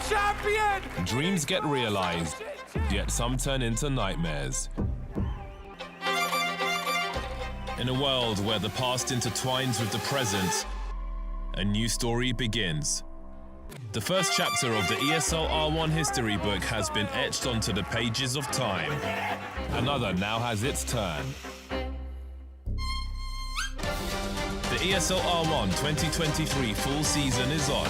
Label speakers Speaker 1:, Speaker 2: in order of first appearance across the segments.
Speaker 1: champion!
Speaker 2: Dreams get realized, yet some turn into nightmares. In a world where the past intertwines with the present, a new story begins. The first chapter of the ESL R1 history book has been etched onto the pages of time. Another now has its turn. The ESL R1 2023 full season is on.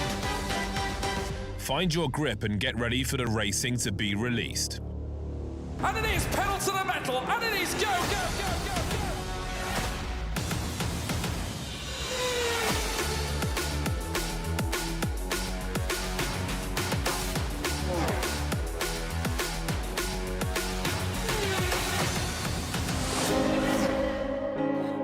Speaker 2: Find your grip and get ready for the racing to be released.
Speaker 1: And it is pedal to the metal, and it is go, go, go, go, go!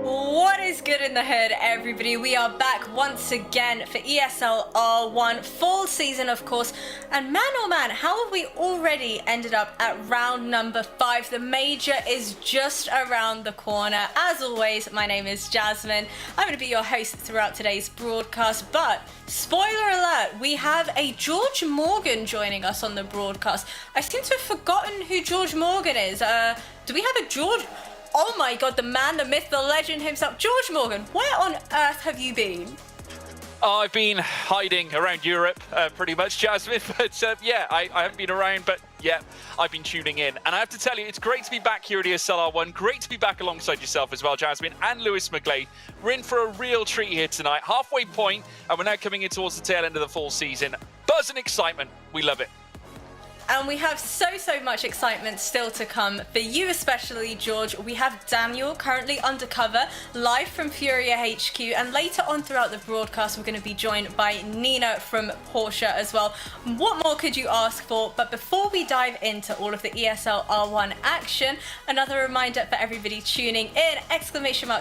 Speaker 3: What is good in the hood, everybody? We are back once again for ESL R1 full season, of course. And man, oh man, how have we already ended up at round number 5? The major is just around the corner. As always, my name is Jasmine. I'm going to be your host throughout today's broadcast. But spoiler alert, we have a George Morgan joining us on the broadcast. I seem to have forgotten who George Morgan is. Do we have a George? Oh my god, the man, the myth, the legend himself. George Morgan, where on earth have you been?
Speaker 4: I've been hiding around Europe, pretty much, Jasmine. But yeah, I haven't been around, but yeah, I've been tuning in. And I have to tell you, it's great to be back here at ESL R1. Great to be back alongside yourself as well, Jasmine, and Lewis McGlade. We're in for a real treat here tonight. Halfway point, and we're now coming in towards the tail end of the full season. Buzz and excitement. We love it.
Speaker 3: And we have so much excitement still to come for you, especially, George. We have Daniel currently undercover, live from Furia HQ, and later on throughout the broadcast, we're going to be joined by Nina from Porsche as well. What more could you ask for? But before we dive into all of the ESL R1 action, another reminder for everybody tuning in, !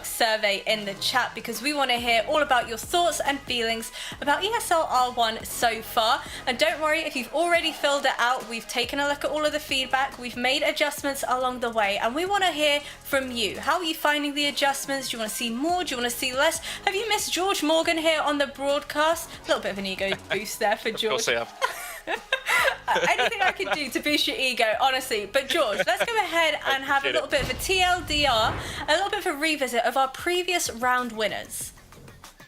Speaker 3: survey in the chat, because we want to hear all about your thoughts and feelings about ESL R1 so far. And don't worry, if you've already filled it out, we've taken a look at all of the feedback, we've made adjustments along the way, and we want to hear from you. How are you finding the adjustments? Do you want to see more? Do you want to see less? Have you missed George Morgan here on the broadcast? A little bit of an ego boost there for George.
Speaker 4: Of course I have.
Speaker 3: Anything I can do to boost your ego, honestly. But George, let's go ahead and have a little bit of a TLDR, a little bit of a revisit of our previous round winners.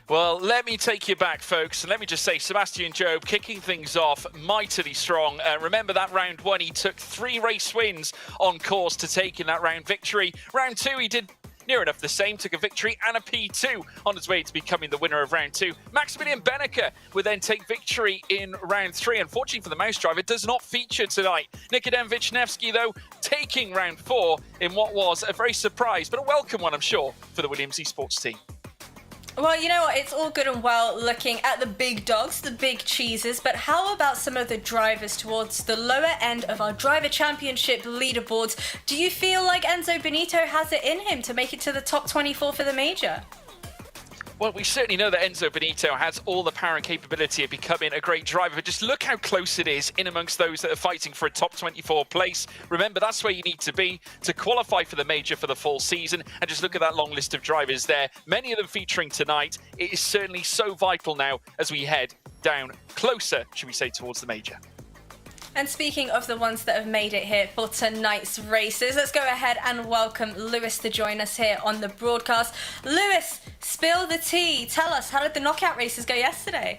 Speaker 4: Well, let me take you back, folks, and let me just say, Sebastian Job kicking things off mightily strong. Remember that round 1, he took 3 race wins on course to take in that round victory. Round 2, he did near enough the same, took a victory and a P2 on his way to becoming the winner of round 2. Maximilian Benneker would then take victory in round 3. Unfortunately for the mouse driver, it does not feature tonight. Nikodem Vichnevsky, though, taking round 4 in what was a very surprise, but a welcome one, I'm sure, for the Williams Esports team.
Speaker 3: Well, you know what, it's all good and well looking at the big dogs, the big cheeses, but how about some of the drivers towards the lower end of our driver championship leaderboards? Do you feel like Enzo Benito has it in him to make it to the top 24 for the major?
Speaker 4: Well, we certainly know that Enzo Benito has all the power and capability of becoming a great driver, but just look how close it is in amongst those that are fighting for a top 24 place. Remember, that's where you need to be to qualify for the major for the full season, and just look at that long list of drivers there, many of them featuring tonight. It is certainly so vital now as we head down closer, should we say, towards the major.
Speaker 3: And speaking of the ones that have made it here for tonight's races, let's go ahead and welcome Lewis to join us here on the broadcast. Lewis, spill the tea. Tell us, how did the knockout races go yesterday?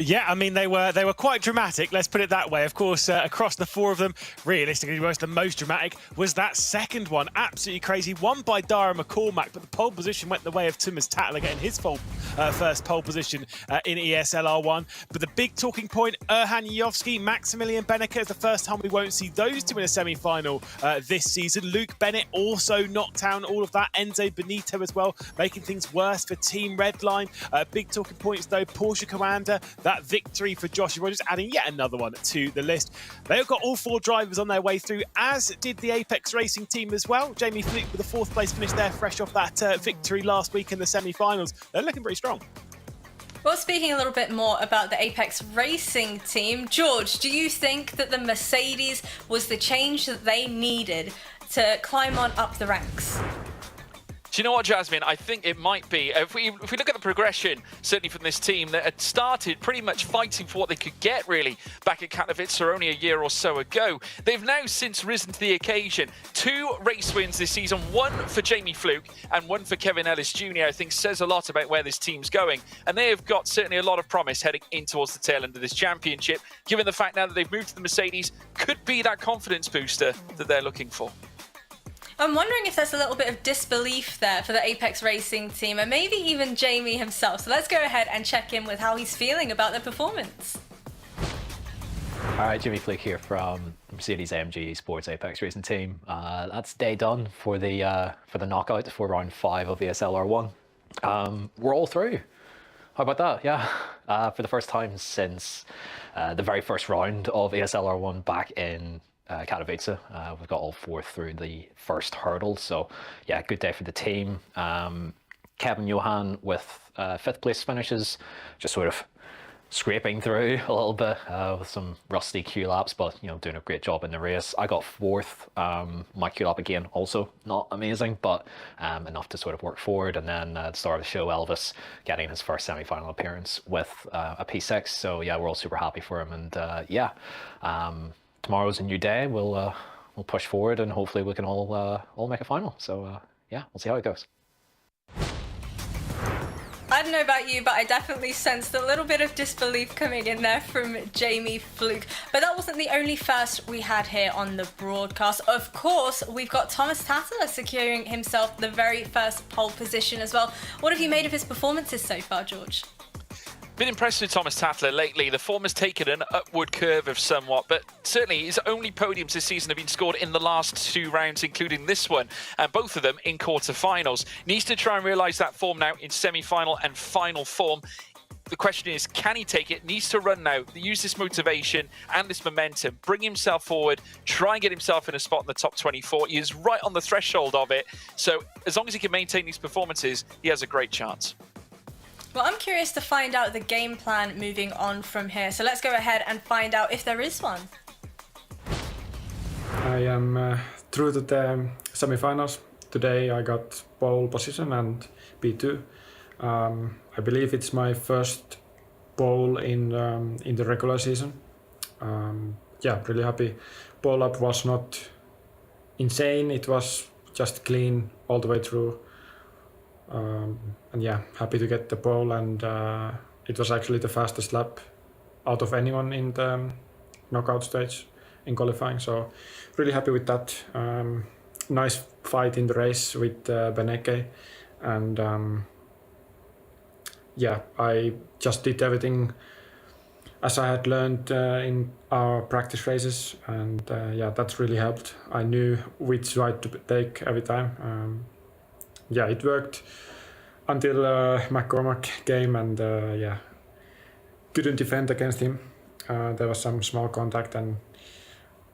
Speaker 5: Yeah, I mean, they were quite dramatic, let's put it that way. Of course, across the 4 of them, realistically, the most dramatic was that second one. Absolutely crazy. Won by Dara McCormack, but the pole position went the way of Thomas Tattler, getting his first pole position in ESL R1. But the big talking point, Erhan Yovsky, Maximilian Benneker, is the first time we won't see those two in a semi-final this season. Luke Bennett also knocked down all of that. Enzo Benito as well, making things worse for Team Redline. Big talking points, though, Porsche Commander, that victory for Joshua Rogers, adding yet another one to the list. They've got all 4 drivers on their way through, as did the Apex Racing team as well. Jamie Fluke with a 4th place finish there, fresh off that victory last week in the semi-finals. They're looking pretty strong.
Speaker 3: Well, speaking a little bit more about the Apex Racing team, George, do you think that the Mercedes was the change that they needed to climb on up the ranks?
Speaker 4: Do you know what, Jasmine? I think it might be. If we look at the progression, certainly from this team that had started pretty much fighting for what they could get, really, back at Katowice only a year or so ago, they've now since risen to the occasion. 2 race wins this season, 1 for Jamie Fluke and 1 for Kevin Ellis Jr. I think says a lot about where this team's going. And they have got certainly a lot of promise heading in towards the tail end of this championship, given the fact now that they've moved to the Mercedes, could be that confidence booster that they're looking for.
Speaker 3: I'm wondering if there's a little bit of disbelief there for the Apex Racing team and maybe even Jamie himself. So let's go ahead and check in with how he's feeling about their performance.
Speaker 6: All right, Jimmy Fluke here from Mercedes AMG Sports Apex Racing team. That's day done for the knockout for round 5 of ESL R1. We're all through. How about that? Yeah, for the first time since the very first round of ESL R1 back in Katowice. We've got all 4 through the first hurdle, so yeah, good day for the team. Kevin Johan with 5th place finishes, just sort of scraping through a little bit with some rusty Q laps, but you know, doing a great job in the race. I got 4th. My Q lap again, also not amazing, but enough to sort of work forward. And then at the start of the show, Elvis getting his first semi-final appearance with a P6. So yeah, we're all super happy for him. And yeah, tomorrow's a new day. We'll push forward and hopefully we can all make a final. So yeah, we'll see how it goes.
Speaker 3: I don't know about you, but I definitely sensed a little bit of disbelief coming in there from Jamie Fluke. But that wasn't the only first we had here on the broadcast. Of course, we've got Thomas Tattler securing himself the very first pole position as well. What have you made of his performances so far, George?
Speaker 4: Been impressed with Thomas Tattler lately. The form has taken an upward curve of somewhat, but certainly his only podiums this season have been scored in the last 2 rounds, including this one, and both of them in quarterfinals. Needs to try and realise that form now in semi-final and final form. The question is, can he take it? Needs to run now, use this motivation and this momentum, bring himself forward, try and get himself in a spot in the top 24. He is right on the threshold of it. So as long as he can maintain these performances, he has a great chance.
Speaker 3: Well, I'm curious to find out the game plan moving on from here. So let's go ahead and find out if there is one.
Speaker 7: I am through to the semi-finals. Today I got pole position and P2. I believe it's my first pole in the regular season. Yeah, really happy. Pole up was not insane. It was just clean all the way through. And yeah, happy to get the pole, and it was actually the fastest lap out of anyone in the knockout stage in qualifying, so really happy with that. Nice fight in the race with Beneke, and yeah, I just did everything as I had learned in our practice races, and yeah, that's really helped. I knew which ride to take every time. Yeah, it worked until McCormack came, and yeah, couldn't defend against him. There was some small contact and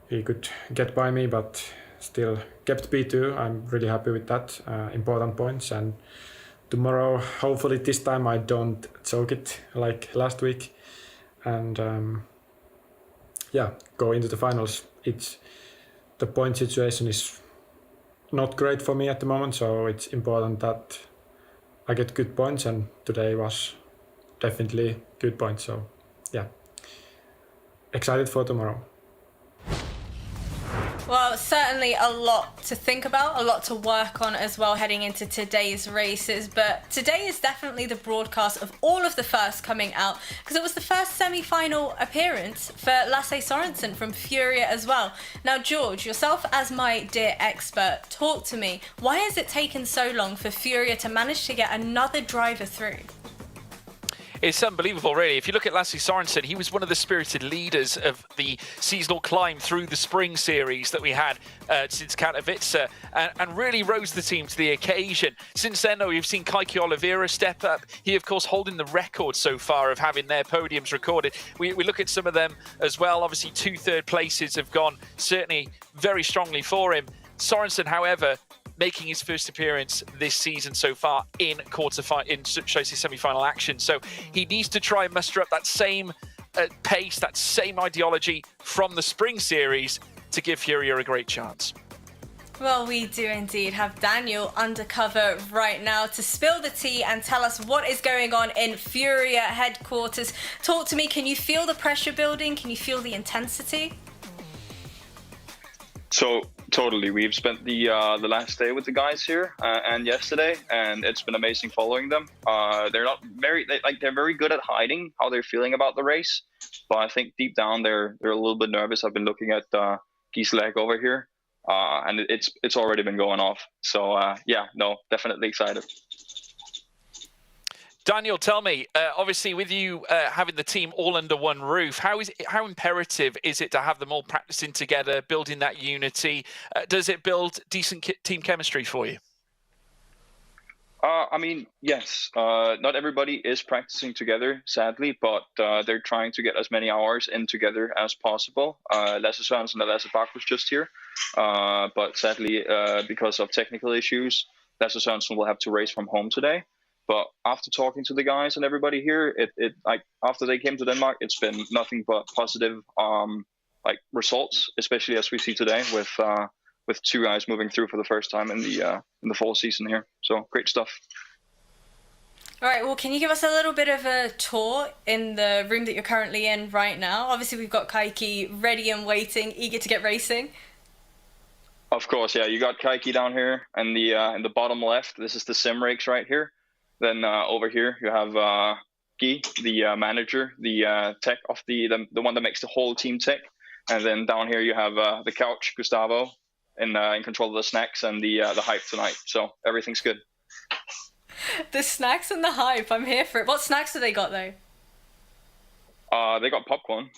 Speaker 7: he could get by me, but still kept P2. I'm really happy with that. Important points, and tomorrow, hopefully this time I don't choke it like last week, and yeah, go into the finals. The point situation is not great for me at the moment, so it's important that I get good points, and today was definitely good points, so yeah, excited for tomorrow.
Speaker 3: Well, certainly a lot to think about, a lot to work on as well heading into today's races. But today is definitely the broadcast of all of the first coming out, because it was the first semi-final appearance for Lasse Sorensen from Furia as well. Now, George, yourself as my dear expert, talk to me. Why has it taken so long for Furia to manage to get another driver through?
Speaker 4: It's unbelievable, really. If you look at Lasse Sorensen, he was one of the spirited leaders of the seasonal climb through the spring series that we had since Katowice, and really rose the team to the occasion. Since then, though, we've seen Kiki Oliva step up. He, of course, holding the record so far of having their podiums recorded. We look at some of them as well. Obviously, 2 third places have gone certainly very strongly for him. Sorensen, however, making his first appearance this season so far in semi-final action. So he needs to try and muster up that same pace, that same ideology from the spring series to give Furia a great chance.
Speaker 3: Well, we do indeed have Daniel undercover right now to spill the tea and tell us what is going on in Furia headquarters. Talk to me, can you feel the pressure building? Can you feel the intensity?
Speaker 8: So totally, we've spent the last day with the guys here and yesterday, and it's been amazing following them. They're not they're very good at hiding how they're feeling about the race, but I think deep down they're a little bit nervous. I've been looking at Guy's leg over here, and it's already been going off. So yeah, no, definitely excited.
Speaker 4: Daniel, tell me, obviously with you having the team all under one roof, how imperative is it to have them all practicing together, building that unity? Does it build decent team chemistry for you?
Speaker 8: I mean, yes. Not everybody is practicing together, sadly, but they're trying to get as many hours in together as possible. Lasse Sørensen and Lasse Bak was just here, but sadly, because of technical issues, Lasse Sørensen will have to race from home today. But after talking to the guys and everybody here, like after they came to Denmark, it's been nothing but positive like results, especially as we see today with two guys moving through for the first time in the fall season here. So great stuff.
Speaker 3: All right, well, can you give us a little bit of a tour in the room that you're currently in right now? Obviously, we've got Kiki ready and waiting, eager to get racing.
Speaker 8: Of course, yeah. You got Kiki down here in the bottom left. This is the sim rakes right here. Then over here you have Guy, the manager, the tech of the one that makes the whole team tick. And then down here you have the couch, Gustavo, in control of the snacks and the hype tonight. So everything's good.
Speaker 3: The snacks and the hype, I'm here for it. What snacks do they got though?
Speaker 8: They got popcorn,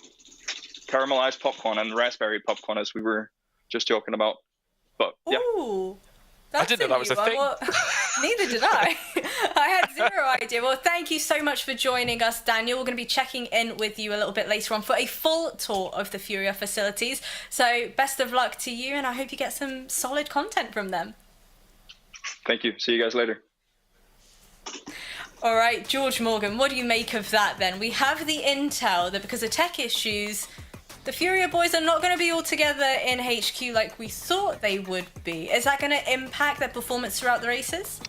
Speaker 8: caramelized popcorn and raspberry popcorn, as we were just joking about. But yeah.
Speaker 3: Ooh. I
Speaker 4: didn't know that was a thing.
Speaker 3: Well, neither did I. I had zero idea. Well, thank you so much for joining us, Daniel. We're going to be checking in with you a little bit later on for a full tour of the Furia facilities. So best of luck to you, and I hope you get some solid content from them.
Speaker 8: Thank you. See you guys later.
Speaker 3: All right, George Morgan, what do you make of that then? We have the intel that because of tech issues, the Furia boys are not going to be all together in HQ like we thought they would be. Is that going to impact their performance throughout the races?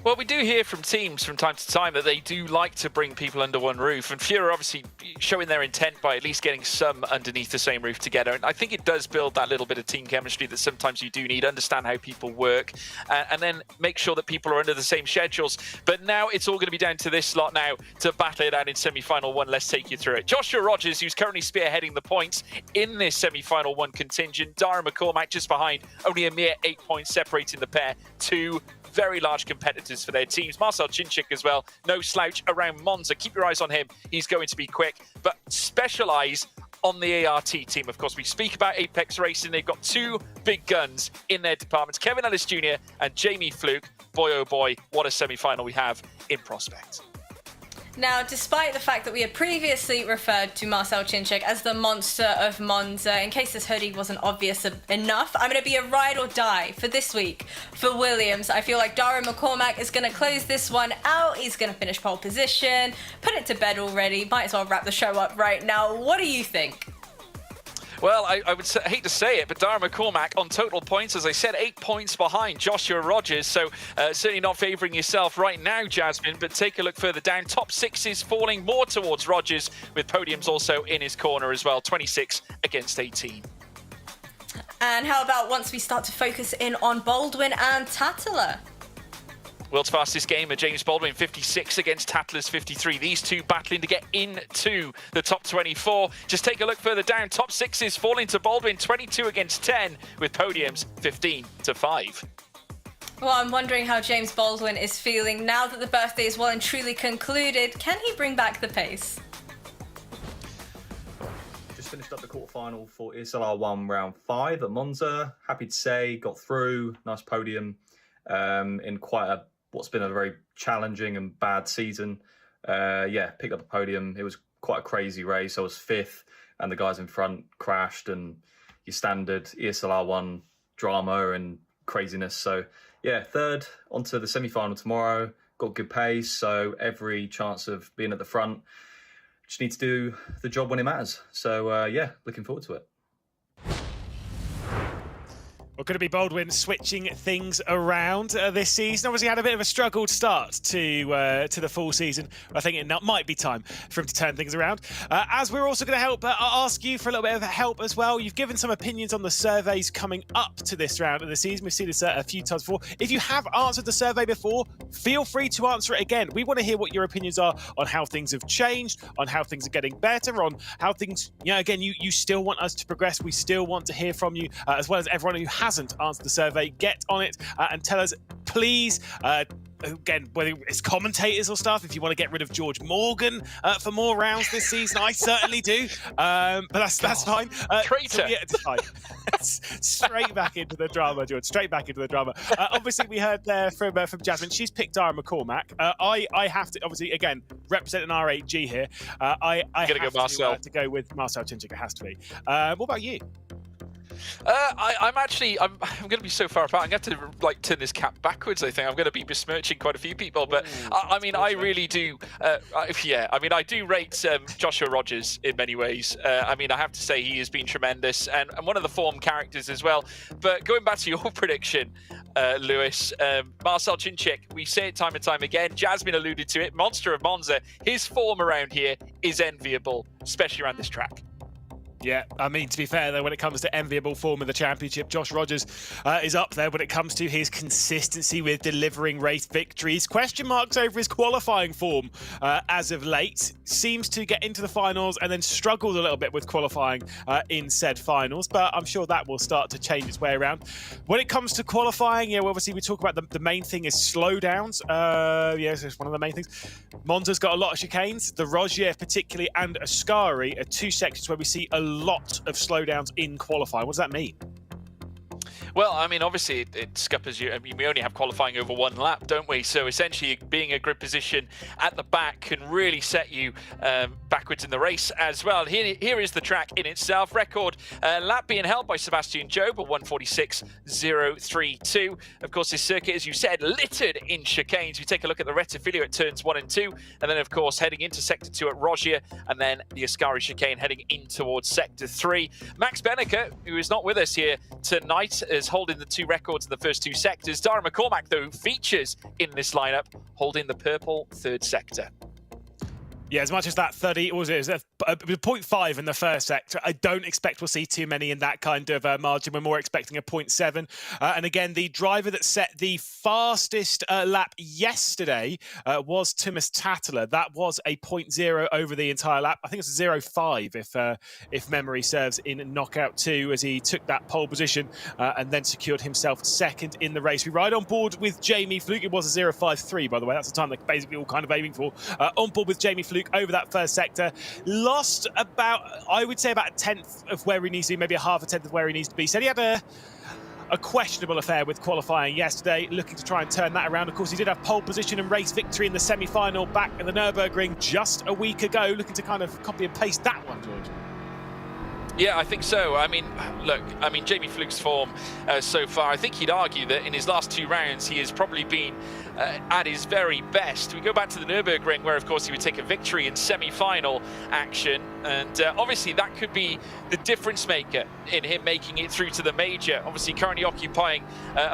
Speaker 4: Well, we do hear from teams from time to time that they do like to bring people under one roof, and Furia obviously showing their intent by at least getting some underneath the same roof together. And I think it does build that little bit of team chemistry that sometimes you do need, understand how people work, and then make sure that people are under the same schedules. But now it's all going to be down to this lot now to battle it out in semi-final one. Let's take you through it. Joshua Rogers, who's currently spearheading the points in this semi-final one contingent. Dara McCormack just behind, only a mere 8 points separating the pair. Two very large competitors for their teams. Marcel Chinchik as well, no slouch around Monza. Keep your eyes on him. He's going to be quick, but specialize on the ART team. Of course, we speak about Apex Racing. They've got two big guns in their departments, Kevin Ellis Jr. and Jamie Fluke. Boy, oh boy, what a semi-final we have in prospect.
Speaker 3: Now, despite the fact that we had previously referred to Marcel Chinchik as the monster of Monza, in case this hoodie wasn't obvious enough, I'm going to be a ride or die for this week for Williams. I feel like Dara McCormack is going to close this one out. He's going to finish pole position, put it to bed already. Might as well wrap the show up right now. What do you think?
Speaker 4: Well, I would hate to say it, but Dara McCormack on total points, as I said, 8 points behind Joshua Rogers. So certainly not favouring yourself right now, Jasmine, but take a look further down. Top six is falling more towards Rogers, with podiums also in his corner as well. 26 against 18.
Speaker 3: And how about once we start to focus in on Baldwin and Tattler?
Speaker 4: World's fastest gamer, James Baldwin, 56 against Tattler's 53. These two battling to get into the top 24. Just take a look further down. Top six is falling to Baldwin, 22 against 10, with podiums 15 to 5.
Speaker 3: Well, I'm wondering how James Baldwin is feeling now that the birthday is well and truly concluded. Can he bring back the pace?
Speaker 9: Just finished up the quarterfinal for ESL R1 round 5 at Monza. Happy to say, got through, nice podium in quite what's been a very challenging and bad season. Yeah, picked up the podium. It was quite a crazy race. I was 5th and the guys in front crashed, and your standard ESL R1 drama and craziness. So yeah, 3rd onto the semi-final tomorrow. Got good pace, so every chance of being at the front. Just need to do the job when it matters. So yeah, looking forward to it.
Speaker 5: Well, could it be Baldwin switching things around this season? Obviously had a bit of a struggled start to the full season. I think it might be time for him to turn things around. As we're also going to help ask you for a little bit of help as well. You've given some opinions on the surveys coming up to this round of the season. We've seen this a few times before. If you have answered the survey before, feel free to answer it again. We want to hear what your opinions are on how things have changed, on how things are getting better, on how things, again, you still want us to progress. We still want to hear from you, as well as everyone who hasn't answered the survey. Get on it and tell us, please, again, whether it's commentators or stuff, if you want to get rid of George Morgan for more rounds this season. I certainly do, but that's fine.
Speaker 4: Traitor.
Speaker 5: So, yeah, it's fine. Straight back into the drama, George. Straight back into the drama. Obviously, we heard there from Jasmine. She's picked Dara McCormack. I have to, obviously, again, representing R8G here. I have to go with Marcel Chinchik. It has to be. What about you?
Speaker 4: I'm going to be so far apart. I'm going to have to turn this cap backwards. I think I'm going to be besmirching quite a few people, but I really do. I do rate Joshua Rogers in many ways. I have to say he has been tremendous and one of the form characters as well. But going back to your prediction, Lewis, Marcel Chinchik, we say it time and time again. Jasmine alluded to it. Monster of Monza. His form around here is enviable, especially around this track.
Speaker 5: Yeah, to be fair, though, when it comes to enviable form in the championship, Josh Rogers is up there when it comes to his consistency with delivering race victories. Question marks over his qualifying form as of late. Seems to get into the finals and then struggled a little bit with qualifying in said finals, but I'm sure that will start to change its way around. When it comes to qualifying, obviously we talk about the main thing is slowdowns. Yes, it's one of the main things. Monza's got a lot of chicanes. The Rogier particularly and Ascari are two sections where we see a lot of slowdowns in qualifying. What does that mean?
Speaker 4: Well, obviously it scuppers you. We only have qualifying over one lap, don't we? So essentially being a grid position at the back can really set you backwards in the race as well. Here is the track in itself. Record lap being held by Sebastian Job at 1:46.032. Of course, this circuit, as you said, littered in chicanes. We take a look at the Rettifilio at turns 1 and 2, and then of course heading into sector 2 at Rogier, and then the Ascari chicane heading in towards sector 3. Max Benneker, who is not with us here tonight, is holding the two records in the first two sectors. Dara McCormack, though, who features in this lineup, holding the purple third sector.
Speaker 5: Yeah, as much as that 30, what was it? It was 0.5 in the first sector. I don't expect we'll see too many in that kind of margin. We're more expecting a 0.7. And again, the driver that set the fastest lap yesterday was Thomas Tattler. That was a 0.0 over the entire lap. I think it's a 0.5 if memory serves in knockout 2, as he took that pole position and then secured himself second in the race. We ride on board with Jamie Fluke. It was a 0.53, by the way. That's the time they're basically all kind of aiming for. On board with Jamie Fluke over that first sector. Lost about, I would say, about a tenth of where he needs to be, maybe a half a tenth of where he needs to be. Said he had a questionable affair with qualifying yesterday, looking to try and turn that around. Of course, he did have pole position and race victory in the semi-final back at the Nürburgring just a week ago, looking to kind of copy and paste that one, George.
Speaker 4: Yeah, I think so. Jamie Fluke's form so far, I think he'd argue that in his last two rounds, he has probably been at his very best. We go back to the Nürburgring, where, of course, he would take a victory in semi-final action. And obviously, that could be the difference maker in him making it through to the major. Obviously, currently occupying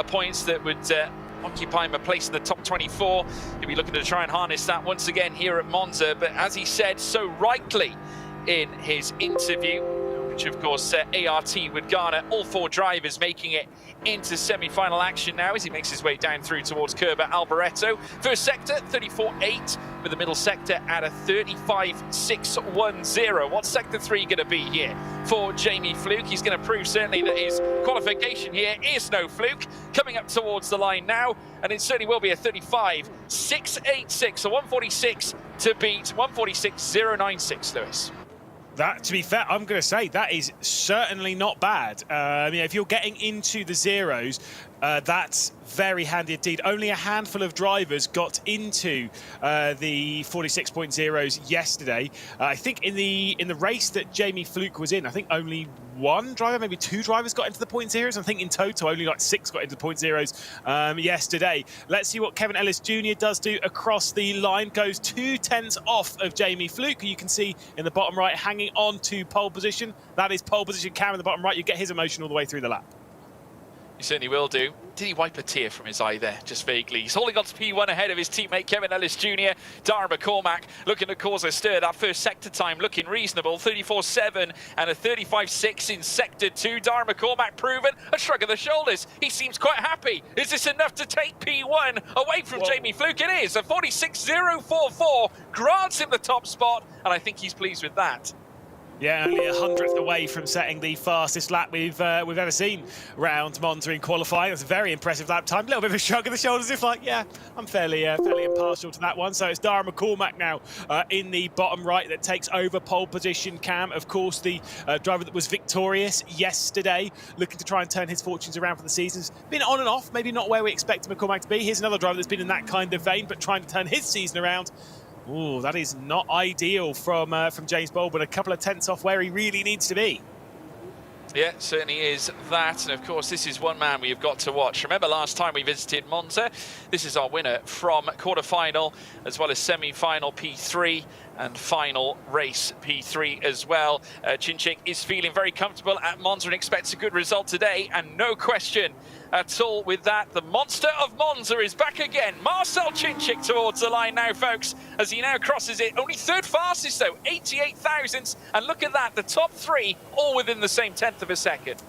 Speaker 4: points that would occupy him a place in the top 24. He'll be looking to try and harness that once again here at Monza. But as he said so rightly in his interview, which of course ART would garner all four drivers making it into semi-final action now as he makes his way down through towards Kerber Alboreto. First sector, 34.8, with the middle sector at a 35.610. What's sector 3 going to be here for Jamie Fluke? He's going to prove certainly that his qualification here is no fluke. Coming up towards the line now, and it certainly will be a 35.686, so 146 to beat, 146.096, Lewis.
Speaker 5: That, to be fair, I'm going to say that is certainly not bad. If you're getting into the zeros, that's very handy indeed. Only a handful of drivers got into the 46.0s yesterday. I think in the race that Jamie Fluke was in, I think only one driver, maybe two drivers got into the point zeros. I think in total only like 6 got into the point zeros yesterday. Let's see what Kevin Ellis Jr. does do across the line. Goes 2 tenths off of Jamie Fluke, who you can see in the bottom right hanging on to pole position. That is pole position. Cam in the bottom right. You get his emotion all the way through the lap.
Speaker 4: He certainly will do. Did he wipe a tear from his eye there, just vaguely? He's holding on to P1 ahead of his teammate Kevin Ellis Jr. Dara McCormack looking to cause a stir. That first sector time looking reasonable. 34.7 and a 35.6 in sector 2. Dara McCormack proven. A shrug of the shoulders. He seems quite happy. Is this enough to take P1 away from Jamie Fluke? It is. A 46.044 grants him the top spot, and I think he's pleased with that.
Speaker 5: Yeah, only 100th away from setting the fastest lap we've ever seen round Monza in qualifying. That's a very impressive lap time. A little bit of a shrug of the shoulders, if like, yeah, I'm fairly impartial to that one. So it's Dara McCormack now in the bottom right that takes over pole position. Cam, of course, the driver that was victorious yesterday, looking to try and turn his fortunes around for the season. He's been on and off, maybe not where we expected McCormack to be. Here's another driver that's been in that kind of vein, but trying to turn his season around. Ooh, that is not ideal from James Baldwin. A couple of tenths off where he really needs to be.
Speaker 4: Yeah, certainly is that. And of course, this is one man we've got to watch. Remember last time we visited Monza? This is our winner from quarter-final, as well as semi-final P3 and final race P3 as well. Cinčić is feeling very comfortable at Monza and expects a good result today. And no question at all with that. The monster of Monza is back again. Marcel Cinčić towards the line now, folks, as he now crosses it. Only third fastest, though, 88 thousandths. And look at that, the top three all within the same tenth of a second.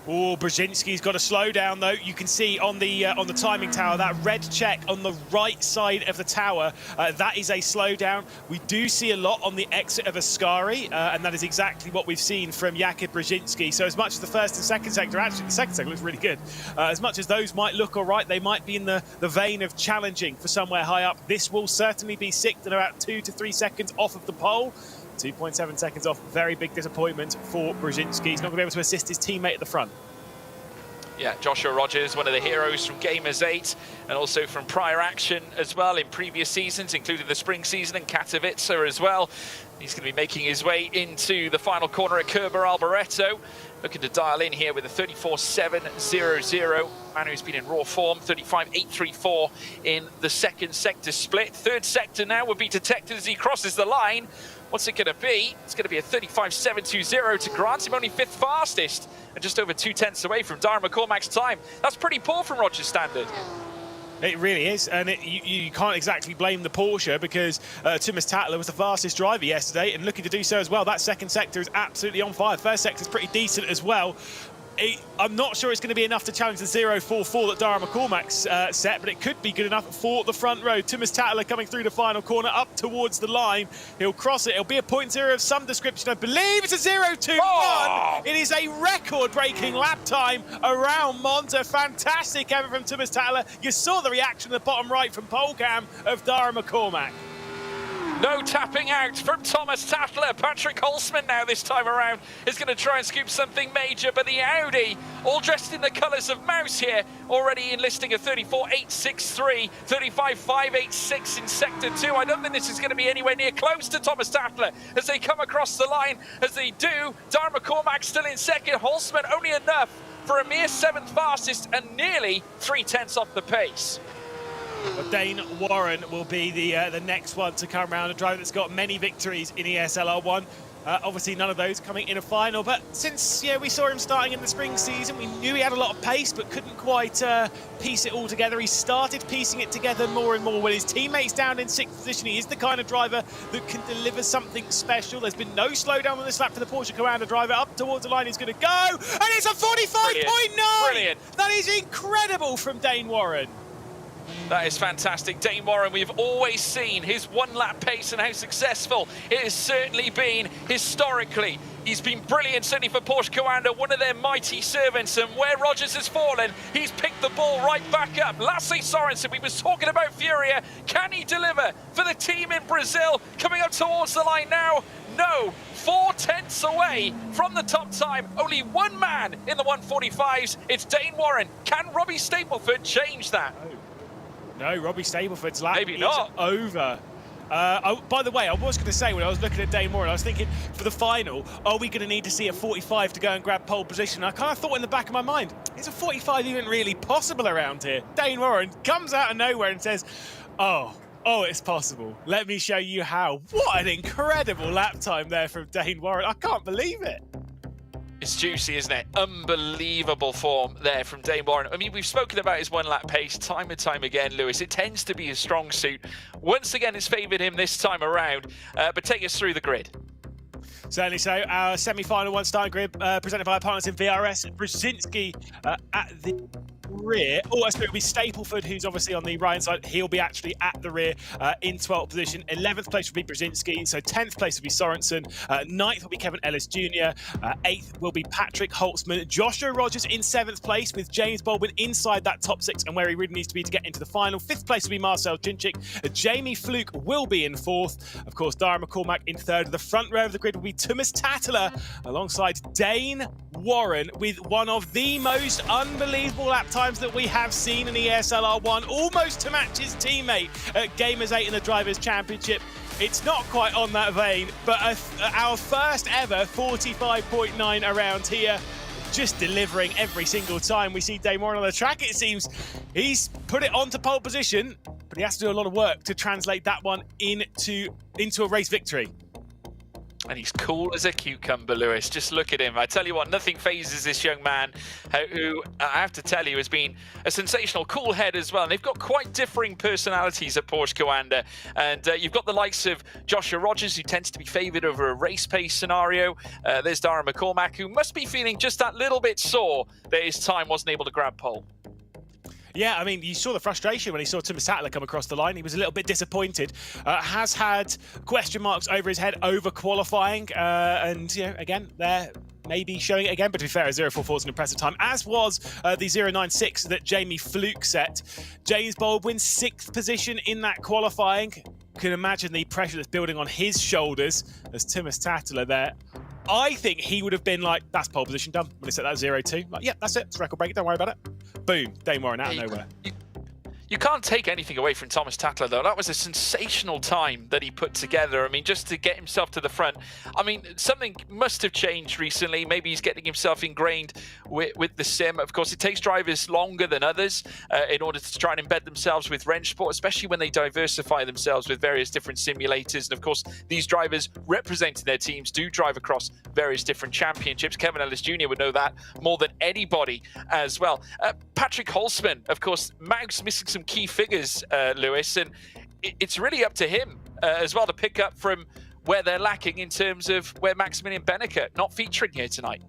Speaker 5: Oh, Brzezinski's got to slow down, though. You can see on the timing tower, that red check on the right side of the tower, that is a slowdown. We do see a lot on the exit of Ascari, and that is exactly what we've seen from Jakub Brzezinski. So as much as the first and second sector, actually the second sector looks really good, as much as those might look all right, they might be in the vein of challenging for somewhere high up. This will certainly be sixth and about 2 to 3 seconds off of the pole. 2.7 seconds off, very big disappointment for Brzezinski. He's not going to be able to assist his teammate at the front.
Speaker 4: Yeah, Joshua Rogers, one of the heroes from Gamers 8 and also from prior action as well in previous seasons, including the spring season and Katowice as well. He's going to be making his way into the final corner at Kerber Alboreto. Looking to dial in here with a 34.700. Man who's been in raw form, 35.834 in the second sector split. Third sector now will be detected as he crosses the line. What's it going to be? It's going to be a 35.720 to grant him only fifth fastest and just over 2 tenths away from Dara McCormack's time. That's pretty poor from Rogers' standard.
Speaker 5: It really is, and you can't exactly blame the Porsche because Thomas Tattler was the fastest driver yesterday and looking to do so as well. That second sector is absolutely on fire. First sector is pretty decent as well. I'm not sure it's going to be enough to challenge the 0.44 that Dara McCormack's set, but it could be good enough for the front row. Thomas Tattler coming through the final corner up towards the line. He'll cross it. It'll be a 0.0 of some description. I believe it's a 0.21. Oh! It is a record-breaking lap time around Monza. Fantastic effort from Thomas Tattler. You saw the reaction in the bottom right from pole cam of Dara McCormack.
Speaker 4: No tapping out from Thomas Tattler. Patrick Holzman now this time around is going to try and scoop something major, but the Audi, all dressed in the colours of mouse here, already enlisting a 34.863, 35.586 in sector 2. I don't think this is going to be anywhere near close to Thomas Tattler as they come across the line. As they do, Dara McCormack still in second. Holzman only enough for a mere 7th fastest and nearly 3 tenths off the pace.
Speaker 5: Well, Dane Warren will be the next one to come around, a driver that's got many victories in ESL R1. Obviously, none of those coming in a final, but since we saw him starting in the spring season, we knew he had a lot of pace, but couldn't quite piece it all together. He started piecing it together more and more with his teammates down in 6th position. He is the kind of driver that can deliver something special. There's been no slowdown on this lap for the Porsche Commander driver. Up towards the line, he's going to go, and it's a 45.9!
Speaker 4: Brilliant.
Speaker 5: That is incredible from Dane Warren.
Speaker 4: That is fantastic. Dane Warren, we've always seen his one-lap pace and how successful it has certainly been historically. He's been brilliant, certainly for Porsche Commander, one of their mighty servants. And where Rogers has fallen, he's picked the ball right back up. Lasse Sorensen, we was talking about Furia. Can he deliver for the team in Brazil? Coming up towards the line now. No, 4 tenths away from the top time. Only one man in the 145s. It's Dane Warren. Can Robbie Stapleford change that?
Speaker 5: No, Robbie Stapleford's lap
Speaker 4: Maybe
Speaker 5: is
Speaker 4: not.
Speaker 5: over. By the way, I was going to say when I was looking at Dane Warren, I was thinking for the final, are we going to need to see a 45 to go and grab pole position? I kind of thought in the back of my mind, is a 45 even really possible around here? Dane Warren comes out of nowhere and says, oh, it's possible. Let me show you how. What an incredible lap time there from Dane Warren. I can't believe it.
Speaker 4: It's juicy, isn't it? Unbelievable form there from Dane Warren. I mean, we've spoken about his one-lap pace time and time again, Lewis. It tends to be a strong suit. Once again, it's favoured him this time around. But take us through the grid.
Speaker 5: Certainly so. Our semi-final one starting grid presented by our partners in VRS. Brzezinski at the rear. Oh, it will be Stapleford, who's obviously on the right side. He'll be actually at the rear in 12th position. 11th place will be Brzezinski. So 10th place will be Sorensen. 9th will be Kevin Ellis Jr. 8th will be Patrick Holtzman. Joshua Rogers in 7th place with James Baldwin inside that top 6 and where he really needs to be to get into the final. 5th place will be Marcel Cinchik. Jamie Fluke will be in 4th. Of course, Dara McCormack in 3rd. The front row of the grid will be Thomas Tattler alongside Dane Warren with one of the most unbelievable lap times that we have seen in the ESL R1, almost to match his teammate at Gamers 8 in the Drivers' Championship. It's not quite on that vein, but our first ever 45.9 around here, just delivering every single time we see Dane Warren on the track. It seems he's put it onto pole position, but he has to do a lot of work to translate that one into a race victory.
Speaker 4: And he's cool as a cucumber, Lewis. Just look at him. I tell you what, nothing phases this young man, who I have to tell you has been a sensational cool head as well. And they've got quite differing personalities at Porsche Coanda. And you've got the likes of Joshua Rogers, who tends to be favoured over a race pace scenario. There's Dara McCormack, who must be feeling just that little bit sore that his time wasn't able to grab pole.
Speaker 5: Yeah, I mean, you saw the frustration when he saw Thomas Tattler come across the line. He was a little bit disappointed. Has had question marks over his head over qualifying. And, you know, again, they're maybe showing it again. But to be fair, a 0.44 is an impressive time, as was the 0.96 that Jamie Fluke set. James Baldwin, 6th position in that qualifying. Can imagine the pressure that's building on his shoulders as Thomas Tattler there. I think he would have been like, that's pole position done. When he set that 0.2. Like, yeah, that's it. It's a record break. Don't worry about it. Boom. Dane Warren out of nowhere.
Speaker 4: You can't take anything away from Thomas Tattler, though. That was a sensational time that he put together. I mean, just to get himself to the front. I mean, something must have changed recently. Maybe he's getting himself ingrained with the sim. Of course, it takes drivers longer than others in order to try and embed themselves with Wrench Sport, especially when they diversify themselves with various different simulators. And of course, these drivers representing their teams do drive across various different championships. Kevin Ellis Jr. would know that more than anybody as well. Patrick Holtzman, of course, Maug's missing some key figures, Lewis, and it's really up to him as well to pick up from where they're lacking in terms of where Maximilian Benneker not featuring here tonight.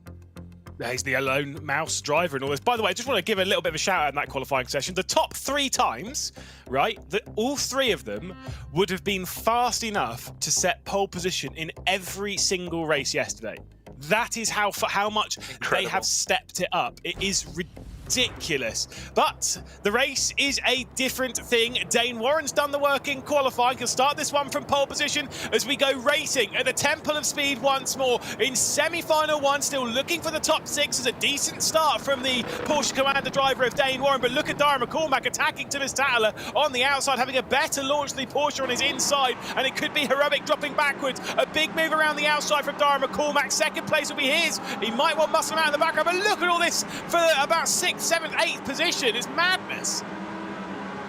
Speaker 5: He's the alone mouse driver and all this. By the way, I just want to give a little bit of a shout out in that qualifying session. The top 3 times, right, that all 3 of them would have been fast enough to set pole position in every single race yesterday. That is how much Incredible. They have stepped it up. It is ridiculous. But the race is a different thing. Dane Warren's done the work in qualifying. He'll start this one from pole position as we go racing at the Temple of Speed once more in semi-final 1. Still looking for the top 6 as a decent start from the Porsche Coanda driver of Dane Warren. But look at Dara McCormack attacking Thomas Tattler on the outside, having a better launch than the Porsche on his inside. And it could be heroic dropping backwards. A big move around the outside from Dara McCormack. Second place will be his. He might want muscle him out in the background. But look at all this for about 6th, 7th, 8th position. It's madness.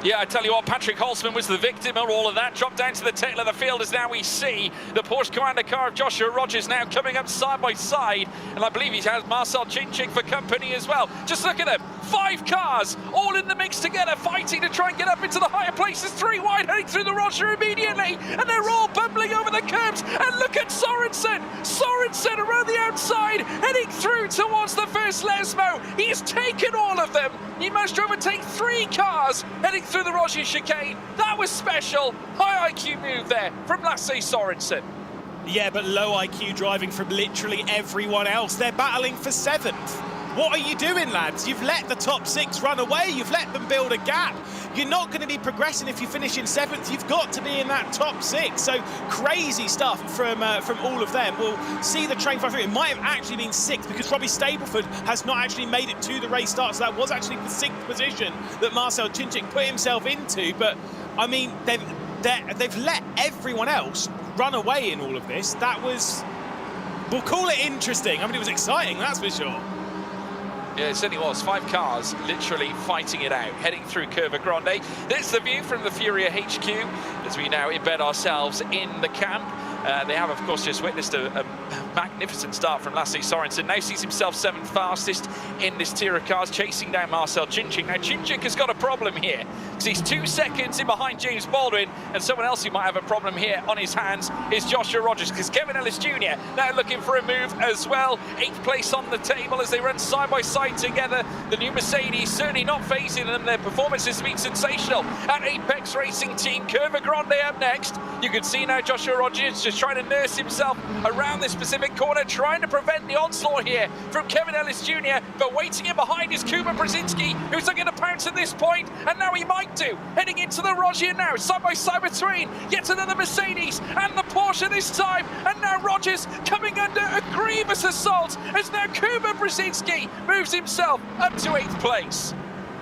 Speaker 4: Yeah, I tell you what, Patrick Holtzman was the victim of all of that. Dropped down to the tail of the field as now we see the Porsche Coanda car of Joshua Rogers now coming up side by side. And I believe he has Marcel Cinchik for company as well. Just look at them. 5 cars all in the mix together, fighting to try and get up into the higher places. 3 wide heading through the Roger immediately. And they're all bumbling over the curbs. And look at Sorensen. Sorensen around the outside, heading through towards the first Lesmo. He's taken all of them. He managed to overtake 3 cars heading through the Roger chicane. That was special. High IQ move there from Lasse Sorensen.
Speaker 5: Yeah, but low IQ driving from literally everyone else. They're battling for 7th. What are you doing, lads? You've let the top 6 run away. You've let them build a gap. You're not going to be progressing if you finish in 7th. You've got to be in that top 6. So crazy stuff from all of them. We'll see the train fly through. It might have actually been 6th because Robbie Stapleford has not actually made it to the race start. So that was actually the 6th position that Marcel Cinchik put himself into. But, I mean, they've let everyone else run away in all of this. That was, we'll call it interesting. I mean, it was exciting, that's for sure.
Speaker 4: Yeah, it certainly was. 5 cars literally fighting it out, heading through Curva Grande. This is the view from the Furia HQ as we now embed ourselves in the camp. They have, of course, just witnessed a magnificent start from Lasse Sorensen. Now sees himself 7th fastest in this tier of cars, chasing down Marcel Chinchik. Now Chinchik has got a problem here, because he's 2 seconds in behind James Baldwin, and someone else who might have a problem here on his hands is Joshua Rogers, because Kevin Ellis Jr. now looking for a move as well. 8th place on the table as they run side by side together. The new Mercedes certainly not phasing them. Their performance has been sensational at Apex Racing Team. Curva Grande up next. You can see now Joshua Rogers just trying to nurse himself around this specific corner, trying to prevent the onslaught here from Kevin Ellis Jr. But waiting in behind is Kuba Brzezinski, who's looking to pounce at this point, and now he might do. Heading into the Rogier now, side by side between yet another Mercedes and the Porsche this time. And now Rogers coming under a grievous assault as now Kuba Brzezinski moves himself up to 8th place.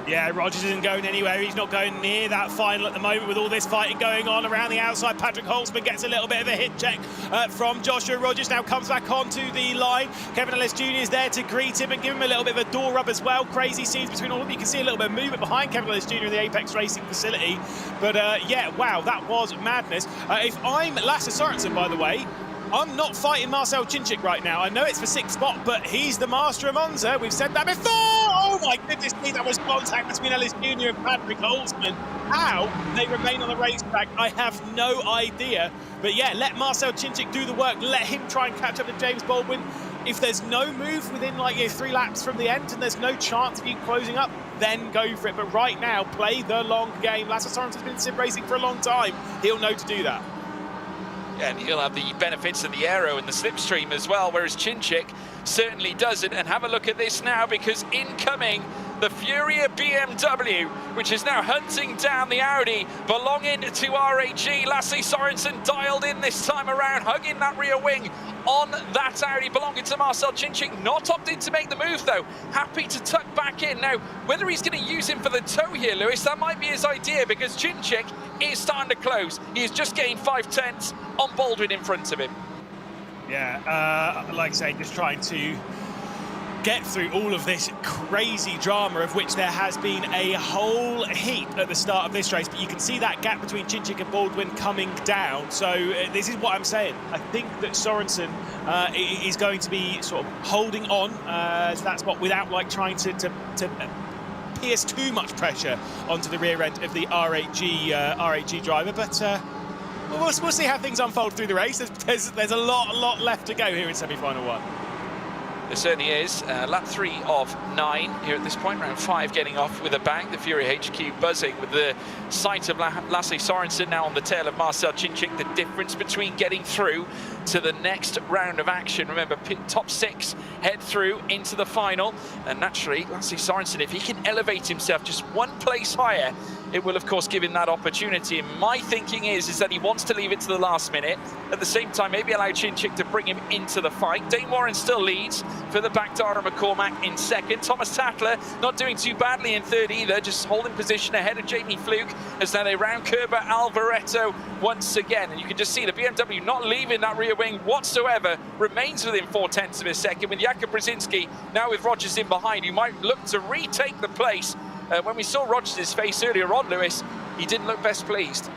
Speaker 5: Yeah, Rogers isn't going anywhere. He's not going near that final at the moment with all this fighting going on around the outside. Patrick Holtzman gets a little bit of a hit check from Joshua Rogers. Now comes back onto the line. Kevin Ellis Jr. is there to greet him and give him a little bit of a door rub as well. Crazy scenes between all of them. You can see a little bit of movement behind Kevin Ellis Jr. in the Apex Racing facility. But yeah, wow, that was madness. If I'm Lasse Sorensen, by the way, I'm not fighting Marcel Chinchik right now. I know it's for 6th spot, but he's the master of Monza. We've said that before. Oh my goodness me, that was contact between Ellis Jr. and Patrick Holtzman. How they remain on the racetrack, I have no idea. But yeah, let Marcel Chinchik do the work. Let him try and catch up to James Baldwin. If there's no move within like 3 laps from the end and there's no chance of you closing up, then go for it. But right now, play the long game. Lasse Sorensen's been sim racing for a long time. He'll know to do that.
Speaker 4: And he'll have the benefits of the aero and the slipstream as well, whereas Chinchik certainly doesn't. And have a look at this now, because incoming the Furia BMW, which is now hunting down the Audi belonging to RAG. Lasse Sorensen dialed in this time around, hugging that rear wing on that Audi belonging to Marcel Chinchik. Not opted to make the move though, happy to tuck back in. Now, whether he's going to use him for the tow here, Lewis, that might be his idea, because Chinchik is starting to close. He is just gained 5/10 on Baldwin in front of him.
Speaker 5: Yeah, like I say, just trying to get through all of this crazy drama, of which there has been a whole heap at the start of this race. But you can see that gap between Chinchik and Baldwin coming down. So this is what I'm saying. I think that Sorensen is going to be sort of holding on to that spot without like trying to pierce too much pressure onto the rear end of the RAG driver. But we'll see how things unfold through the race. There's a lot left to go here in semi-final 1.
Speaker 4: There certainly is. Lap 3 of 9 here at this point. Round 5 getting off with a bang. The Furia HQ buzzing with the sight of Lasse Sorensen now on the tail of Marcel Chinchik. The difference between getting through to the next round of action. Remember, top 6 head through into the final. And naturally, Lasse Sorensen, if he can elevate himself just 1 place higher, it will, of course, give him that opportunity. And my thinking is that he wants to leave it to the last minute. At the same time, maybe allow Chinchik to bring him into the fight. Dane Warren still leads for the back Dara McCormack in 2nd. Thomas Tattler not doing too badly in 3rd either, just holding position ahead of Jamie Fluke as now they round Kerber Alvaretto once again. And you can just see the BMW not leaving that rear wing whatsoever, remains within 0.4 of a second, with Jakub Brzezinski now with Rogers in behind, who might look to retake the place. When we saw Rogers' face earlier on, Lewis, he didn't look best pleased.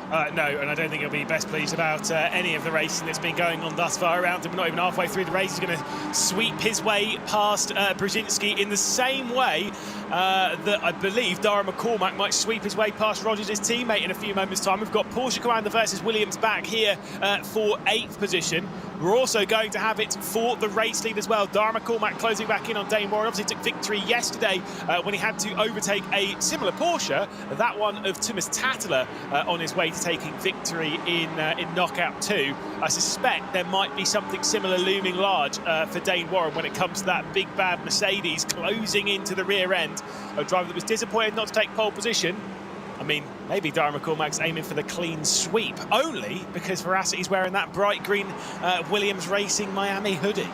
Speaker 5: No, and I don't think he'll be best pleased about any of the racing that's been going on thus far around him. We're not even halfway through the race. He's going to sweep his way past Brzezinski in the same way that I believe Dara McCormack might sweep his way past Rogers' teammate in a few moments' time. We've got Porsche Commander versus Williams back here for 8th position. We're also going to have it for the race lead as well. Dara McCormack closing back in on Dane Warren. Obviously took victory yesterday when he had to overtake a similar Porsche, that one of Thomas Tattler, on his way to taking victory in knockout 2. I suspect there might be something similar looming large for Dane Warren when it comes to that big bad Mercedes closing into the rear end. A driver that was disappointed not to take pole position. I mean, maybe Dara McCormack's aiming for the clean sweep, only because Veracity's wearing that bright green Williams Racing Miami hoodie.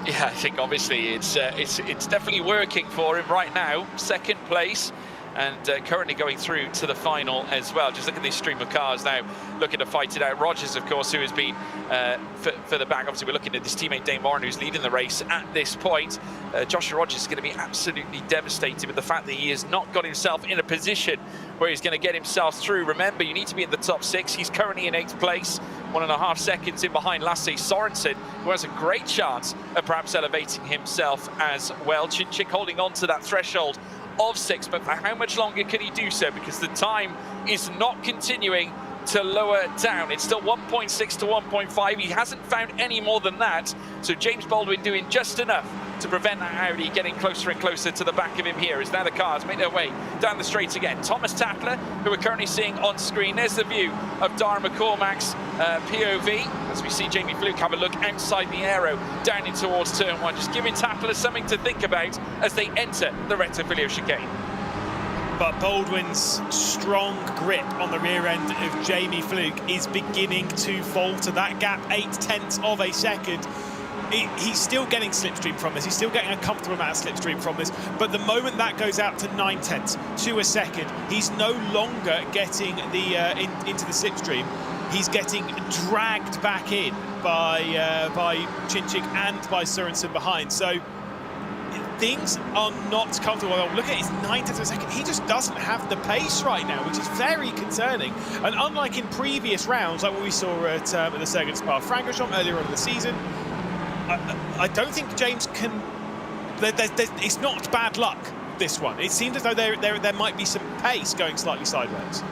Speaker 4: Yeah, I think obviously it's definitely working for him right now. 2nd place. and currently going through to the final as well. Just look at this stream of cars now looking to fight it out. Rogers, of course, who has been further back. Obviously, we're looking at his teammate Dane Warren, who's leading the race at this point. Joshua Rogers is going to be absolutely devastated with the fact that he has not got himself in a position where he's going to get himself through. Remember, you need to be in the top 6. He's currently in 8th place, 1.5 seconds in behind Lasse Sorensen, who has a great chance of perhaps elevating himself as well. Chinchik holding on to that threshold of 6, but for how much longer can he do so? Because the time is not continuing to lower down. It's still 1.6 to 1.5. He hasn't found any more than that. So James Baldwin doing just enough to prevent that Audi getting closer and closer to the back of him here as now the cars make their way down the straight again. Thomas Tattler, who we're currently seeing on screen. There's the view of Dara McCormack's POV as we see Jamie Fluke have a look outside the aero down in towards turn 1, just giving Tattler something to think about as they enter the Retro chicane.
Speaker 5: But Baldwin's strong grip on the rear end of Jamie Fluke is beginning to falter. That gap, 0.8 of a second. He's still getting slipstream from this. He's still getting a comfortable amount of slipstream from this. But the moment that goes out to 0.9 to a second, he's no longer getting the into the slipstream. He's getting dragged back in by Chinchik and by Sorensen behind. So things are not comfortable. Look at his 0.9 of a second. He just doesn't have the pace right now, which is very concerning. And unlike in previous rounds, like what we saw at the Sergen Spa-Francorchamps earlier on in the season, I don't think James can. It's not bad luck, this one. It seems as though there might be some pace going slightly sideways.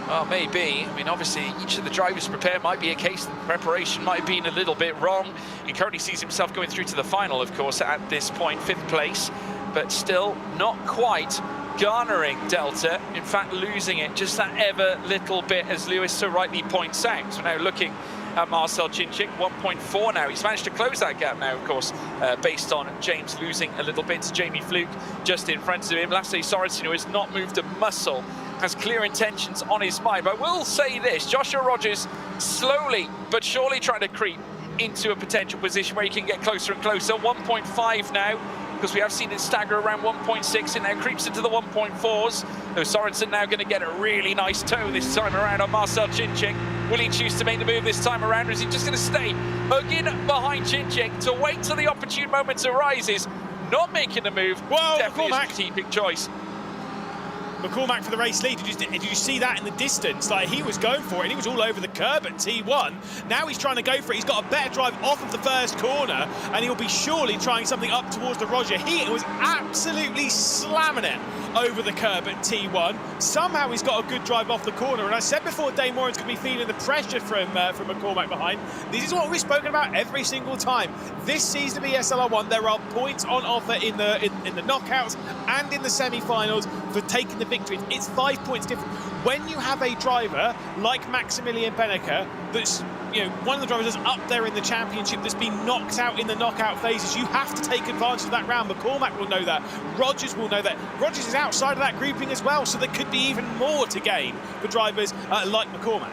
Speaker 4: Well, maybe. I mean, obviously, each of the drivers prepared might be a case that preparation might have been a little bit wrong. He currently sees himself going through to the final, of course, at this point, 5th place, but still not quite garnering Delta. In fact, losing it just that ever little bit, as Lewis so rightly points out. So now looking at Marcel Chinchik, 1.4 now. He's managed to close that gap now, of course, based on James losing a little bit to Jamie Fluke just in front of him. Lasse Sorensen, who has not moved a muscle, has clear intentions on his mind. But I will say this, Joshua Rogers slowly but surely trying to creep into a potential position where he can get closer and closer. 1.5 now, because we have seen it stagger around 1.6, and now creeps into the 1.4s. So Sorensen now going to get a really nice toe this time around on Marcel Chinchik. Will he choose to make the move this time around, or is he just going to stay hugging behind Chinchik to wait till the opportune moment arises? Not making the move.
Speaker 5: Whoa,
Speaker 4: definitely
Speaker 5: McCormack.
Speaker 4: a strategic choice.
Speaker 5: McCormack for the race lead. Did you see that in the distance? Like, he was going for it, and he was all over the curb at T1. Now he's trying to go for it. He's got a better drive off of the first corner, and he'll be surely trying something up towards the Roger. He was absolutely slamming it over the curb at T1. Somehow he's got a good drive off the corner, and I said before, Dane Warren's going to be feeling the pressure from McCormack behind. This is what we've spoken about every single time. This season of ESL R1, there are points on offer in the knockouts and in the semi-finals for taking the victory. It's 5 points different. When you have a driver like Maximilian Benneker, that's one of the drivers that's up there in the championship, that's been knocked out in the knockout phases, you have to take advantage of that round. McCormack will know that. Rogers will know that. Rogers is outside of that grouping as well, so there could be even more to gain for drivers like McCormack.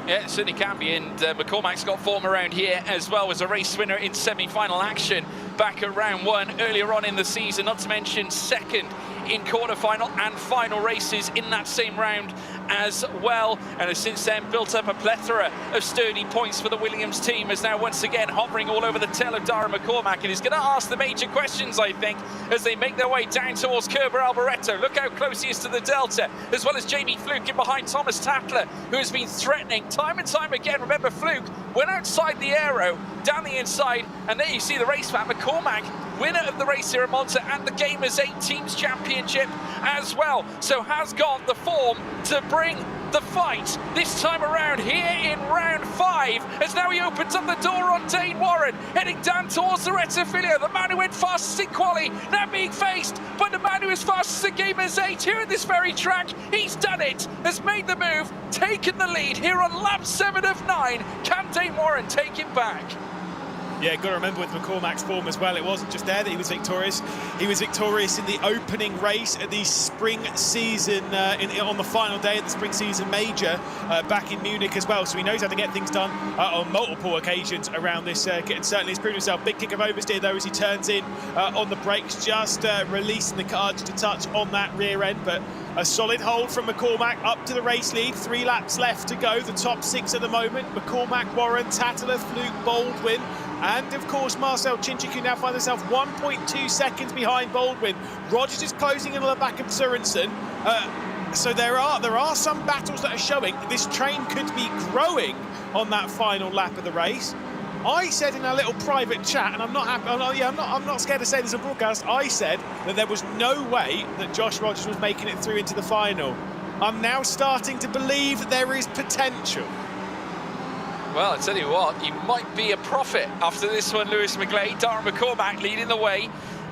Speaker 4: Yeah, it certainly can be, and McCormack's got form around here as well as a race winner in semi-final action back at round 1 earlier on in the season, not to mention second in quarter-final and final races in that same round as well, and has since then built up a plethora of sturdy points for the Williams team, is now once again hovering all over the tail of Dara McCormack, and is going to ask the major questions, I think, as they make their way down towards Kerber Alboreto. Look how close he is to the Delta, as well as Jamie Fluke in behind Thomas Tattler, who has been threatening time and time again. Remember, Fluke went outside the aero, down the inside, and there you see the race map. McCormack, winner of the race here at Monza and the Gamers 8 Teams Championship as well, so has got the form to bring the fight this time around here in round 5, as now he opens up the door on Dane Warren, heading down towards the Rettifilia. The man who went fastest in quali now being faced by the man who is fastest at Gamers 8 here at this very track. He's done it, has made the move, taken the lead here on lap 7 of 9. Can Dane Warren take him back?
Speaker 5: Yeah, got to remember with McCormack's form as well, it wasn't just there that he was victorious. He was victorious in the opening race at the spring season, on the final day of the spring season major back in Munich as well. So he knows how to get things done on multiple occasions around this circuit, and certainly has proven himself. Big kick of oversteer though as he turns in on the brakes, just releasing the car just a touch on that rear end, but a solid hold from McCormack up to the race lead. 3 laps left to go, the top 6 at the moment. McCormack, Warren, Tattler, Fluke, Baldwin, and of course Marcel Chinchik, who now finds himself 1.2 seconds behind Baldwin. Rogers is closing in on the back of Sørensen. So there are some battles that are showing this train could be growing on that final lap of the race. I said in our little private chat, and I'm not happy. I'm not scared to say this on broadcast. I said that there was no way that Josh Rogers was making it through into the final. I'm now starting to believe there is potential.
Speaker 4: Well, I tell you what, you might be a prophet after this one, Lewis McGlade. Darren McCormack leading the way,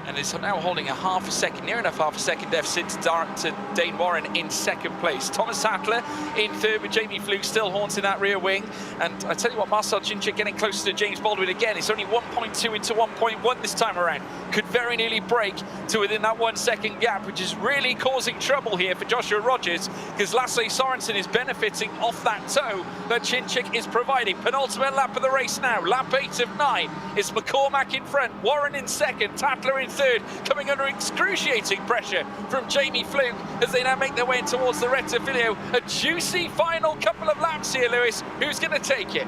Speaker 4: and is now holding a half a second, near enough half a second deficit to Dane Warren in second place. Thomas Tattler in third, with Jamie Fluke still haunting that rear wing. And I tell you what, Marcel Chinchik getting closer to James Baldwin again. It's only 1.2 into 1.1 this time around. Could very nearly break to within that 1 second gap, which is really causing trouble here for Joshua Rogers, because Lasse Sørensen is benefiting off that tow that Chinchik is providing. Penultimate lap of the race now, lap 8 of 9. It's McCormack in front, Warren in second, Tattler in third, coming under excruciating pressure from Jamie Fluke as they now make their way towards the Rettifilio. A juicy final couple of laps here, Lewis. Who's going to take it?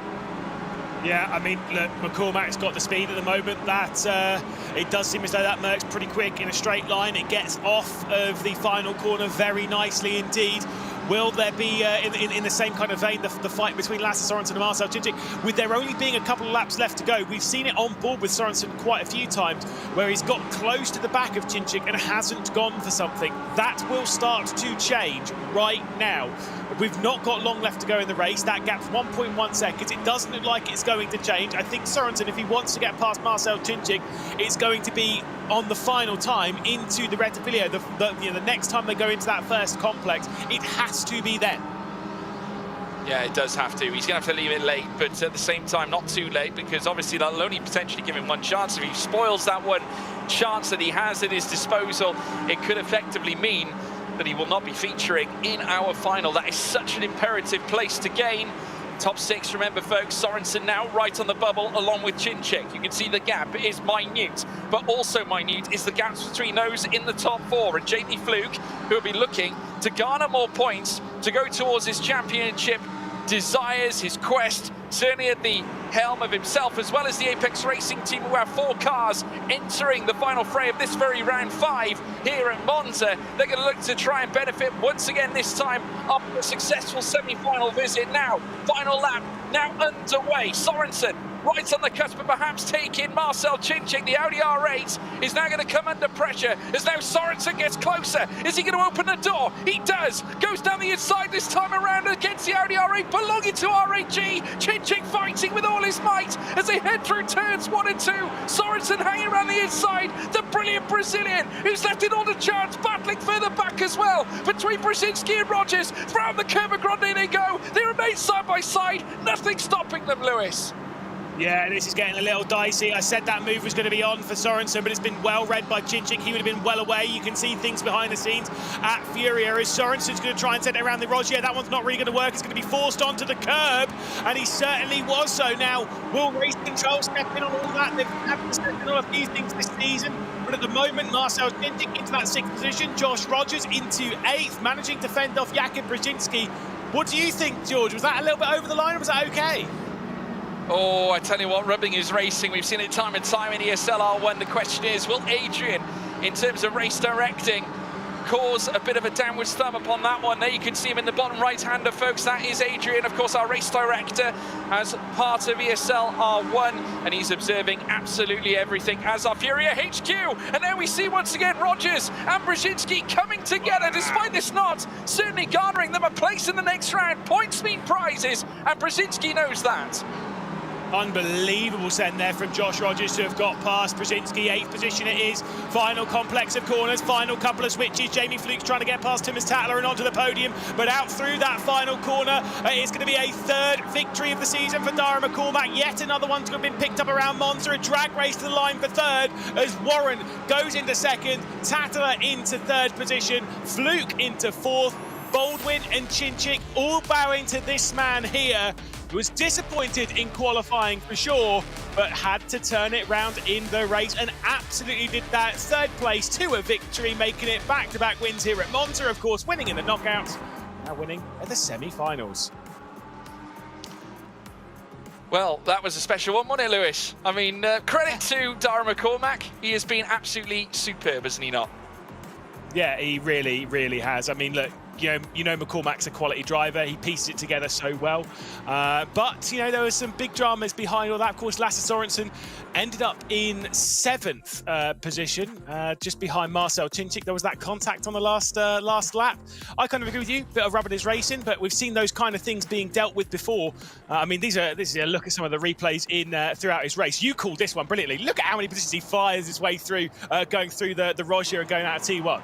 Speaker 5: Yeah, I mean, look, McCormack's got the speed at the moment. That it does seem as though that Merc's pretty quick in a straight line. It gets off of the final corner very nicely indeed. Will there be, in the same kind of vein, the fight between Lasse Sørensen and Marcel Chinchik? With there only being a couple of laps left to go, we've seen it on board with Sørensen quite a few times, where he's got close to the back of Chinchik and hasn't gone for something. That will start to change right now. We've not got long left to go in the race. That gap's 1.1 seconds. It doesn't look like it's going to change. I think Sørensen, if he wants to get past Marcel Chinchik, it's going to be on the final time into the Rettifilio. The next time they go into that first complex, it has to be then.
Speaker 4: Yeah, it does have to. He's going to have to leave it late, but at the same time, not too late, because obviously that'll only potentially give him one chance. If he spoils that one chance that he has at his disposal, it could effectively mean that he will not be featuring in our final. That is such an imperative place to gain. Top 6, remember folks, Sørensen now right on the bubble along with Chinchik. You can see the gap is minute, but also minute is the gaps between those in the top 4. And Jamie Fluke, who will be looking to garner more points to go towards his championship desires, his quest, certainly at the helm of himself, as well as the Apex Racing team, who have 4 cars entering the final fray of this very round 5 here at Monza. They're going to look to try and benefit once again this time after a successful semi-final visit. Now, final lap now underway. Sørensen right on the cusp of perhaps taking Marcel Chinchik. The Audi R8 is now going to come under pressure as now Sørensen gets closer. Is he going to open the door? He does. Goes down the inside this time around against the Audi R8 belonging to R8G. Chinchik fighting with all his might as they head through turns 1 and 2. Sørensen hanging around the inside. The brilliant Brazilian who's left it all to chance, battling further back as well between Brzezinski and Rogers. Round the Curva Grande they go. They remain side by side. Nothing stopping them, Lewis.
Speaker 5: Yeah, this is getting a little dicey. I said that move was going to be on for Sørensen, but it's been well read by Chinchik. He would have been well away. You can see things behind the scenes at Furia as Sørensen's going to try and send it around the Roger. That one's not really going to work. It's going to be forced onto the curb, and he certainly was so. Now, will Race Control step in on all that? They've had to step in on a few things this season, but at the moment, Marcel Chinchik into that 6th position, Josh Rogers into 8th, managing to fend off Jakub Brzezinski. What do you think, George? Was that a little bit over the line, or was that okay?
Speaker 4: Oh, I tell you what, rubbing is racing. We've seen it time and time in ESL R1. The question is, will Adrian, in terms of race directing, cause a bit of a downwards thumb upon that one? There you can see him in the bottom right-hander, folks. That is Adrian, of course, our race director as part of ESL R1, and he's observing absolutely everything, as our Furia HQ. And there we see once again Rogers and Brzezinski coming together, despite this not certainly garnering them a place in the next round. Points mean prizes, and Brzezinski knows that.
Speaker 5: Unbelievable send there from Josh Rogers to have got past Brzezinski. 8th position it is. Final complex of corners, final couple of switches. Jamie Fluke's trying to get past Thomas Tattler and onto the podium, but out through that final corner. It's going to be a 3rd victory of the season for Dara McCormack. Yet another one's going to have been picked up around Monza. A drag race to the line for 3rd as Warren goes into 2nd, Tattler into 3rd position, Fluke into 4th. Baldwin and Chinchik all bowing to this man here, who was disappointed in qualifying for sure, but had to turn it round in the race and absolutely did that. 3rd place to a victory, making it back-to-back wins here at Monza, of course, winning in the knockouts, now winning at the semi-finals.
Speaker 4: Well, that was a special one, wasn't it, Lewis? I mean, credit to Dara McCormack. He has been absolutely superb, hasn't he not? Yeah,
Speaker 5: he really, really has. I mean, look, you know McCormack's a quality driver. He pieces it together so well. But, there was some big dramas behind all that. Of course, Lasse Sorensen ended up in 7th position, just behind Marcel Chinchik. There was that contact on the last lap. I kind of agree with you. Bit of rubber is racing, but we've seen those kind of things being dealt with before. I mean, this is a look at some of the replays throughout his race. You called this one brilliantly. Look at how many positions he fires his way through, going through the Roger and going out of T1.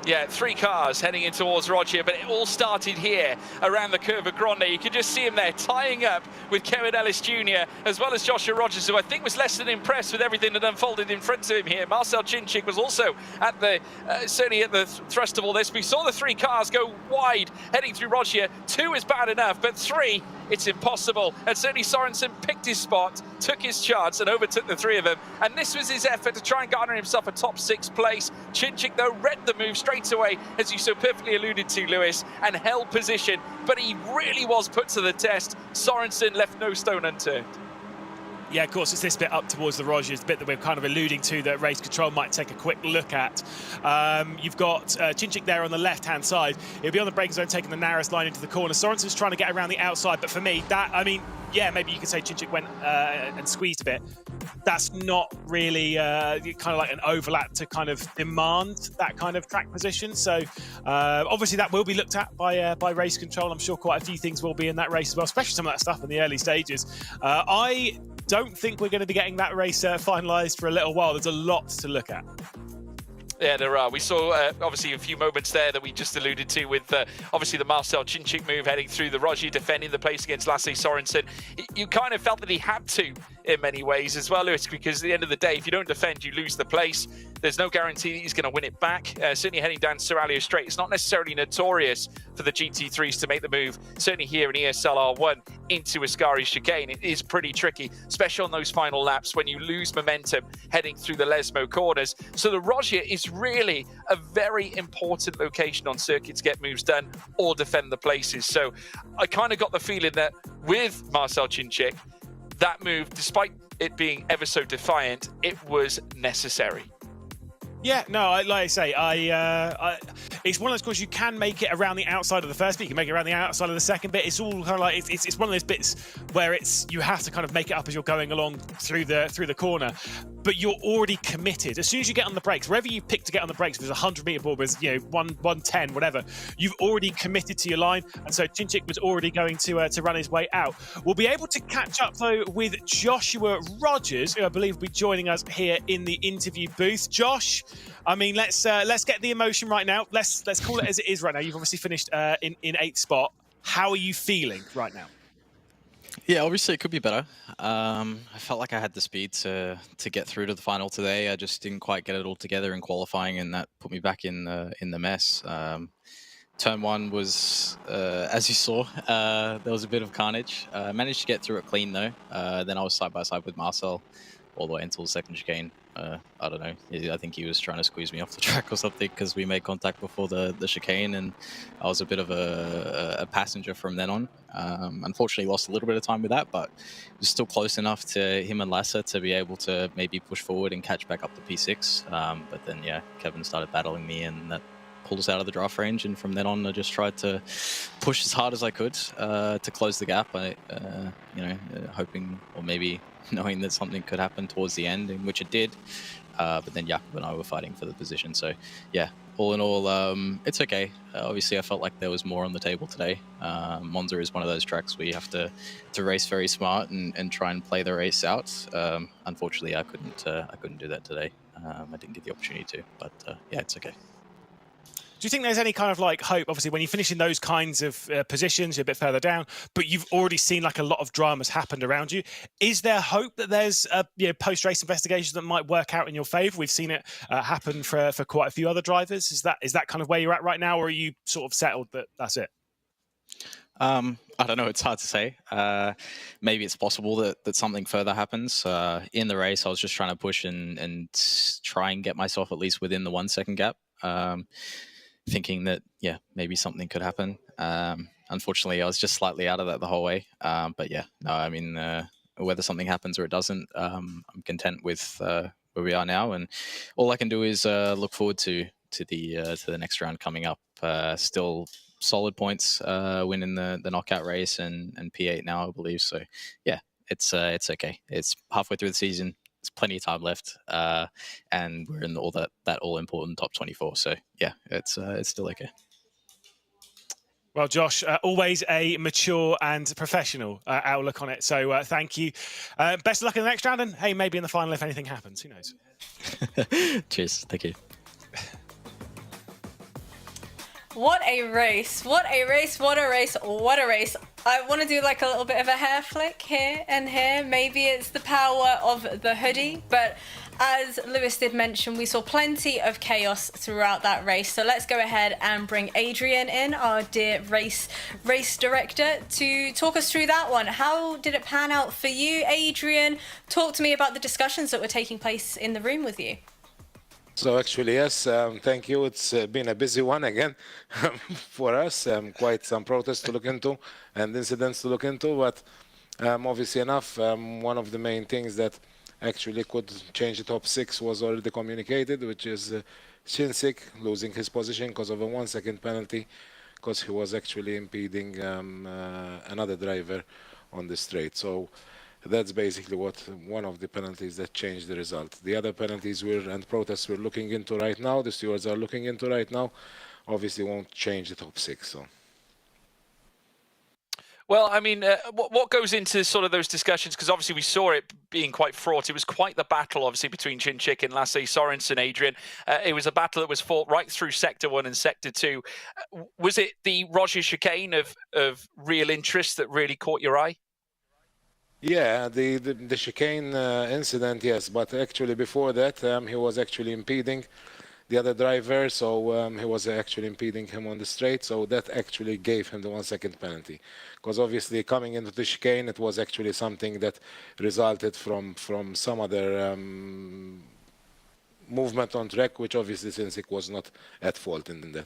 Speaker 4: Yeah, 3 cars heading in towards Roger, but it all started here around the curve of Grande. You could just see him there tying up with Kevin Ellis Jr. as well as Joshua Rogers, who I think was less than impressed with everything that unfolded in front of him here. Marcel Chinchik was also at the certainly at the thrust of all this. We saw the 3 cars go wide heading through Roger. 2 is bad enough, but 3, it's impossible. And certainly Sorensen picked his spot, took his chance and overtook the 3 of them. And this was his effort to try and garner himself a top 6 place. Chinchik, though, read the move straight away, as you so perfectly alluded to, Lewis, and held position. But he really was put to the test. Sorensen left no stone unturned.
Speaker 5: Yeah, of course, it's this bit up towards the Rogers, the bit that we're kind of alluding to that race control might take a quick look at. You've got Chinchik there on the left-hand side. He'll be on the braking zone, taking the narrowest line into the corner. Sorensen's trying to get around the outside, but for me, yeah, maybe you could say Chinchik went and squeezed a bit. That's not really kind of like an overlap to kind of demand that kind of track position. So obviously that will be looked at by race control. I'm sure quite a few things will be in that race as well, especially some of that stuff in the early stages. I don't think we're going to be getting that race finalised for a little while. There's a lot to look at.
Speaker 4: Yeah, there are. We saw obviously a few moments there that we just alluded to with obviously the Marcel Chinchik move heading through the Roger, defending the place against Lasse Sorensen. You kind of felt that he had to in many ways as well, Lewis, because at the end of the day, if you don't defend, you lose the place. There's no guarantee that he's going to win it back. Certainly heading down Serralio Straight, it's not necessarily notorious for the GT3s to make the move, certainly here in ESL R1 into Ascari chicane. It is pretty tricky, especially on those final laps when you lose momentum heading through the Lesmo corners. So the Roger is really a very important location on circuit to get moves done or defend the places. So I kind of got the feeling that with Marcel Chinchik, that move, despite it being ever so defiant, it was necessary.
Speaker 5: Yeah, no, like I say, it's one of those courses you can make it around the outside of the first bit, you can make it around the outside of the second bit. It's all kind of like it's one of those bits where you have to kind of make it up as you're going along through the corner, but you're already committed. As soon as you get on the brakes, wherever you pick to get on the brakes, if there's a 100-meter board, there's 110, whatever, you've already committed to your line, and so Chinchik was already going to run his way out. We'll be able to catch up though with Joshua Rogers, who I believe will be joining us here in the interview booth. Josh, I mean, let's get the emotion right now. Let's call it as it is right now. You've obviously finished in 8th spot. How are you feeling right now?
Speaker 10: Yeah, obviously it could be better. I felt like I had the speed to get through to the final today. I just didn't quite get it all together in qualifying, and that put me back in the mess. Turn 1 was, as you saw, there was a bit of carnage. I managed to get through it clean though. Then I was side by side with Marcel all the way until the second chicane. I don't know. I think he was trying to squeeze me off the track or something because we made contact before the chicane, and I was a bit of a passenger from then on. Unfortunately, lost a little bit of time with that, but it was still close enough to him and Lasse to be able to maybe push forward and catch back up to P6. But then, yeah, Kevin started battling me, and that pulled us out of the draft range. And from then on, I just tried to push as hard as I could to close the gap. Hoping or maybe knowing that something could happen towards the end, in which it did. But then Jakob and I were fighting for the position. So yeah, all in all, it's okay. Obviously, I felt like there was more on the table today. Monza is one of those tracks where you have to race very smart and try and play the race out. Unfortunately, I couldn't do that today. I didn't get the opportunity to, but yeah, it's okay.
Speaker 5: Do you think there's any kind of like hope? Obviously, when you finish in those kinds of positions, you're a bit further down, but you've already seen like a lot of dramas happened around you. Is there hope that there's post-race investigations that might work out in your favour? We've seen it happen for quite a few other drivers. Is that kind of where you're at right now, or are you sort of settled that that's it?
Speaker 10: I don't know. It's hard to say. Maybe it's possible that something further happens. In the race, I was just trying to push and try and get myself at least within the 1 second gap. Thinking that, yeah, maybe something could happen. Unfortunately, I was just slightly out of that the whole way. But yeah, no, I mean, whether something happens or it doesn't, I'm content with where we are now. And all I can do is look forward to the next round coming up. Still solid points, winning the knockout race and P8 now, I believe. So yeah, it's okay. It's halfway through the season. There's plenty of time left, and we're in all that all important top 24. So yeah, it's still okay.
Speaker 5: Well, Josh, always a mature and professional outlook on it. So thank you. Best of luck in the next round, and hey, maybe in the final if anything happens. Who knows?
Speaker 10: Cheers. Thank you.
Speaker 3: What a race. What a race. What a race. What a race. I want to do like a little bit of a hair flick here and here. Maybe it's the power of the hoodie, but as Lewis did mention, we saw plenty of chaos throughout that race. So let's go ahead and bring Adrian in, our dear race director, to talk us through that one. How did it pan out for you, Adrian? Talk to me about the discussions that were taking place in the room with you.
Speaker 11: So actually, yes, thank you. It's been a busy one again for us. Quite some protests to look into and incidents to look into, but obviously enough, one of the main things that actually could change the top 6 was already communicated, which is Shinsik losing his position because of a 1 second penalty, because he was actually impeding another driver on the straight. So that's basically one of the penalties that changed the result. The other penalties and protests we're looking into right now, the stewards are looking into right now, obviously won't change the top 6. So.
Speaker 4: Well, I mean, what goes into sort of those discussions? Because obviously we saw it being quite fraught. It was quite the battle, obviously, between Shinsik and Lasse Sorensen, Adrian. It was a battle that was fought right through Sector 1 and Sector 2. Was it the Roger chicane of real interest that really caught your eye?
Speaker 11: Yeah, the chicane incident, yes, but actually before that, he was actually impeding the other driver, so he was actually impeding him on the straight, so that actually gave him the 1 second penalty. Because obviously coming into the chicane, it was actually something that resulted from some other movement on track, which obviously Shinsik was not at fault in that.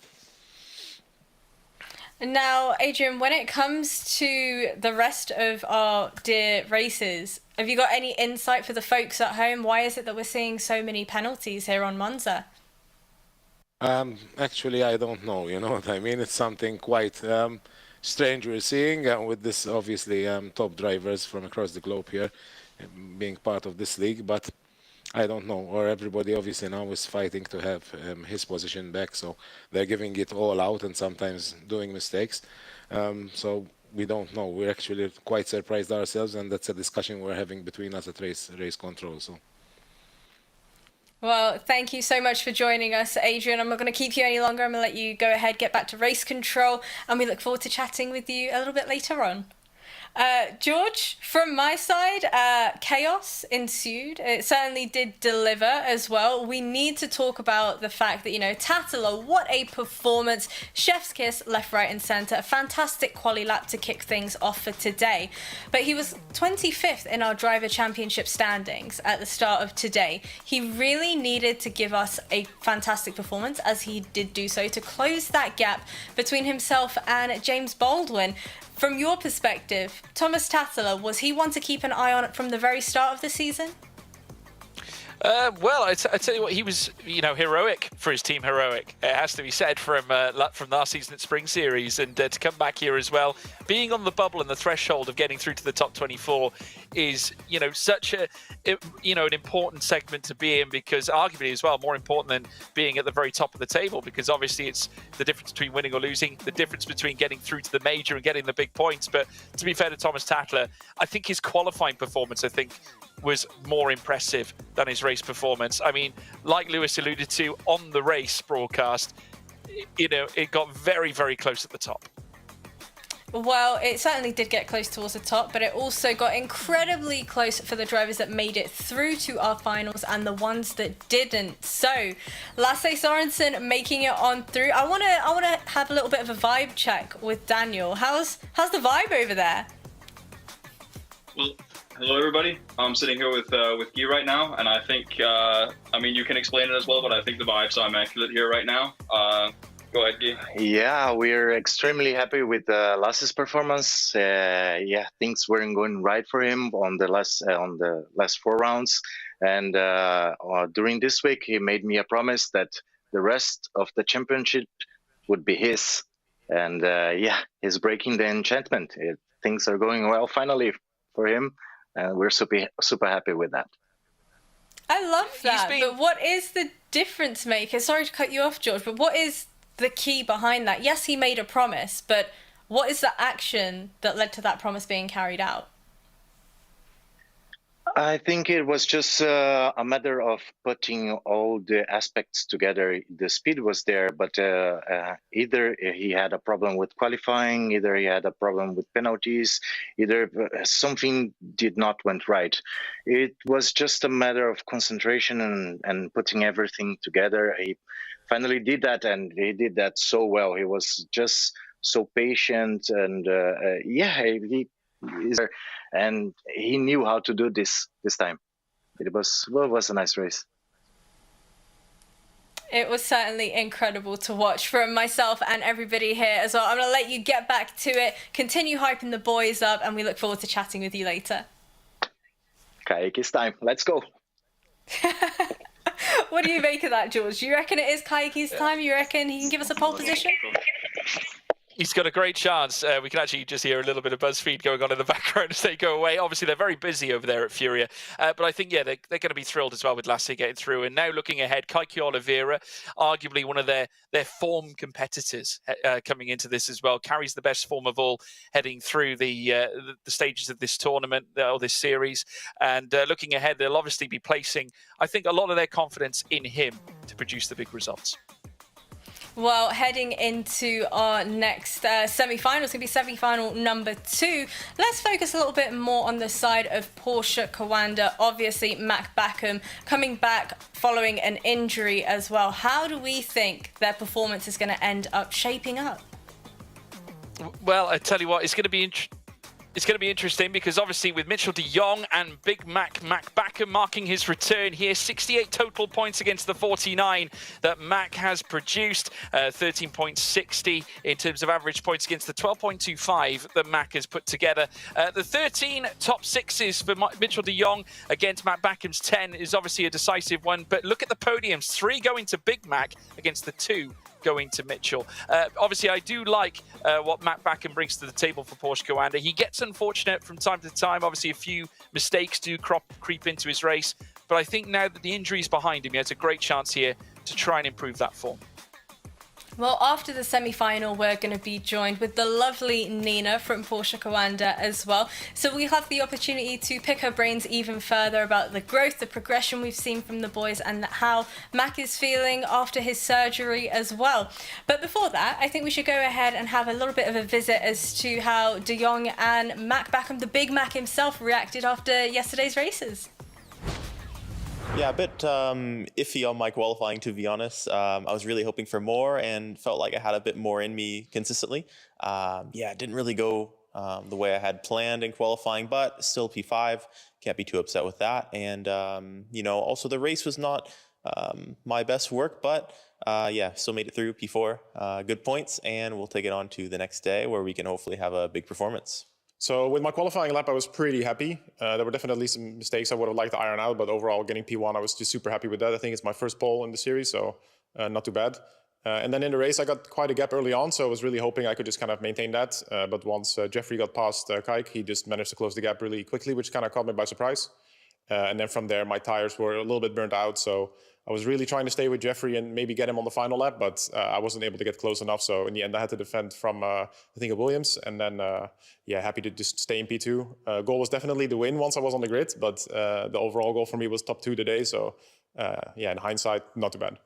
Speaker 3: Now, Adrian, when it comes to the rest of our dear races, have you got any insight for the folks at home? Why is it that we're seeing so many penalties here on Monza?
Speaker 11: Actually, I don't know, you know what I mean? It's something quite strange we're seeing with this, obviously, top drivers from across the globe here being part of this league, but I don't know, or everybody obviously now is fighting to have his position back, so they're giving it all out and sometimes doing mistakes. So we don't know. We're actually quite surprised ourselves, and that's a discussion we're having between us at race control. So.
Speaker 3: Well, thank you so much for joining us, Adrian. I'm not going to keep you any longer. I'm going to let you go ahead, get back to race control, and we look forward to chatting with you a little bit later on. George, from my side, chaos ensued. It certainly did deliver as well. We need to talk about the fact that, Tattler, what a performance. Chef's kiss, left, right and centre. A fantastic quali lap to kick things off for today. But he was 25th in our driver championship standings at the start of today. He really needed to give us a fantastic performance, as he did do so, to close that gap between himself and James Baldwin. From your perspective, Thomas Tattler, was he one to keep an eye on from the very start of the season?
Speaker 4: Well, I tell you what, he was, heroic for his team. Heroic, it has to be said, from last season at Spring Series, and to come back here as well, being on the bubble and the threshold of getting through to the top 24 is, such an important segment to be in, because arguably as well more important than being at the very top of the table, because obviously it's the difference between winning or losing, the difference between getting through to the major and getting the big points. But to be fair to Thomas Tattler, I think his qualifying performance, was more impressive than his race performance. I mean, like Lewis alluded to on the race broadcast, it got very, very close at the top.
Speaker 3: Well, it certainly did get close towards the top, but it also got incredibly close for the drivers that made it through to our finals and the ones that didn't. So, Lasse Sorensen making it on through. I want to have a little bit of a vibe check with Daniel. How's the vibe over there?
Speaker 8: Well, hello everybody. I'm sitting here with Guy right now, and I think you can explain it as well, but I think the vibes are immaculate here right now. Go ahead, Guy.
Speaker 12: Yeah, we're extremely happy with Lasse's performance. Things weren't going right for him on the last 4 rounds, and during this week he made me a promise that the rest of the championship would be his, and he's breaking the enchantment. Things are going well finally for him, and we're super happy with that.
Speaker 3: I love that. But what is the difference maker? Sorry to cut you off, George, but what is the key behind that? Yes, he made a promise, but what is the action that led to that promise being carried out?
Speaker 12: I think it was just a matter of putting all the aspects together. The speed was there, but either he had a problem with qualifying, either he had a problem with penalties, either something did not went right. It was just a matter of concentration and putting everything together. He finally did that, and he did that so well. He was just so patient, and and he knew how to do this time. It was a nice race.
Speaker 3: It was certainly incredible to watch from myself and everybody here as well. I'm going to let you get back to it, continue hyping the boys up, and we look forward to chatting with you later.
Speaker 12: Kayaki's time. Let's go.
Speaker 3: What do you make of that, George? Do you reckon it is Kayaki's time? You reckon he can give us a pole position?
Speaker 4: He's got a great chance. We can actually just hear a little bit of BuzzFeed going on in the background as they go away. Obviously, they're very busy over there at Furia. But I think, they're going to be thrilled as well with Lasse getting through. And now looking ahead, Kiki Oliva, arguably one of their form competitors coming into this as well, carries the best form of all heading through the stages of this tournament or this series. And looking ahead, they'll obviously be placing, I think, a lot of their confidence in him to produce the big results.
Speaker 3: Well, heading into our next semi-final, it's going to be semi-final number 2. Let's focus a little bit more on the side of Porsche Coanda. Obviously, Mac Backham coming back following an injury as well. How do we think their performance is going to end up shaping up?
Speaker 4: Well, I tell you what, it's going to be interesting because obviously with Mitchell de Jong and Big Mac Backham marking his return here, 68 total points against the 49 that Mac has produced, 13.60 in terms of average points against the 12.25 that Mac has put together. The 13 top sixes for Mitchell de Jong against Mac Backham's 10 is obviously a decisive one, but look at the podiums, 3 going to Big Mac against the 2 going to Mitchell. Obviously, I do like what Mac Backham brings to the table for Porsche Coanda. He gets unfortunate from time to time. Obviously, a few mistakes do creep into his race. But I think now that the injury is behind him, he has a great chance here to try and improve that form.
Speaker 3: Well, after the semi-final, we're going to be joined with the lovely Nina from Porsche Coanda as well. So we have the opportunity to pick her brains even further about the growth, the progression we've seen from the boys and how Mac is feeling after his surgery as well. But before that, I think we should go ahead and have a little bit of a visit as to how De Jong and Mac Backham, the Big Mac himself, reacted after yesterday's races.
Speaker 13: Yeah, a bit iffy on my qualifying, to be honest. I was really hoping for more and felt like I had a bit more in me consistently. It didn't really go the way I had planned in qualifying, but still P5. Can't be too upset with that. And, also the race was not my best work, but still made it through P4. Good points, and we'll take it on to the next day where we can hopefully have a big performance.
Speaker 14: So with my qualifying lap, I was pretty happy. There were definitely some mistakes I would have liked to iron out, but overall getting P1, I was just super happy with that. I think it's my first pole in the series, so not too bad. And then in the race, I got quite a gap early on, so I was really hoping I could just kind of maintain that. But once Jeffrey got past Kike, he just managed to close the gap really quickly, which kind of caught me by surprise. And then from there, my tires were a little bit burnt out, so I was really trying to stay with Jeffrey and maybe get him on the final lap, but I wasn't able to get close enough. So in the end, I had to defend from, I think, a Williams. And then, yeah, happy to just stay in P2. Goal was definitely the win once I was on the grid, but the overall goal for me was top 2 today. So, yeah, in hindsight, not too bad.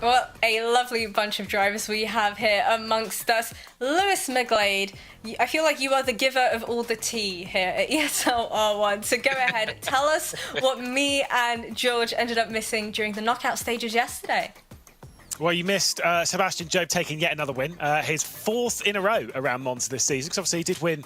Speaker 3: Well, a lovely bunch of drivers we have here amongst us. Lewis McGlade, I feel like you are the giver of all the tea here at ESL R1. So go ahead, tell us what me and George ended up missing during the knockout stages yesterday.
Speaker 5: Well, you missed Sebastian Job taking yet another win, his 4th in a row around Monza this season, because obviously he did win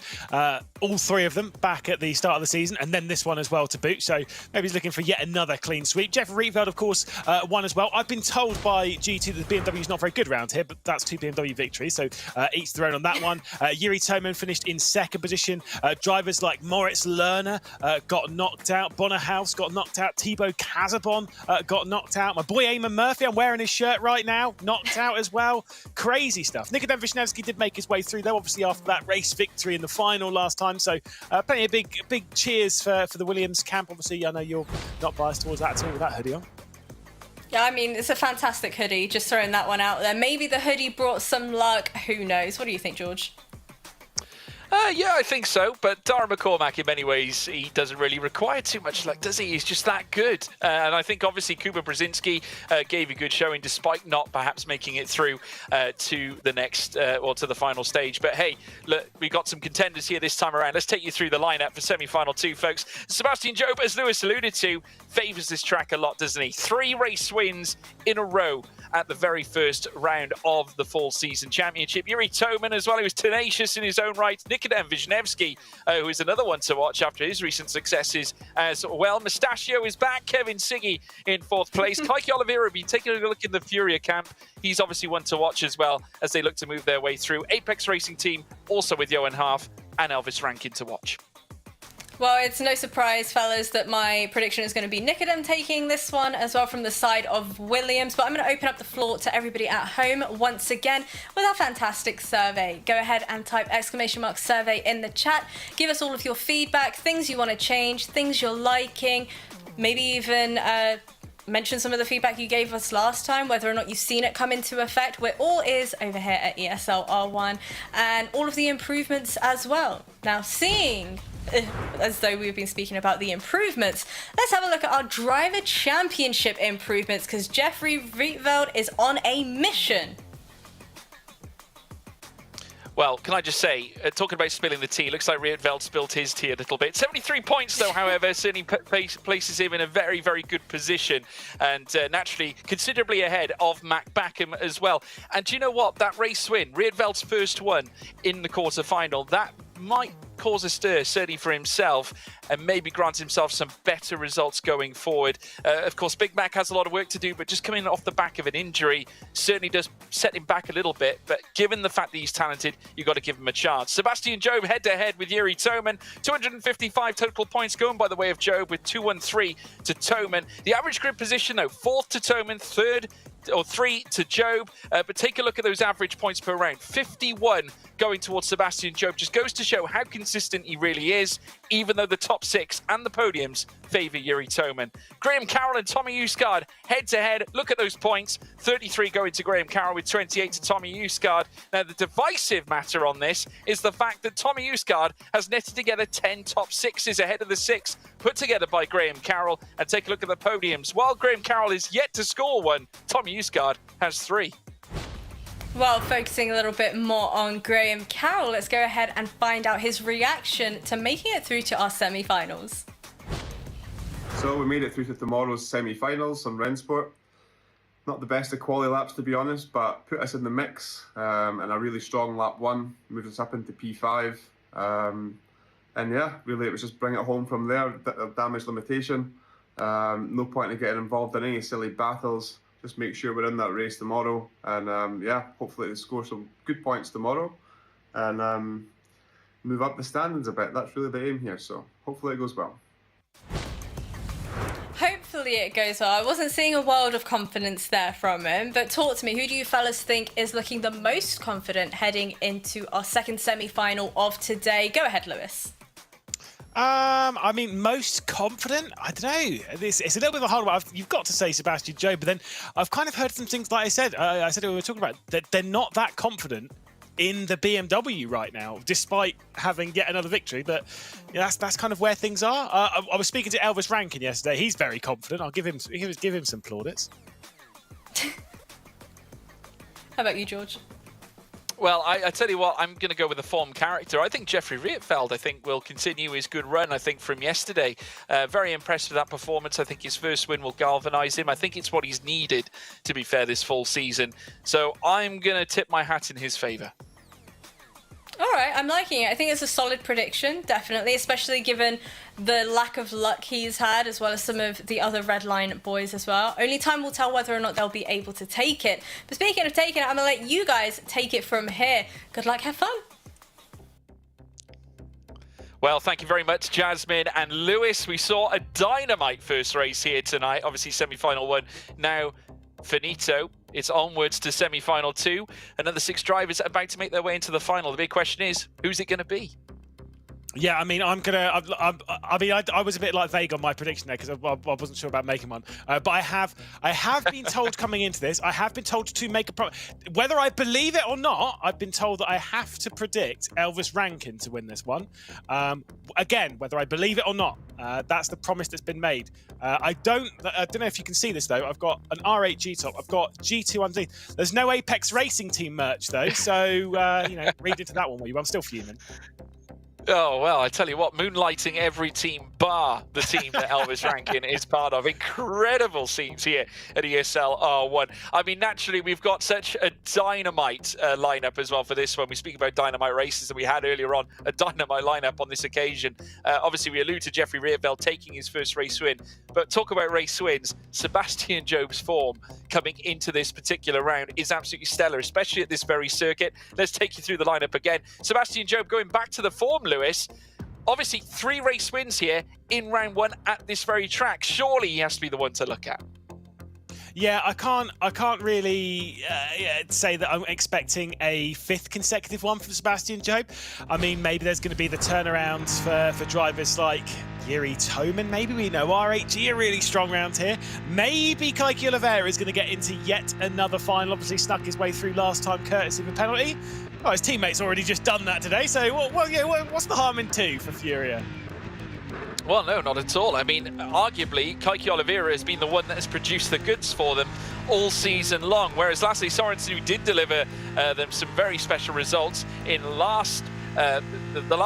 Speaker 5: all 3 of them back at the start of the season, and then this one as well to boot, so maybe he's looking for yet another clean sweep. Jeffrey Rietveld, of course, won as well. I've been told by GT that the BMW is not very good around here, but that's 2 BMW victories, so each their own on that one. Yuri Toman finished in 2nd position. Drivers like Moritz Lerner got knocked out. Bonner House got knocked out. Thibaut Casabon got knocked out. My boy Eamon Murphy, I'm wearing his shirt right now, knocked out as well. Crazy stuff. Nikodem Wisniewski did make his way through, though, obviously after that race victory in the final last time. So plenty of big cheers for the Williams camp. Obviously, I know you're not biased towards that at all with that hoodie on.
Speaker 3: Yeah, I mean, it's a fantastic hoodie. Just throwing that one out there. Maybe the hoodie brought some luck. Who knows? What do you think, George?
Speaker 4: Yeah, I think so. But Dara McCormack, in many ways, he doesn't really require too much luck, does he? He's just that good. And I think, obviously, Kuba Brzezinski gave a good showing, despite not perhaps making it through to the next, or to the final stage. But hey, look, we got some contenders here this time around. Let's take you through the lineup for semi-final 2, folks. Sebastian Job, as Lewis alluded to, favours this track a lot, doesn't he? 3 race wins in a row at the very first round of the Fall Season Championship. Yuri Toman as well, who was tenacious in his own right. Nikodem Wisniewski, who is another one to watch after his recent successes as well. Mustachio is back. Kevin Siggy in 4th place. Kiki Oliva, be taking a look in the Furia camp. He's obviously one to watch as well as they look to move their way through. Apex Racing Team, also with Johan Half and Elvis Rankin to watch.
Speaker 3: Well, it's no surprise, fellas, that my prediction is going to be Nikodem taking this one as well from the side of Williams. But I'm going to open up the floor to everybody at home once again with our fantastic survey. Go ahead and type !survey in the chat. Give us all of your feedback, things you want to change, things you're liking, maybe even mention some of the feedback you gave us last time, whether or not you've seen it come into effect. We're all ears over here at ESL R1 and all of the improvements as well. Now, seeing as though we've been speaking about the improvements, let's have a look at our driver championship improvements, because Jeffrey Rietveld is on a mission.
Speaker 4: Well, can I just say, talking about spilling the tea, looks like Rietveld spilled his tea a little bit. 73 points, though, however, certainly places him in a very, very good position. And naturally, considerably ahead of Mac Backham as well. And do you know what? That race win, Rietveld's first one in the quarter-final, that might cause a stir, certainly for himself, and maybe grant himself some better results going forward. Of course, Big Mac has a lot of work to do, but just coming off the back of an injury certainly does set him back a little bit. But given the fact that he's talented, you've got to give him a chance. Sebastian Job head-to-head with Yuri Toman. 255 total points going by the way of Job, with 213 to Toman. The average grid position, though, 4th to Toman, 3rd or 3 to Job, but take a look at those average points per round. 51 going towards Sebastian Job. Just goes to show how consistent he really is, even though the top 6 and the podiums favour Yuri Toman. Graham Carroll and Tommy Usgaard head-to-head. Look at those points. 33 going to Graham Carroll with 28 to Tommy Usgaard. Now, the divisive matter on this is the fact that Tommy Usgaard has netted together 10 top 6s ahead of the 6 put together by Graham Carroll. And take a look at the podiums. While Graham Carroll is yet to score one, Tommy Usgaard has 3.
Speaker 3: Well, focusing a little bit more on Graham Carroll, let's go ahead and find out his reaction to making it through to our semi-finals.
Speaker 15: So we made it through to tomorrow's semi-finals on Rensport. Not the best of quality laps, to be honest, but put us in the mix, and a really strong lap 1 moved us up into P5. And yeah, really it was just bring it home from there. Damage limitation. No point in getting involved in any silly battles. Just make sure we're in that race tomorrow, and yeah, hopefully they score some good points tomorrow. And move up the standings a bit. That's really the aim here, so hopefully it goes well.
Speaker 3: Hopefully it goes well. I wasn't seeing a world of confidence there from him, but talk to me, who do you fellas think is looking the most confident heading into our second semi-final of today? Go ahead, Lewis.
Speaker 5: I mean, most confident? I don't know. It's a little bit of a hard one. You've got to say Sebastian Job, but then I've kind of heard some things, like I said we were talking about, that they're not that confident in the BMW right now, despite having yet another victory. But yeah, that's kind of where things are. I was speaking to Elvis Rankin yesterday. He's very confident. I'll give him some plaudits.
Speaker 3: How about you, George?
Speaker 4: Well, I tell you what, I'm going to go with the form character. I think Jeffrey Rietveld, will continue his good run, from yesterday. Very impressed with that performance. I think his first win will galvanise him. I think it's what he's needed, to be fair, this full season. So I'm going to tip my hat in his favour.
Speaker 3: All right, I'm liking it. I think it's a solid prediction, definitely, especially given the lack of luck he's had, as well as some of the other Red Line boys as well. Only time will tell whether or not they'll be able to take it. But speaking of taking it, I'm going to let you guys take it from here. Good luck, have fun.
Speaker 4: Well, thank you very much, Jasmine and Lewis. We saw a dynamite first race here tonight. Obviously, semi-final 1 now finito. It's onwards to semi-final 2. Another 6 drivers about to make their way into the final. The big question is, who's it going to be?
Speaker 5: Yeah, I mean, I was a bit vague on my prediction there because I wasn't sure about making one. But I have been told coming into this, I have been told to make whether I believe it or not, I've been told that I have to predict Elvis Rankin to win this one. Again, whether I believe it or not, that's the promise that's been made. I don't know if you can see this though. I've got an R8 G-top. I've got G2 underneath. There's no Apex Racing Team merch though, so read into that one, will you? I'm still fuming.
Speaker 4: Oh, well, I tell you what, moonlighting every team bar the team that Elvis Rankin is part of. Incredible scenes here at ESL R1. I mean, naturally, we've got such a dynamite lineup as well for this one. We speak about dynamite races that we had earlier on, a dynamite lineup on this occasion. Obviously, we allude to Jeffrey Rietveld taking his first race win. But talk about race wins. Sebastian Job's form coming into this particular round is absolutely stellar, especially at this very circuit. Let's take you through the lineup again. Sebastian Job going back to the form, Lewis. Obviously, 3 race wins here in round 1 at this very track. Surely he has to be the one to look at.
Speaker 5: Yeah, I can't really say that I'm expecting a 5th consecutive one from Sebastian Job. I mean, maybe there's going to be the turnarounds for drivers like Yuri Toman. Maybe we know RHG are really strong around here. Maybe Kiki Oliva is going to get into yet another final. Obviously snuck his way through last time courtesy of a penalty. Oh, his teammate's already just done that today. So, what's the harm in 2 for Furia?
Speaker 4: Well, no, not at all. I mean, arguably, Kiki Oliva has been the one that has produced the goods for them all season long, whereas lastly, Sorensen, who did deliver them some very special results in the last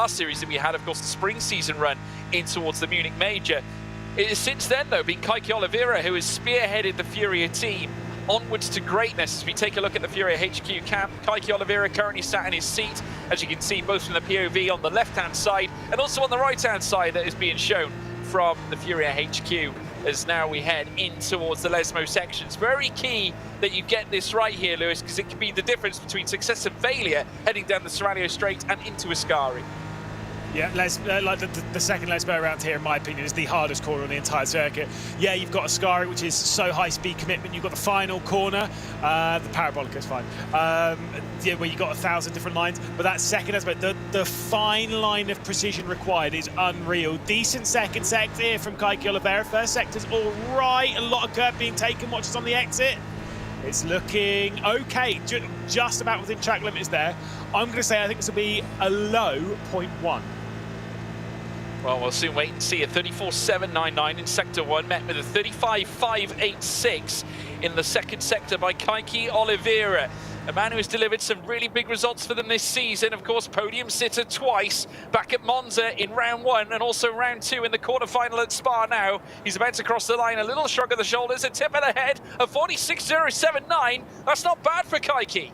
Speaker 4: series that we had, of course, the spring season run in towards the Munich Major. It has since then, though, been Kiki Oliva who has spearheaded the Furia team onwards to greatness. As we take a look at the Furia HQ camp, Kiki Oliva currently sat in his seat, as you can see, both from the POV on the left-hand side and also on the right-hand side that is being shown from the Furia HQ as now we head in towards the Lesmo sections. Very key that you get this right here, Lewis, because it can be the difference between success and failure heading down the Serralio Straight and into Ascari.
Speaker 5: Yeah, the second Lesbo around here, in my opinion, is the hardest corner on the entire circuit. Yeah, you've got Ascari, which is so high-speed commitment. You've got the final corner, the Parabolica is fine, where you've got 1,000 different lines. But that second Lesbo, the fine line of precision required is unreal. Decent second sector here from Kiki Oliva. First sector's all right. A lot of curb being taken. Watch us on the exit. It's looking okay, just about within track limits there. I'm going to say I think this will be a low 0.1.
Speaker 4: Well, we'll soon wait and see. A 34.799 in Sector 1, met with a 35.586 in the second sector by Kiki Oliva. A man who has delivered some really big results for them this season. Of course, podium sitter twice, back at Monza in round 1 and also round 2 in the quarterfinal at Spa now. He's about to cross the line, a little shrug of the shoulders, a tip of the head, a 46.079. That's not bad for Kiki.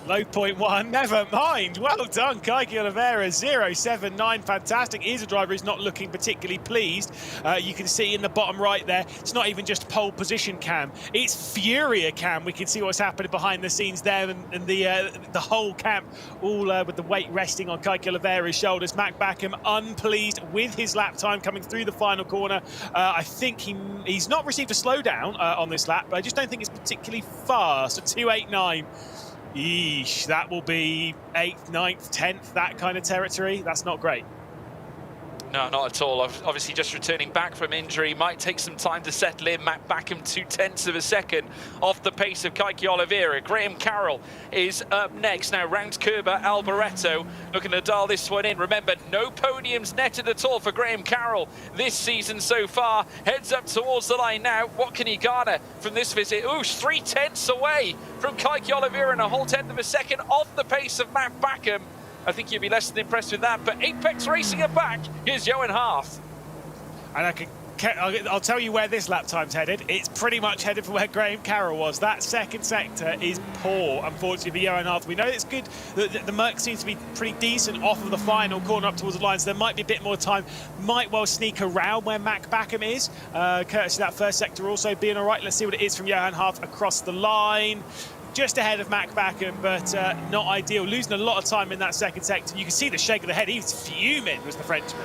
Speaker 5: Low point 1, never mind. Well done, Kiki Oliva, 0.79. Fantastic. Here's a driver who's not looking particularly pleased. You can see in the bottom right there, it's not even just pole position cam, it's Furia cam. We can see what's happening behind the scenes there, and the whole camp, all with the weight resting on Kiki Oliva's shoulders. Mac Backham unpleased with his lap time coming through the final corner. I think he's not received a slowdown on this lap, but I just don't think it's particularly fast. A 2.89. Eesh, that will be 8th, 9th, 10th, that kind of territory. That's not great.
Speaker 4: No, not at all. Obviously just returning back from injury. Might take some time to settle in. Mac Backham 0.2 of a second off the pace of Kiki Oliva. Graham Carroll is up next. Now round Kerber, Alboreto looking to dial this one in. Remember, no podiums netted at all for Graham Carroll this season so far. Heads up towards the line now. What can he garner from this visit? Ooh, 3/10 away from Kiki Oliva and a whole 10th of a second off the pace of Mac Backham. I think you'd be less than impressed with that, but Apex racing it back. Here's Johan Hath.
Speaker 5: And I'll tell you where this lap time's headed. It's pretty much headed for where Graham Carroll was. That second sector is poor, unfortunately, for Johan Hath. We know it's good. The Merc seems to be pretty decent off of the final corner up towards the line, so there might be a bit more time. Might well sneak around where Mac Backham is. Courtesy that first sector also being all right. Let's see what it is from Johan Hath across the line. Just ahead of Mac Backham, but not ideal. Losing a lot of time in that second sector. You can see the shake of the head. He's fuming, was the Frenchman.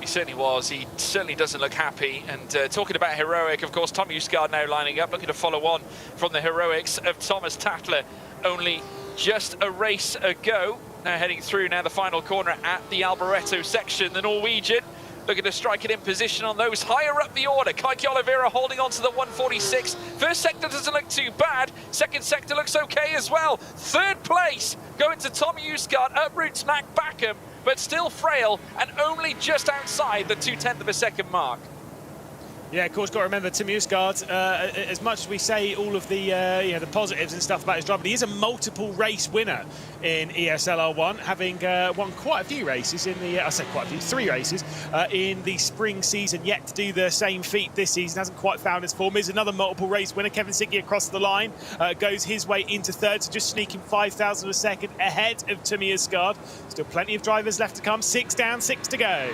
Speaker 4: He certainly was. He certainly doesn't look happy. And talking about heroic, of course, Tom Husgaard now lining up, looking to follow on from the heroics of Thomas Tattler. Only just a race ago. Now heading through now the final corner at the Alboreto section. The Norwegian looking to strike it in position on those higher up the order. Kiki Oliva holding on to the 146. First sector doesn't look too bad. Second sector looks okay as well. Third place going to Tom Husgaard, uproots Mac Backham, but still frail and only just outside the 0.2 of a second mark.
Speaker 5: Yeah, of course, got to remember Tim Husgaard, as much as we say all of the the positives and stuff about his driver, he is a multiple race winner in ESL R1, having won quite a few races in the, I said quite a few, 3 races in the spring season, yet to do the same feat this season, hasn't quite found his form. Is another multiple race winner. Kevin Siggy across the line, goes his way into third, so just sneaking 5,000 a second ahead of Tim Husgaard. Still plenty of drivers left to come, 6 down, 6 to go.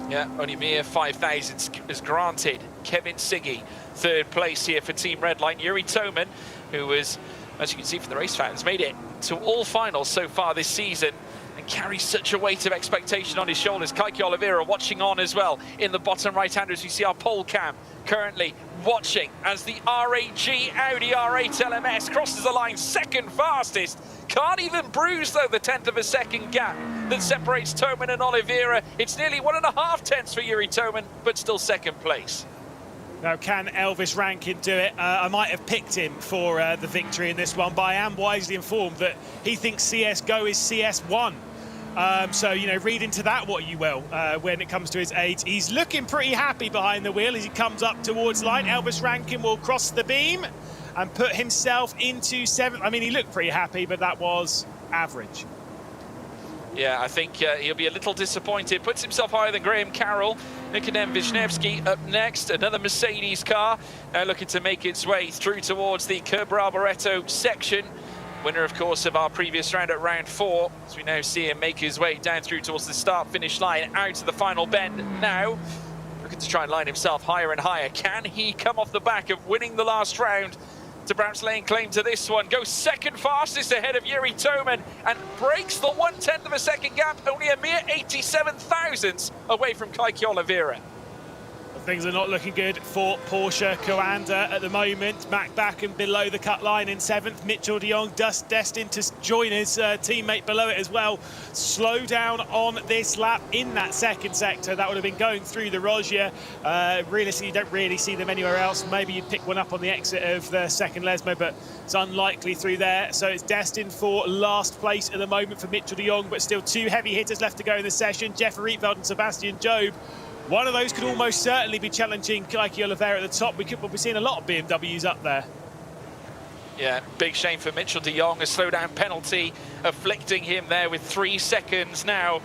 Speaker 4: Yeah, only mere 5,000 is granted. Kevin Siggy, third place here for Team Redline. Yuri Toman, who was, as you can see from the race fans, made it to all finals so far this season and carries such a weight of expectation on his shoulders. Kiki Oliva watching on as well in the bottom right-hand as we see our pole cam currently watching as the RAG Audi R8 LMS crosses the line second fastest. Can't even bruise, though, the 10th of a second gap that separates Toman and Oliveira. It's nearly 1.5 tenths for Yuri Toman, but still second place.
Speaker 5: Now, can Elvis Rankin do it? I might have picked him for the victory in this one, but I am wisely informed that he thinks CSGO is CS1. So, you know, read into that what you will when it comes to his age. He's looking pretty happy behind the wheel as he comes up towards line. Elvis Rankin will cross the beam and put himself into 7th. I mean, he looked pretty happy, but that was average.
Speaker 4: Yeah, I think he'll be a little disappointed. Puts himself higher than Graham Carroll. Nikodem Wisniewski up next. Another Mercedes car now looking to make its way through towards the Kerber Alboreto section. Winner, of course, of our previous round at round 4. As we now see him make his way down through towards the start-finish line, out to the final bend now. Looking to try and line himself higher and higher. Can he come off the back of winning the last round to perhaps laying claim to this one? Goes second fastest ahead of Yuri Toman and breaks the 1/10 of a second gap, only a mere 87 thousandths away from Kiki Oliva.
Speaker 5: Things are not looking good for Porsche Coanda at the moment. Mac Backham below the cut line in 7th. Mitchell de Jong destined to join his teammate below it as well. Slow down on this lap in that second sector. That would have been going through the Rogia. Realistically, you don't really see them anywhere else. Maybe you'd pick one up on the exit of the second Lesmo, but it's unlikely through there. So it's destined for last place at the moment for Mitchell de Jong, but still 2 heavy hitters left to go in the session. Jeffrey Rietveld and Sebastian Job. One of those could almost certainly be challenging Kiki Oliva at the top. We'll be seeing a lot of BMWs up there.
Speaker 4: Yeah, big shame for Mitchell de Jong. A slowdown penalty afflicting him there with 3 seconds now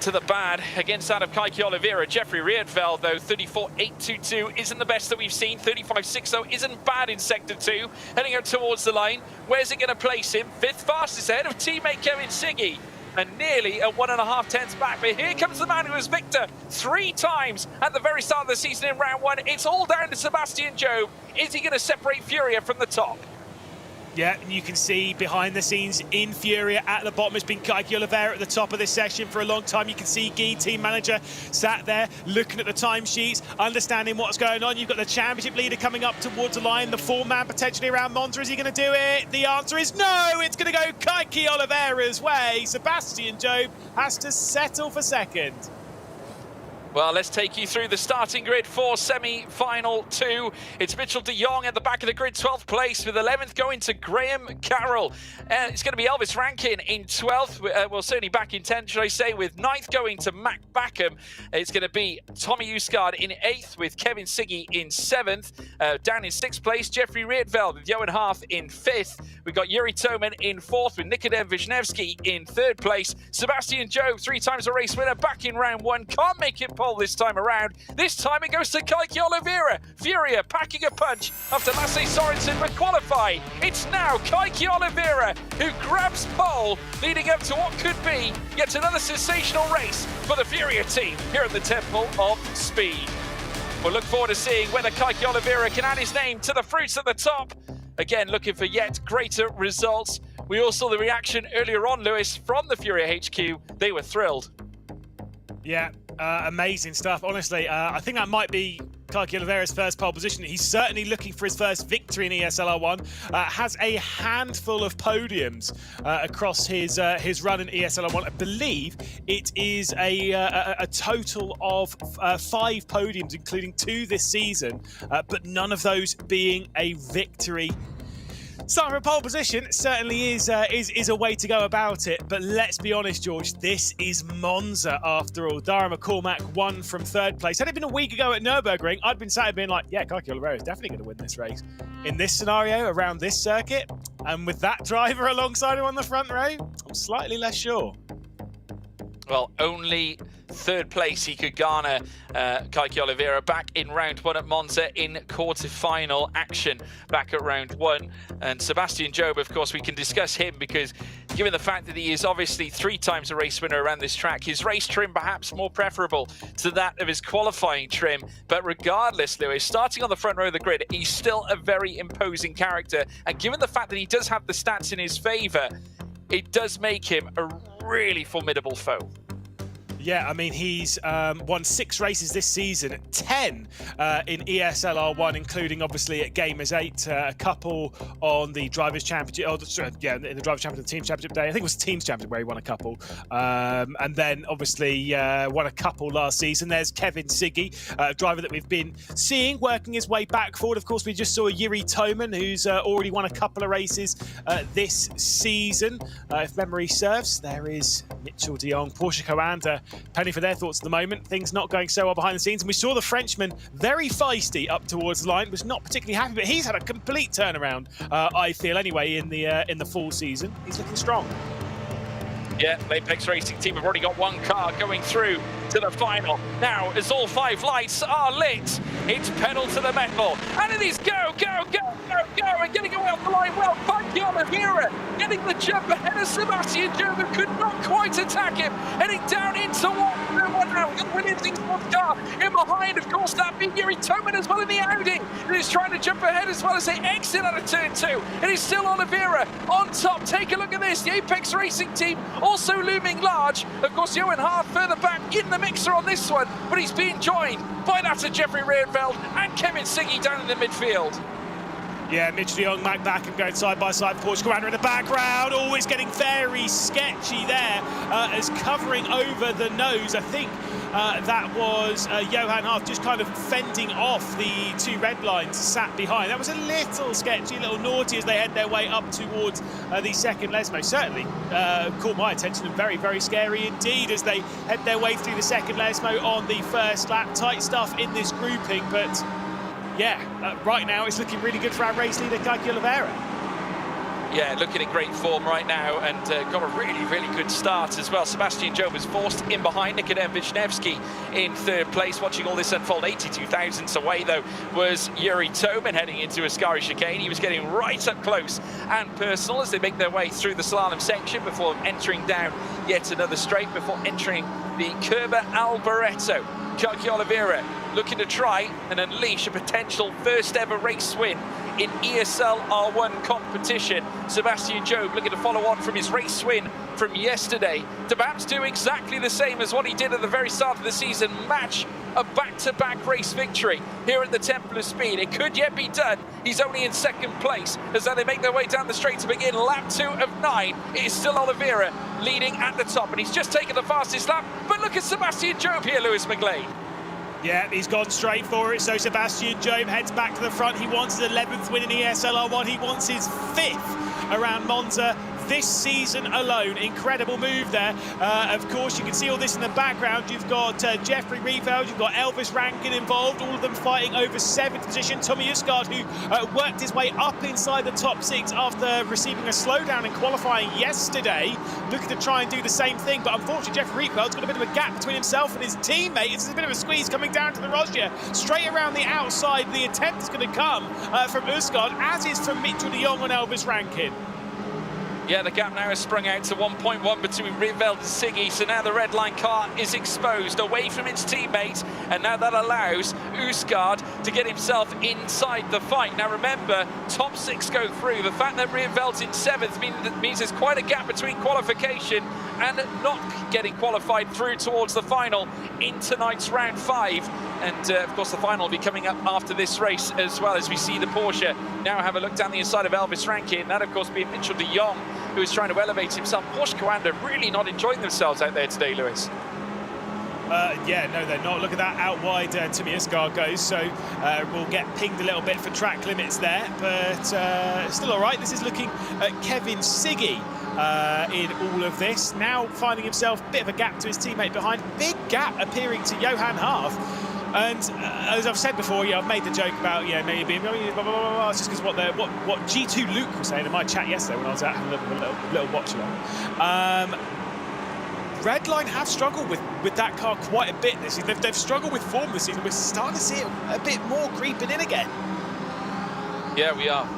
Speaker 4: to the bad against that of Kiki Oliva. Jeffrey Rietveld, though, 34.822 isn't the best that we've seen. 35.6, though, isn't bad in Sector 2. Heading out towards the line. Where's it going to place him? 5th fastest ahead of teammate Kevin Siggy. And nearly at 1.5 tenths back. But here comes the man who was victor 3 times at the very start of the season in round 1. It's all down to Sebastian Job. Is he going to separate Furia from the top?
Speaker 5: Yeah, and you can see behind the scenes in Furia at the bottom has been Kiki Oliva at the top of this session for a long time. You can see Guy, team manager, sat there looking at the timesheets, understanding what's going on. You've got the championship leader coming up towards the line, the 4-man potentially around Monza. Is he going to do it? The answer is no. It's going to go Kiki Oliva's way. Sebastian Job has to settle for second.
Speaker 4: Well, let's take you through the starting grid for semi-final 2. It's Mitchell de Jong at the back of the grid, 12th place, with 11th going to Graham Carroll. And it's going to be Elvis Rankin in 12th, well, certainly back in 10th, should I say, with 9th going to Mac Backham. It's going to be Tommy Usgaard in 8th, with Kevin Siggy in 7th. Down in 6th place, Jeffrey Rietveld with Johan Haaf in 5th. We've got Yuri Toman in 4th, with Nikodem Wisniewski in 3rd place. Sebastian Job, 3 times a race winner, back in round 1. Can't make it this time around. This time it goes to Kiki Oliva. Furia packing a punch after Lasse Sorensen would qualify. It's now Kiki Oliva who grabs pole, leading up to what could be yet another sensational race for the Furia team here at the Temple of Speed. We'll look forward to seeing whether Kiki Oliva can add his name to the fruits at the top. Again, looking for yet greater results. We all saw the reaction earlier on, Lewis, from the Furia HQ. They were thrilled.
Speaker 5: Yeah, amazing stuff. Honestly, I think that might be Kiki Oliva's first pole position. He's certainly looking for his first victory in ESL R1. Has a handful of podiums across his run in ESL R1. I believe it is a total of 5 podiums, including 2 this season, but none of those being a victory. Starting from pole position certainly is a way to go about it, but let's be honest, George, this is Monza after all. Dara McCormack won from 3rd place. Had it been a week ago at Nürburgring, I'd been sat being like, yeah, Kiki Oliva is definitely going to win this race. In this scenario, around this circuit, and with that driver alongside him on the front row, I'm slightly less sure.
Speaker 4: Well, only 3rd place he could garner Kiki Oliva back in round 1 at Monza in quarter-final action back at round 1. And Sebastian Job, of course, we can discuss him because given the fact that he is obviously 3 times a race winner around this track, his race trim perhaps more preferable to that of his qualifying trim. But regardless, Lewis, starting on the front row of the grid, he's still a very imposing character. And given the fact that he does have the stats in his favour, it does make him a really formidable foe.
Speaker 5: Yeah, I mean, he's won 6 races this season, 10 in ESL R1, including obviously at Gamers 8, a couple on the Drivers' Championship, in the Drivers' Championship, the Teams Championship day. I think it was the Teams Championship where he won a couple. And then obviously won a couple last season. There's Kevin Siggy, a driver that we've been seeing working his way back forward. Of course, we just saw Yuri Toman, who's already won a couple of races this season. If memory serves, there is Mitchell de Jong, Porsche co-anda, penny for their thoughts at the moment. Things not going so well behind the scenes. And we saw the Frenchman very feisty up towards the line. Was not particularly happy, but he's had a complete turnaround, I feel anyway, in the fall season. He's looking strong.
Speaker 4: Yeah, Apex Racing Team have already got 1 car going through to the final. Now, as all 5 lights are lit, it's pedal to the metal. And it is go, go, go, go, go. And getting away off the line, well, Kiki Oliva getting the jump ahead of Sebastian Job, who could not quite attack him. Heading down into one now. Williams car in behind, of course, that being Yuri Toman as well in the Audi. And he's trying to jump ahead as well as they exit out of turn 2. It is still Oliva on top. Take a look at this. The Apex Racing Team also looming large. Of course, Johan Haaf further back in the mixer on this one, but he's being joined by that of Jeffrey Rietveld and Kevin Siggy down in the midfield.
Speaker 5: Yeah, Mitch de Jong, Mac Backham going side by side. Porsche commander in the background, always getting very sketchy there as covering over the nose. I think that was Johan Haaf just kind of fending off the 2 red lines sat behind. That was a little sketchy, a little naughty as they head their way up towards the second Lesmo. Certainly caught my attention and very, very scary indeed as they head their way through the second Lesmo on the first lap. Tight stuff in this grouping, but yeah, right now it's looking really good for our race leader, Kiki Oliva.
Speaker 4: Yeah, looking in great form right now, and got a really, really good start as well. Sebastian Job was forced in behind Nikodem Wisniewski in third place. Watching all this unfold, 82 thousandths away though was Yuri Kaspar heading into Ascari chicane. He was getting right up close and personal as they make their way through the slalom section before entering down yet another straight before entering the Curva Alboreto. Kiki Oliva looking to try and unleash a potential first ever race win in ESL R1 competition. Sebastian Job looking to follow on from his race win from yesterday to perhaps do exactly the same as what he did at the very start of the season, match a back-to-back race victory here at the Temple of Speed. It could yet be done. He's only in second place as they make their way down the straight to begin lap 2 of 9. It is still Oliveira leading at the top, and he's just taken the fastest lap. But look at Sebastian Job here, Lewis McLean.
Speaker 5: Yeah, he's gone straight for it. So Sebastian Job heads back to the front. He wants his 11th win in ESL R1. He wants his 5th around Monza this season alone. Incredible move there. Of course, you can see all this in the background. You've got Jeffrey Rietveld, you've got Elvis Rankin involved, all of them fighting over 7th position. Tommy Usgaard, who worked his way up inside the top 6 after receiving a slowdown in qualifying yesterday, looking to try and do the same thing. But unfortunately, Jeffrey Rietveld's got a bit of a gap between himself and his teammate. It's a bit of a squeeze coming down to the Rosja. Straight around the outside, the attempt is going to come from Usgaard, as is from Mitchell de Jong and Elvis Rankin.
Speaker 4: Yeah, the gap now has sprung out to 1.1 between Rietveld and Siggy, so now the red line car is exposed away from its teammates, and now that allows Usgaard to get himself inside the fight. Now remember, top 6 go through. The fact that Rietveld's in 7th means there's quite a gap between qualification and not getting qualified through towards the final in tonight's round 5. And of course the final will be coming up after this race as well, as we see the Porsche now have a look down the inside of Elvis Rankin. That of course being Mitchell de Jong, who is trying to elevate himself. Porsche Coanda really not enjoying themselves out there today, Lewis.
Speaker 5: Yeah, no, they're not. Look at that, out wide Tommy Usgaard goes, so we'll get pinged a little bit for track limits there, but still all right. This is looking at Kevin Siggy in all of this. Now finding himself a bit of a gap to his teammate behind. Big gap appearing to Johan Harth. And as I've said before, I've made the joke about maybe being blah, blah, blah, blah. It's just because what G2 Luke was saying in my chat yesterday when I was out having a little watch along. Redline have struggled with that car quite a bit this season. They've struggled with form this season. We're starting to see it a bit more creeping in again.
Speaker 4: Yeah,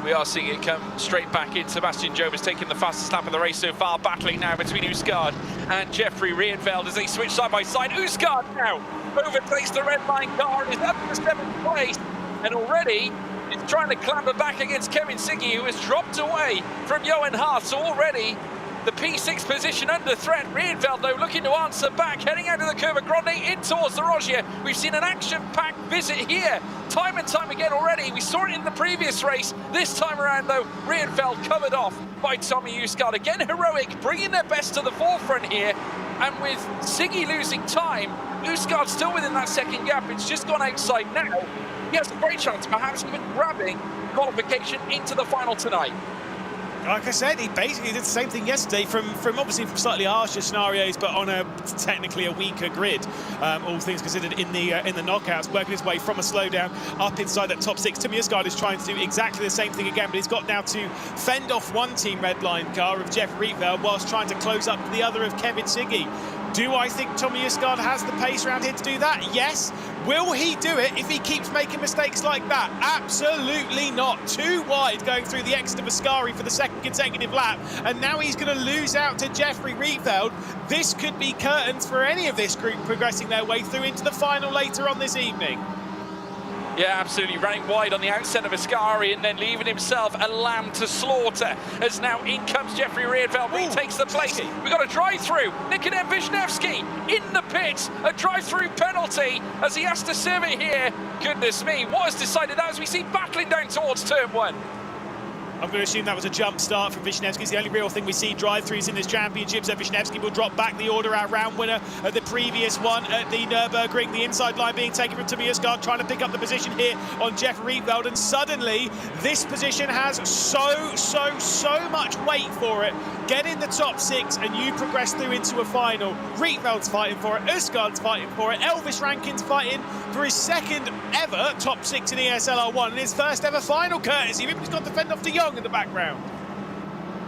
Speaker 4: we are seeing it come straight back in. Sebastian Job has taken the fastest lap of the race so far, battling now between Usgaard and Jeffrey Rietveld as they switch side by side. Usgaard now overtakes the red line car and is up to 7th place, and already it's trying to clamber back against Kevin Siggy, who has dropped away from Johan Hart. So already the P6 position under threat. Rietveld, though, looking to answer back, heading out of the Curva Grande in towards the Rosja. We've seen an action-packed visit here, time and time again already. We saw it in the previous race. This time around, though, Rietveld covered off by Tommy Usgaard. Again, heroic, bringing their best to the forefront here. And with Siggy losing time, Usgaard still within that second gap. It's just gone outside now. He has a great chance, perhaps even grabbing qualification into the final tonight.
Speaker 5: Like I said, he basically did the same thing yesterday from obviously from slightly harsher scenarios, but on technically a weaker grid, all things considered in the knockouts, working his way from a slowdown up inside that top 6. Tommy Usgaard is trying to do exactly the same thing again, but he's got now to fend off one team red line car of Jeff Rietveld whilst trying to close up the other of Kevin Siggy. Do I think Tommy Usgaard has the pace around here to do that? Yes. Will he do it if he keeps making mistakes like that? Absolutely not. Too wide going through the exit of Ascari for the second consecutive lap, and now he's going to lose out to Jeffrey Rietveld. This could be curtains for any of this group progressing their way through into the final later on this evening.
Speaker 4: Yeah, absolutely, running wide on the outset of Ascari and then leaving himself a lamb to slaughter. As now in comes Jeffrey Rietveld, retakes the place. We've got a drive-through. Nikodem Wisniewski in the pits. A drive-through penalty as he has to serve it here. Goodness me, what has decided that as we see battling down towards turn 1?
Speaker 5: I'm going to assume that was a jump start from Wisniewski. It's the only real thing we see drive-throughs in this championship. So Wisniewski will drop back the order, our round winner of the previous one at the Nürburgring. The inside line being taken from Tommy Usgaard, trying to pick up the position here on Jeff Rietveld. And suddenly, this position has so much weight for it. Get in the top 6 and you progress through into a final. Rietveld's fighting for it, Usgaard's fighting for it, Elvis Rankin's fighting for his second ever top 6 in ESL R1 and his first ever final courtesy. He's got to fend off de Jong in the background.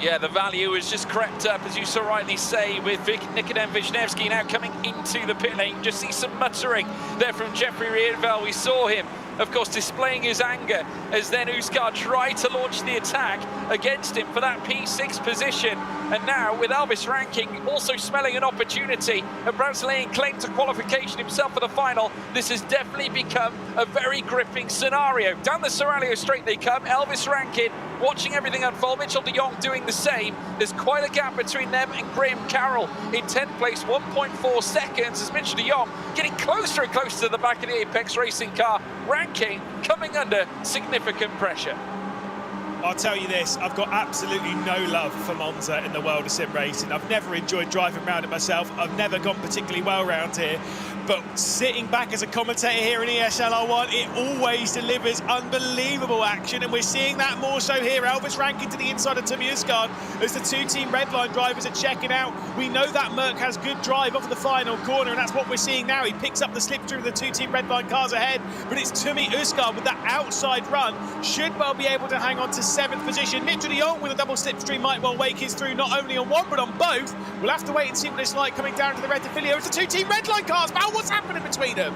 Speaker 4: Yeah, the value has just crept up, as you so rightly say, with Nikodem Wisniewski now coming into the pit lane. Just see some muttering there from Jeffrey Riedveld. We saw him, of course, displaying his anger as then Uskar tried to launch the attack against him for that P6 position. And now, with Elvis Rankin also smelling an opportunity and perhaps laying claim to qualification himself for the final, this has definitely become a very gripping scenario. Down the Soralio straight they come. Elvis Rankin watching everything unfold. Mitchell de Jong doing the same. There's quite a gap between them and Graham Carroll in 10th place, 1.4 seconds as Mitchell de Jong getting closer and closer to the back of the Apex racing car. Rankin coming under significant pressure.
Speaker 5: I'll tell you this, I've got absolutely no love for Monza in the world of sim racing. I've never enjoyed driving around it myself. I've never gone particularly well around here. But sitting back as a commentator here in ESL R1, it always delivers unbelievable action, and we're seeing that more so here. Elvis Rankin to the inside of Tommy Uskard as the two-team Redline drivers are checking out. We know that Merc has good drive off of the final corner, and that's what we're seeing now. He picks up the slipstream of the two-team Redline cars ahead, but it's Tommy Uskard with that outside run. Should well be able to hang on to 7th position. Mitchell de Jong with a double slipstream might well wake his through not only on one, but on both. We'll have to wait and see what it's like coming down to the Red Defilio. It's the two-team Redline cars. Val, what's happening between them?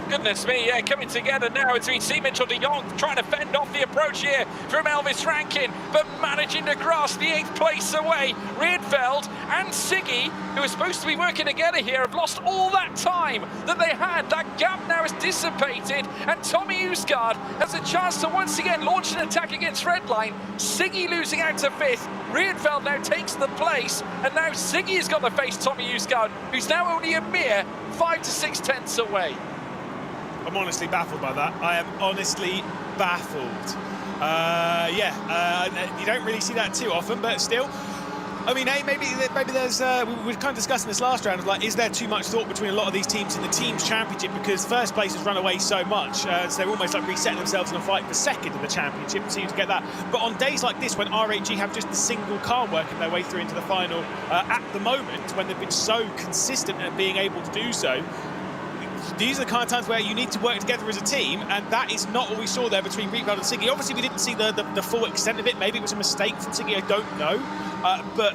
Speaker 4: Goodness me, yeah, coming together now as we see Mitchell de Jong trying to fend off the approach here from Elvis Rankin, but managing to grasp the 8th place away. Riedveld and Siggy, who are supposed to be working together here, have lost all that time that they had. That gap now is dissipated, and Tommy Uskard has a chance to once again launch an attack against Redline. Siggy losing out to 5th. Riedveld now takes the place, and now Siggy has got to face Tommy Uskard, who's now only a mere 5 to 6 tenths away.
Speaker 5: I'm honestly baffled by that. I am honestly baffled. You don't really see that too often, but still. I mean, hey, maybe there's, we were kind of discussing this last round, like, is there too much thought between a lot of these teams in the teams championship, because first place has run away so much, so they're almost like resetting themselves in a fight for second in the championship and seem to get that. But on days like this, when RAG have just the single car working their way through into the final, at the moment, when they've been so consistent at being able to do so, these are the kind of times where you need to work together as a team, and that is not what we saw there between Riedveld and Siggy. Obviously, we didn't see the full extent of it. Maybe it was a mistake from Siggy, I don't know. But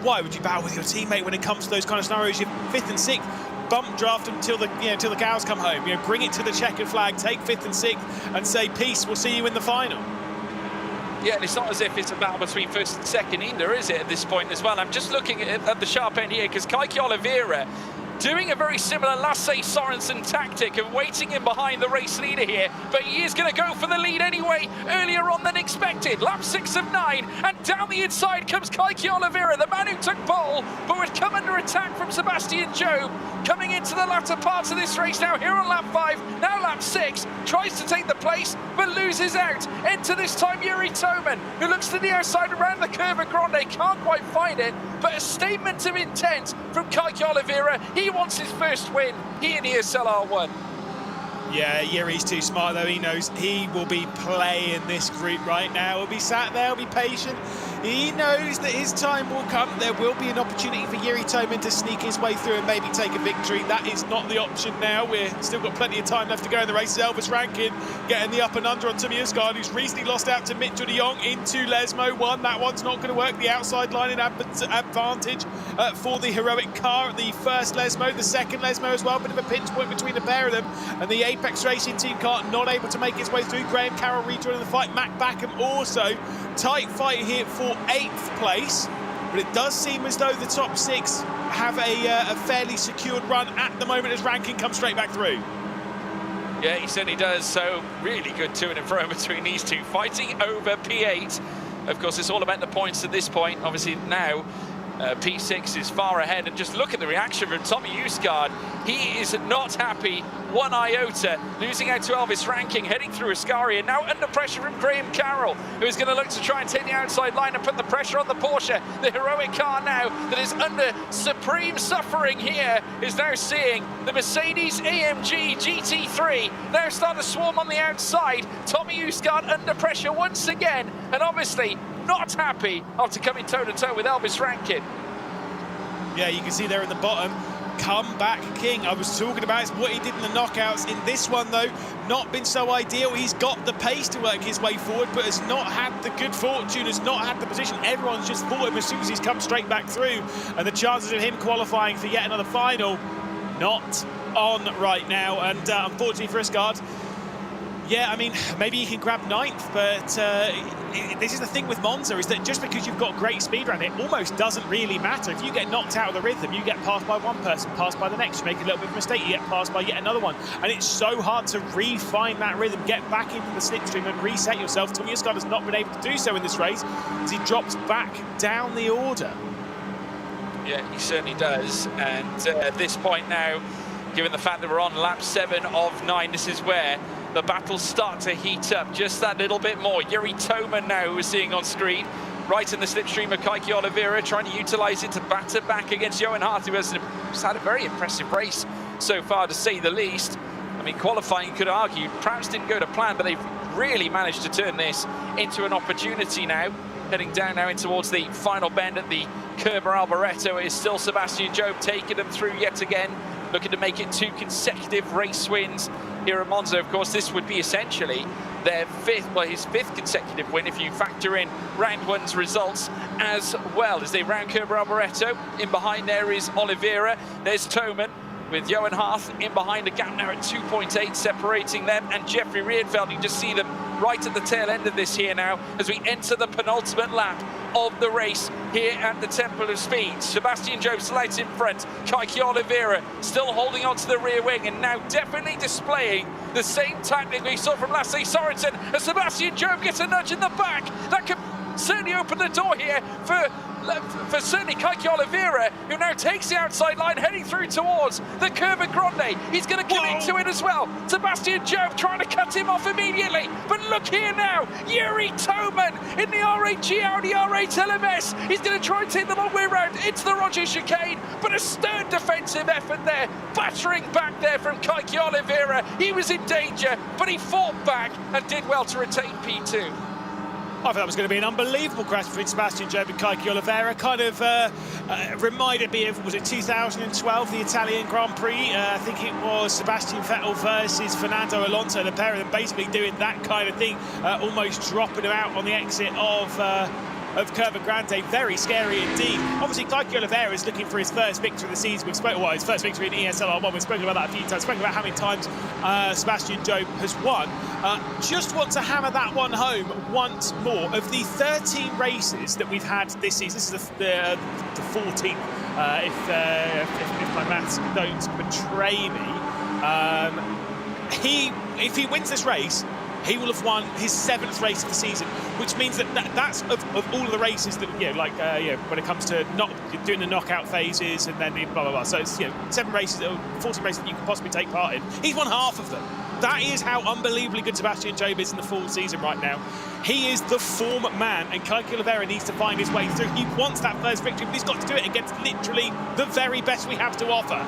Speaker 5: why would you battle with your teammate when it comes to those kind of scenarios? You're 5th and 6th, bump draft them till the cows come home. You know, bring it to the checkered flag, take 5th and 6th, and say peace. We'll see you in the final.
Speaker 4: Yeah, and it's not as if it's a battle between 1st and 2nd either, is it, at this point as well? I'm just looking at the sharp end here, because Kiki Oliva doing a very similar Lasse Sorensen tactic of waiting in behind the race leader here, but he is going to go for the lead anyway, earlier on than expected. Lap 6 of 9, and down the inside comes Kiki Oliva, the man who took pole, but would come under attack from Sebastian Job, coming into the latter parts of this race now, here on lap 5, now lap 6, tries to take the place, but loses out. Enter this time Yuri Toman, who looks to the outside around the curve of Grande, can't quite find it, but a statement of intent from Kiki Oliva. He wants his first win here in ESL R1.
Speaker 5: Yeah, Yuri's too smart though. He knows he will be playing this group right now. He'll be sat there, he'll be patient. He knows that his time will come. There will be an opportunity for Yuri Toman to sneak his way through and maybe take a victory. That is not the option now. We're still got plenty of time left to go in the race. Elvis Rankin getting the up and under on Tommy Uskard, who's recently lost out to Mitchell de Jong into Lesmo 1. That one's not going to work. The outside line in advantage for the heroic car at the first Lesmo, the second Lesmo as well. Bit of a pinch point between the pair of them, and the Apex Racing team car not able to make its way through. Graham Carroll rejoining the fight. Matt Backham also. Tight fight here for 8th place, but it does seem as though the top 6 have a fairly secured run at the moment as Rankin comes straight back through.
Speaker 4: Yeah, he certainly does. So really good to and fro between these two, fighting over P8. Of course, it's all about the points at this point. Obviously now P6 is far ahead, and just look at the reaction from Tommy Uskard. He is not happy one iota, losing out to Elvis Rankin, heading through Ascari, and now under pressure from Graham Carroll, who is going to look to try and take the outside line and put the pressure on the Porsche. The heroic car now that is under supreme suffering here is now seeing the Mercedes AMG GT3 now start to swarm on the outside. Tommy Uskard under pressure once again, and obviously not happy after coming toe-to-toe with Elvis Rankin.
Speaker 5: Yeah, you can see there at the bottom, comeback king. I was talking about what he did in the knockouts. In this one, though, not been so ideal. He's got the pace to work his way forward, but has not had the good fortune, has not had the position. Everyone's just fought him as soon as he's come straight back through. And the chances of him qualifying for yet another final, not on right now. And unfortunately for Isgard, yeah, I mean, maybe he can grab 9th, but this is the thing with Monza, is that just because you've got great speed around it, almost doesn't really matter. If you get knocked out of the rhythm, you get passed by one person, passed by the next, you make a little bit of a mistake, you get passed by yet another one. And it's so hard to refine that rhythm, get back into the slipstream and reset yourself. Tommy Isgard has not been able to do so in this race as he drops back down the order.
Speaker 4: Yeah, he certainly does. And at this point now, given the fact that we're on lap 7 of 9, this is where the battles start to heat up just that little bit more. Yuri Toman now, who we're seeing on screen, right in the slipstream of Kiki Oliva, trying to utilise it to batter back against Johan Hart, who has had a very impressive race so far, to say the least. I mean, qualifying, you could argue, perhaps didn't go to plan, but they've really managed to turn this into an opportunity now. Heading down now in towards the final bend at the Kerber Alboreto. It is still Sebastian Job taking them through yet again, looking to make it 2 consecutive race wins here at Monza. Of course, this would be essentially their his fifth consecutive win if you factor in round 1's results as well. As they round Kerber Alboreto, in behind there is Oliveira, there's Toman, with Johan Hart in behind, a gap now at 2.8 separating them and Jeffrey Riedfeld. You can just see them right at the tail end of this here now as we enter the penultimate lap of the race here at the Temple of Speed. Sebastian Job slight in front, Kiki Oliveira still holding on to the rear wing and now definitely displaying the same tactic we saw from Lasse Sorensen as Sebastian Job gets a nudge in the back. That could certainly open the door here for certainly Kiki Oliveira, who now takes the outside line, heading through towards the Curva Grande. He's going to commit to it as well. Sebastian Job trying to cut him off immediately. But look here now, Yuri Toman in the R8G Audi R8 LMS. He's going to try and take the long way round into the Roger chicane, but a stern defensive effort there, battering back there from Kiki Oliveira. He was in danger, but he fought back and did well to retain P2.
Speaker 5: I thought that was going to be an unbelievable crash between Sebastian Job and Kiki Oliveira. Kind of reminded me of, was it 2012, the Italian Grand Prix? I think it was Sebastian Vettel versus Fernando Alonso, the pair of them basically doing that kind of thing, almost dropping him out on the exit of Curva Grande. Very scary indeed. Obviously, Kiki Oliveira is looking for his first victory of the season. We've spoken, well, his first victory in ESL R1. We've spoken about that a few times. We've spoken about how many times Sebastian Job has won. Just want to hammer that one home once more. Of the 13 races that we've had this season, this is the 14th, if my maths don't betray me. If he wins this race, he will have won his 7th race of the season, which means that's of all of the races that, when it comes to not doing the knockout phases and then blah, blah, blah. So it's, 7 races, 14 races that you can possibly take part in. He's won half of them. That is how unbelievably good Sebastian Job is in the full season right now. He is the form man, and Kiki Oliveira needs to find his way through. He wants that first victory, but he's got to do it against literally the very best we have to offer.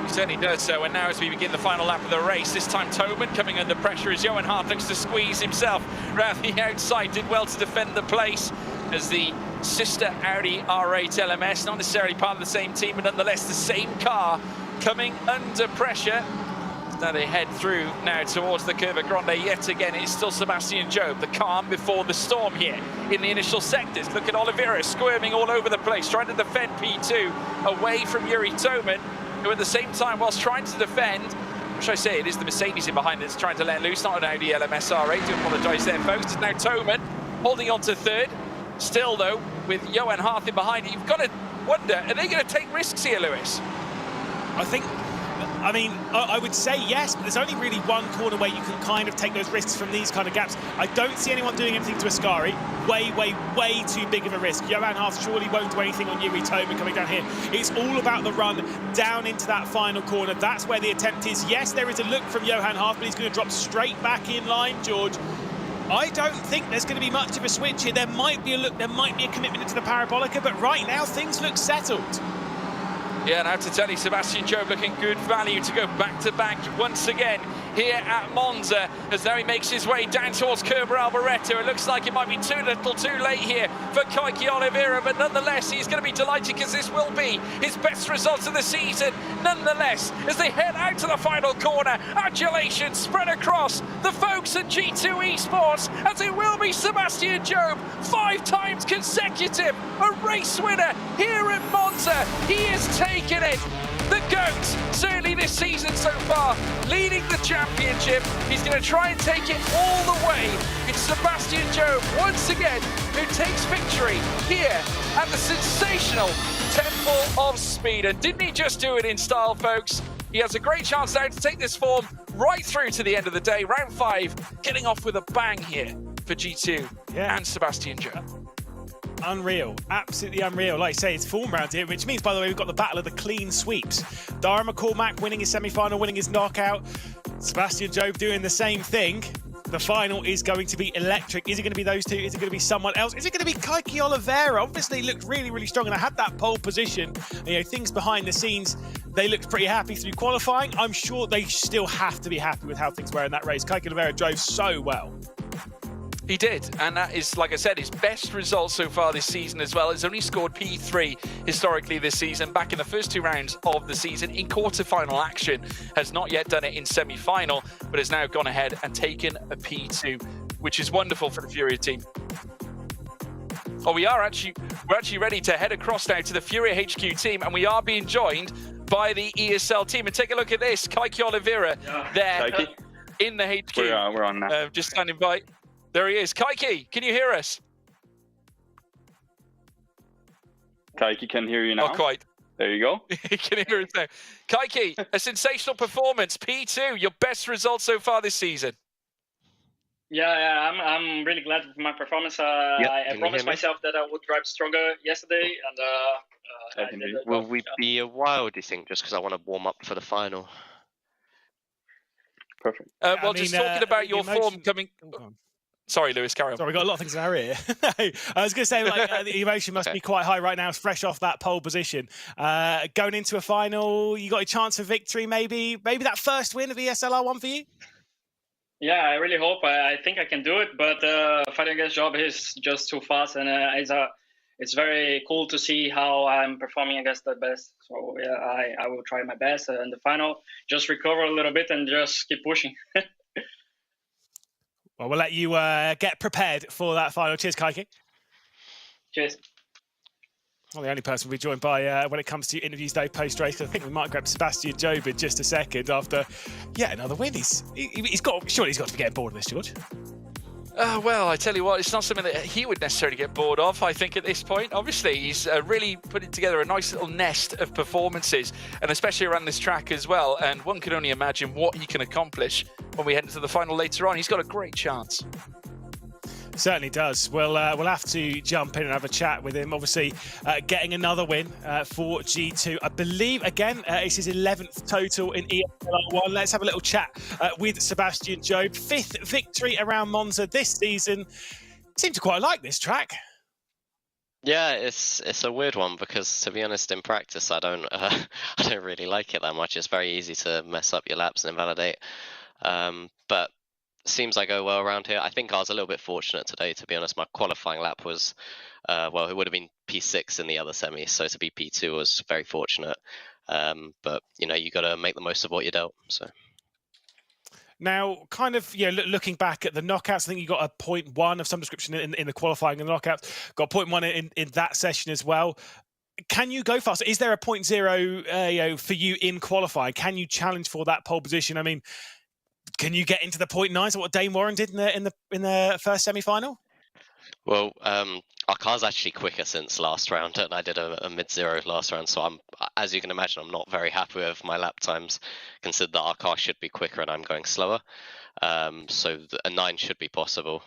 Speaker 4: He certainly does so, and now as we begin the final lap of the race, this time Toman coming under pressure as Johan Hart looks to squeeze himself around the outside. Did well to defend the place as the sister Audi R8 LMS, not necessarily part of the same team, but nonetheless the same car, coming under pressure. Now they head through now towards the Curva Grande yet again. It's still Sebastian Job, the calm before the storm here in the initial sectors. Look at Oliveira squirming all over the place, trying to defend P2 away from Yuri Toman, who at the same time, whilst trying to defend, what should I say, it is the Mercedes in behind that's trying to let loose, not an Audi LMS R8. Do apologise there, folks. It's now Toman holding on to 3rd. Still, though, with Johan Hart in behind it, you've got to wonder, are they going to take risks here, Lewis?
Speaker 5: I would say yes, but there's only really one corner where you can kind of take those risks from these kind of gaps. I don't see anyone doing anything to Ascari. Way too big of a risk. Johan Hart surely won't do anything on Yuri Toman coming down here. It's all about the run down into that final corner. That's where the attempt is. Yes, there is a look from Johan Hart, but he's going to drop straight back in line, George. I don't think there's going to be much of a switch here. There might be a look, there might be a commitment into the Parabolica, but right now things look settled.
Speaker 4: Yeah, now to tell you, Sebastian Job looking good value to go back-to-back once again here at Monza, as now he makes his way down towards Kerber Alboreto. It looks like it might be too little too late here for Kiki Oliva, but nonetheless he's going to be delighted because this will be his best result of the season. Nonetheless, as they head out to the final corner, adulations spread across the folks at G2 Esports, as it will be Sebastian Job, 5 times consecutive, a race winner here at Monza. He has taken it. The GOAT, certainly this season so far, leading the championship. He's going to try and take it all the way. It's Sebastian Job, once again, who takes victory here at the sensational Temple of Speed. And didn't he just do it in style, folks? He has a great chance now to take this form right through to the end of the day. Round 5, getting off with a bang here for G2 and Sebastian Job.
Speaker 5: Unreal, absolutely unreal. Like I say, it's form round here, which means, by the way, we've got the battle of the clean sweeps. Dara McCormack winning his semi-final, winning his knockout. Sebastian Job doing the same thing. The final is going to be electric. Is it going to be those two? Is it going to be someone else? Is it going to be Kiki Oliva? Obviously, looked really, really strong, and I had that pole position. You know, things behind the scenes, they looked pretty happy through qualifying. I'm sure they still have to be happy with how things were in that race. Kiki Oliva drove so well.
Speaker 4: He did, and that is, like I said, his best result so far this season as well. He's only scored P3 historically this season, back in the first 2 rounds of the season in quarter-final action. Has not yet done it in semi-final, but has now gone ahead and taken a P2, which is wonderful for the Furia team. Oh, we're actually ready to head across now to the Furia HQ team, and we are being joined by the ESL team. And take a look at this, Kiki Oliva there in the HQ.
Speaker 8: We're on now.
Speaker 4: Just standing by. There he is. Kiki, can you hear us?
Speaker 8: Kiki can hear you now.
Speaker 4: Not quite.
Speaker 8: There you go.
Speaker 4: He can hear us now. Kiki, a sensational performance. P2, your best result so far this season.
Speaker 16: Yeah, I'm really glad with my performance. I promised myself that I would drive stronger yesterday, and
Speaker 17: Will we be a while, do you think, just because I want to warm up for the final?
Speaker 8: Perfect.
Speaker 4: Well, just talking about your form coming... Sorry, Lewis, carry on.
Speaker 5: Sorry, we've got a lot of things in our ear. I was going to say, like, the emotion must be quite high right now, fresh off that pole position. Going into a final, you got a chance for victory, maybe that first win of ESL R1 for you?
Speaker 16: Yeah, I really hope. I think I can do it, but fighting against Job is just too fast, and it's very cool to see how I'm performing against the best. So yeah, I will try my best in the final. Just recover a little bit and just keep pushing.
Speaker 5: Well, we'll let you get prepared for that final. Cheers, Kiki.
Speaker 16: Cheers.
Speaker 5: Well, the only person we'll be joined by when it comes to interviews day post-race. I think we might grab Sebastian Job in just a second after, another win. Surely he's got to be getting bored of this, George.
Speaker 4: Well, I tell you what, it's not something that he would necessarily get bored of, I think, at this point. Obviously, he's really putting together a nice little nest of performances, and especially around this track as well. And one can only imagine what he can accomplish when we head into the final later on. He's got a great chance.
Speaker 5: Certainly does. We'll have to jump in and have a chat with him. Obviously, getting another win for G2. I believe, again, it's his 11th total in ESL R1. Let's have a little chat with Sebastian Job. 5th victory around Monza this season. Seem to quite like this track.
Speaker 17: Yeah, it's a weird one because, to be honest, in practice, I don't really like it that much. It's very easy to mess up your laps and invalidate. But seems I go well around here. I think I was a little bit fortunate today, to be honest. My qualifying lap was, it would have been P6 in the other semi, so to be P2 was very fortunate. But, you got to make the most of what you're dealt. So.
Speaker 5: Now, kind of, looking back at the knockouts, I think you got a 0.1 of some description in the qualifying and the knockouts. Got 0.1 in that session as well. Can you go faster? Is there a 0.0 for you in qualifying? Can you challenge for that pole position? I mean, can you get into the 0.9? So what Dane Warren did in the first semi-final?
Speaker 17: Well, our car's actually quicker since last round, and I did a mid-0 last round. So as you can imagine, I'm not very happy with my lap times, considered that our car should be quicker and I'm going slower. So a 9 should be possible.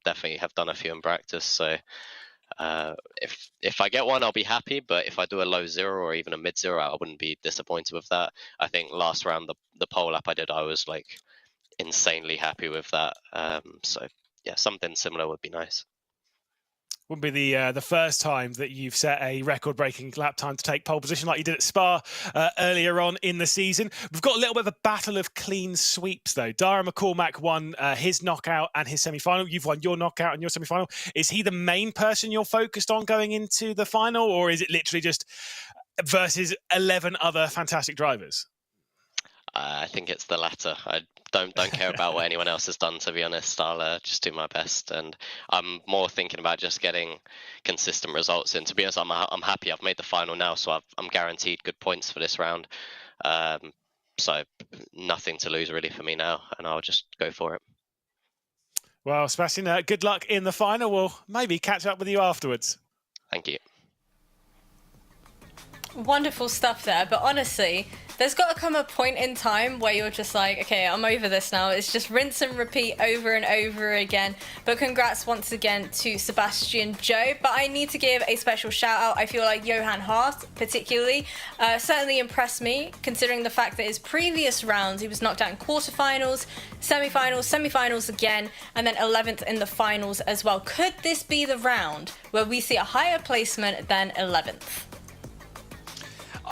Speaker 17: Definitely have done a few in practice. So if I get one, I'll be happy. But if I do a low 0 or even a mid-0, I wouldn't be disappointed with that. I think last round, the pole lap I did, I was like insanely happy with that. So yeah, something similar would be nice.
Speaker 5: Wouldn't be the first time that you've set a record-breaking lap time to take pole position like you did at Spa earlier on in the season. We've got a little bit of a battle of clean sweeps, though. Dara McCormack won his knockout and his semi-final. You've won your knockout and your semi-final. Is he the main person you're focused on going into the final, or is it literally just versus 11 other fantastic drivers?
Speaker 17: I think it's the latter. I don't care about what anyone else has done, to be honest. I'll just do my best, and I'm more thinking about just getting consistent results. And to be honest, I'm happy I've made the final now, so I'm guaranteed good points for this round. So nothing to lose really for me now, and I'll just go for it.
Speaker 5: Well, Sebastian, good luck in the final. We'll maybe catch up with you afterwards.
Speaker 17: Thank you.
Speaker 3: Wonderful stuff there, but honestly, there's got to come a point in time where you're just like, okay, I'm over this now. It's just rinse and repeat over and over again. But congrats once again to Sebastian Job. But I need to give a special shout out. I feel like Johan Hart particularly certainly impressed me, considering the fact that his previous rounds he was knocked out in quarterfinals, semi-finals again, and then 11th in the finals as well. Could this be the round where we see a higher placement than 11th?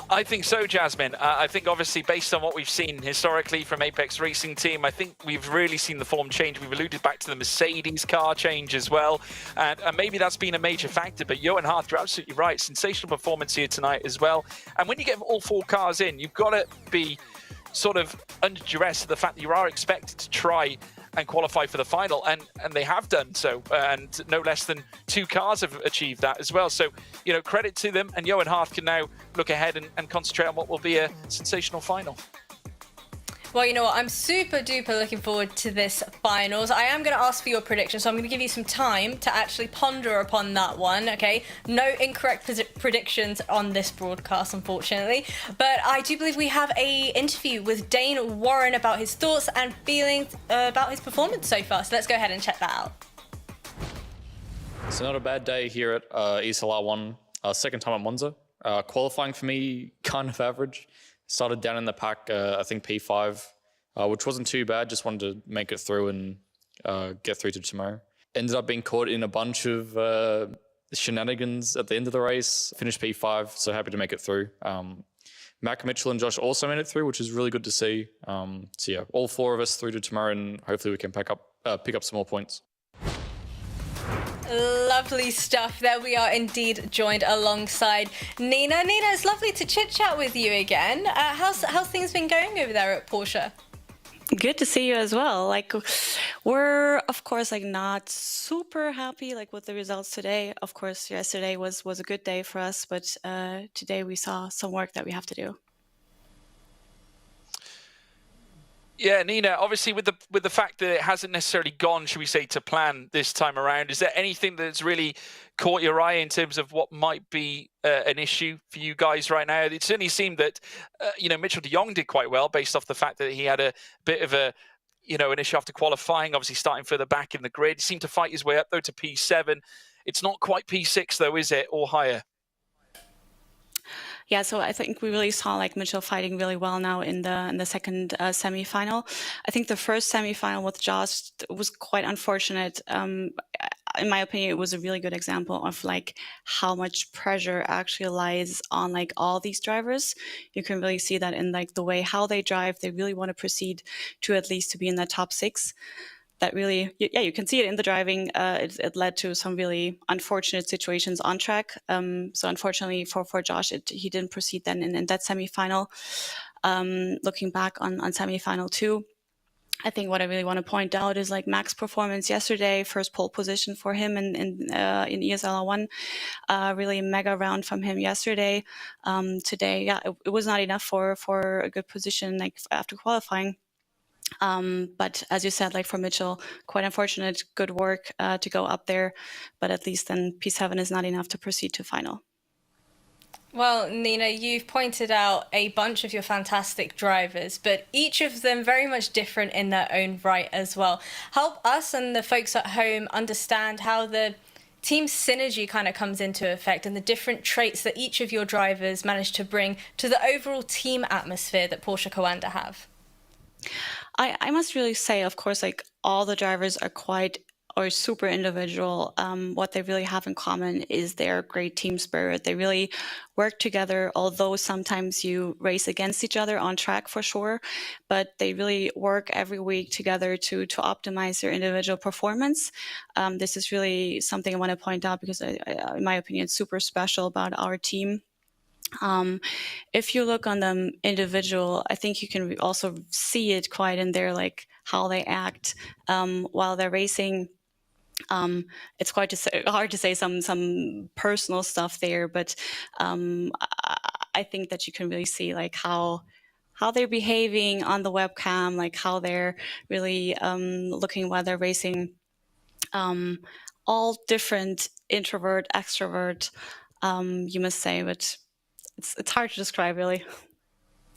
Speaker 4: I think so, Jasmine. I think obviously based on what we've seen historically from Apex Racing Team, I think we've really seen the form change. We've alluded back to the Mercedes car change as well. And maybe that's been a major factor. But Johan Hart, you're absolutely right. Sensational performance here tonight as well. And when you get all 4 cars in, you've got to be sort of under duress to the fact that you are expected to try and qualify for the final, and they have done so, and no less than 2 cars have achieved that as well. So, you know, credit to them, and Johan Hart can now look ahead and concentrate on what will be a sensational final.
Speaker 3: Well, you know what? I'm super duper looking forward to this finals. I am going to ask for your predictions, so I'm going to give you some time to actually ponder upon that one, okay? No incorrect predictions on this broadcast, unfortunately. But I do believe we have a interview with Dane Warren about his thoughts and feelings about his performance so far. So let's go ahead and check that out.
Speaker 18: It's not a bad day here at ESL R1. Second time at Monza. Qualifying for me, kind of average. Started down in the pack, I think P5, which wasn't too bad. Just wanted to make it through and get through to tomorrow. Ended up being caught in a bunch of shenanigans at the end of the race. Finished P5, so happy to make it through. Mac, Mitchell and Josh also made it through, which is really good to see. So yeah, all 4 of us through to tomorrow, and hopefully we can pick up some more points.
Speaker 3: Lovely stuff. There we are indeed joined alongside Nina. Nina, it's lovely to chit chat with you again. How's things been going over there at Porsche?
Speaker 19: Good to see you as well. Like, we're of course like not super happy like with the results today. Of course, yesterday was a good day for us, but today we saw some work that we have to do.
Speaker 4: Yeah, Nina, obviously with the fact that it hasn't necessarily gone, should we say, to plan this time around, is there anything that's really caught your eye in terms of what might be an issue for you guys right now? It certainly seemed that, Mitchell de Jong did quite well based off the fact that he had a bit of an issue after qualifying, obviously starting further back in the grid. He seemed to fight his way up, though, to P7. It's not quite P6, though, is it, or higher?
Speaker 19: Yeah, so I think we really saw like Mitchell fighting really well now in the second semi-final. I think the first semi-final with Josh was quite unfortunate. In my opinion, it was a really good example of like how much pressure actually lies on like all these drivers. You can really see that in like the way how they drive. They really want to proceed to at least to be in the top 6. That really, yeah, you can see it in the driving. It led to some really unfortunate situations on track. So unfortunately for Josh, he didn't proceed then in that semifinal. Looking back on semifinal 2, I think what I really want to point out is like Mac's performance yesterday, first pole position for him in ESL R1, really mega round from him yesterday. Today, yeah, it was not enough for a good position like after qualifying. But as you said, like for Mitchell, quite unfortunate, good work to go up there, but at least then P7 is not enough to proceed to final.
Speaker 3: Well, Nina, you've pointed out a bunch of your fantastic drivers, but each of them very much different in their own right as well. Help us and the folks at home understand how the team synergy kind of comes into effect and the different traits that each of your drivers manage to bring to the overall team atmosphere that Porsche Coanda have.
Speaker 19: I must really say, of course, like all the drivers are quite or super individual, what they really have in common is their great team spirit. They really work together, although sometimes you race against each other on track for sure, but they really work every week together to optimize their individual performance. This is really something I want to point out because, in my opinion, it's super special about our team. If you look on them individual, I think you can also see it quite in their like how they act while they're racing. It's quite hard to say some personal stuff there, but I think that you can really see like how they're behaving on the webcam, like how they're really looking while they're racing. All different, introvert, extrovert, you must say, but it's hard to describe really.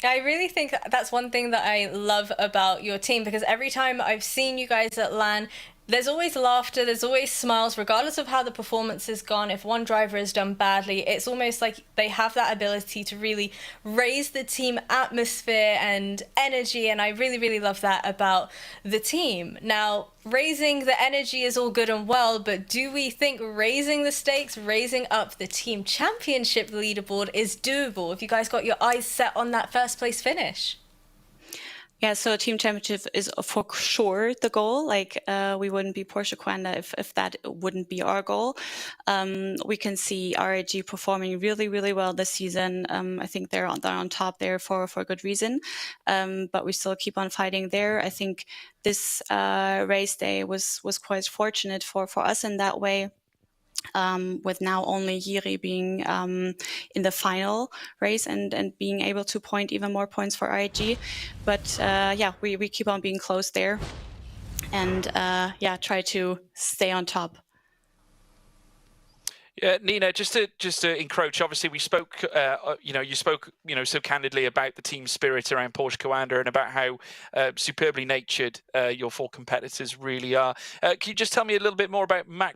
Speaker 3: I really think that's one thing that I love about your team, because every time I've seen you guys at LAN, there's always laughter, there's always smiles, regardless of how the performance has gone. If one driver has done badly, it's almost like they have that ability to really raise the team atmosphere and energy, and I really, really love that about the team. Now, raising the energy is all good and well, but do we think raising the stakes, raising up the team championship leaderboard is doable if you guys got your eyes set on that first place finish?
Speaker 19: Yeah, so team championship is for sure the goal. Like we wouldn't be Porsche Quanda if that wouldn't be our goal. We can see RAG performing really, really well this season. I think they're on top there for a good reason. But we still keep on fighting there. I think this race day was quite fortunate for us in that way. With now only Yuri being in the final race and being able to point even more points for RAG. But yeah, we keep on being close there and yeah, try to stay on top.
Speaker 4: Yeah, Nina, just to encroach, obviously we spoke, you spoke, so candidly about the team spirit around Porsche Coanda and about how superbly natured your four competitors really are. Can you just tell me a little bit more about Mac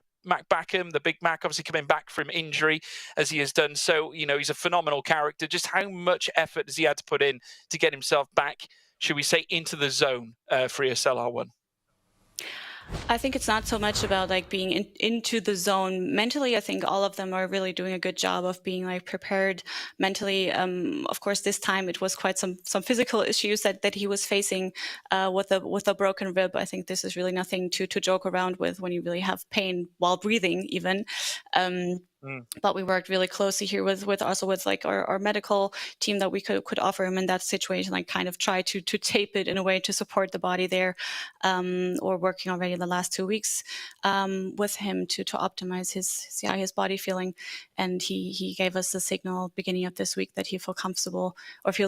Speaker 4: Backham, the Big Mac, obviously coming back from injury as he has done so? He's a phenomenal character. Just how much effort has he had to put in to get himself back, should we say, into the zone for ESL R1?
Speaker 19: I think it's not so much about like being into the zone mentally. I think all of them are really doing a good job of being like prepared mentally. Of course, this time it was quite some physical issues that he was facing with a broken rib. I think this is really nothing to joke around with when you really have pain while breathing even. But we worked really closely here with like our medical team that we could offer him in that situation, like kind of try to tape it in a way to support the body there, or working already the last 2 weeks with him to optimize his body feeling. And he gave us the signal beginning of this week that he feels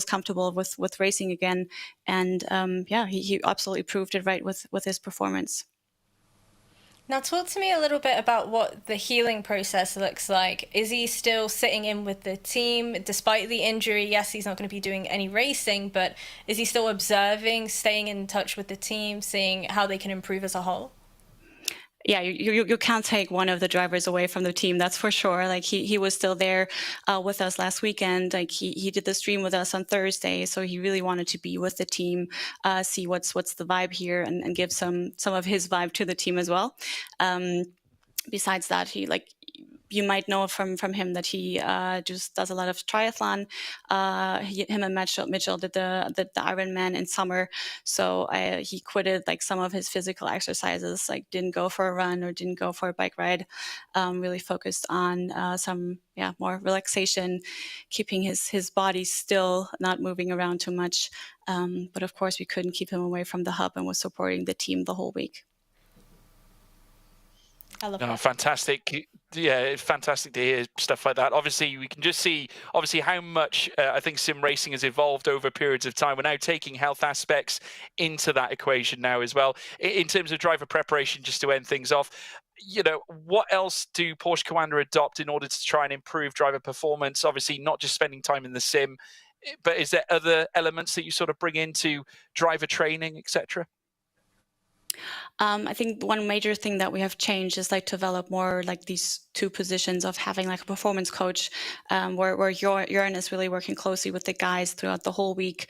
Speaker 19: comfortable with racing again. And yeah, he absolutely proved it right with his performance.
Speaker 3: Now talk to me a little bit about what the healing process looks like. Is he still sitting in with the team despite the injury? Yes, he's not going to be doing any racing, but is he still observing, staying in touch with the team, seeing how they can improve as a whole?
Speaker 19: Yeah, you can't take one of the drivers away from the team, that's for sure. Like he was still there with us last weekend. Like he did the stream with us on Thursday, so he really wanted to be with the team, see what's the vibe here, and give some of his vibe to the team as well. Besides that, you might know from him that he just does a lot of triathlon. Him and Mitchell did the Ironman in summer, so he quitted like some of his physical exercises, like didn't go for a run or didn't go for a bike ride. Really focused on some more relaxation, keeping his body still, not moving around too much. But of course, we couldn't keep him away from the hub and was supporting the team the whole week.
Speaker 3: I love that.
Speaker 4: Fantastic. Yeah, it's fantastic to hear stuff like that. Obviously, we can just see how much I think sim racing has evolved over periods of time. We're now taking health aspects into that equation now as well. In terms of driver preparation, just to end things off, what else do Porsche Coanda adopt in order to try and improve driver performance? Obviously, not just spending time in the sim, but is there other elements that you sort of bring into driver training, etc.?
Speaker 19: I think one major thing that we have changed is like to develop more like these two positions of having like a performance coach, where Joran is really working closely with the guys throughout the whole week.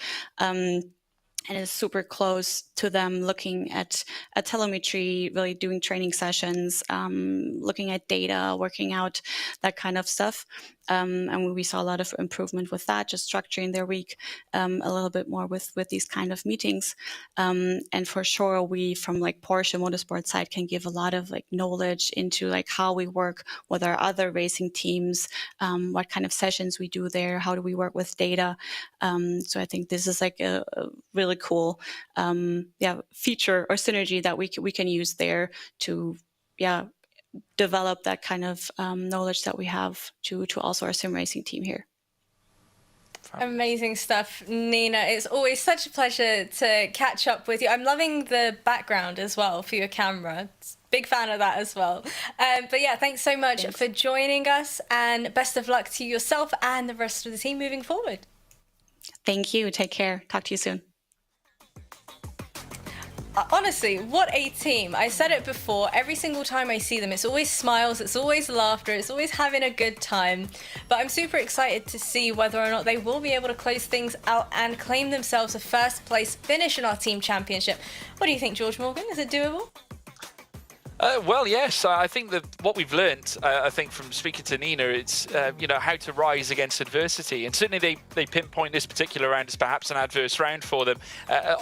Speaker 19: and is super close to them, looking at telemetry, really doing training sessions, looking at data, working out that kind of stuff. And we saw a lot of improvement with that, just structuring their week a little bit more with these kind of meetings. And for sure, we from like Porsche Motorsport side can give a lot of like knowledge into like how we work with our other racing teams, what kind of sessions we do there, how do we work with data. So I think this is like a really cool feature or synergy that we can use there to develop that kind of knowledge that we have to also our sim racing team here.
Speaker 3: Amazing stuff, Nina. It's always such a pleasure to catch up with you. I'm loving the background as well for your camera. Big fan of that as well. But yeah, thanks so much for joining us, and best of luck to yourself and the rest of the team moving forward.
Speaker 19: Thank you. Take care. Talk to you soon.
Speaker 3: Honestly, what a team. I said it before, every single time I see them, it's always smiles, it's always laughter, it's always having a good time. But I'm super excited to see whether or not they will be able to close things out and claim themselves a first place finish in our team championship. What do you think, George Morgan? Is it doable?
Speaker 4: Well, yes. I think that what we've learned, I think from speaking to Nina, it's how to rise against adversity. And certainly they pinpoint this particular round as perhaps an adverse round for them.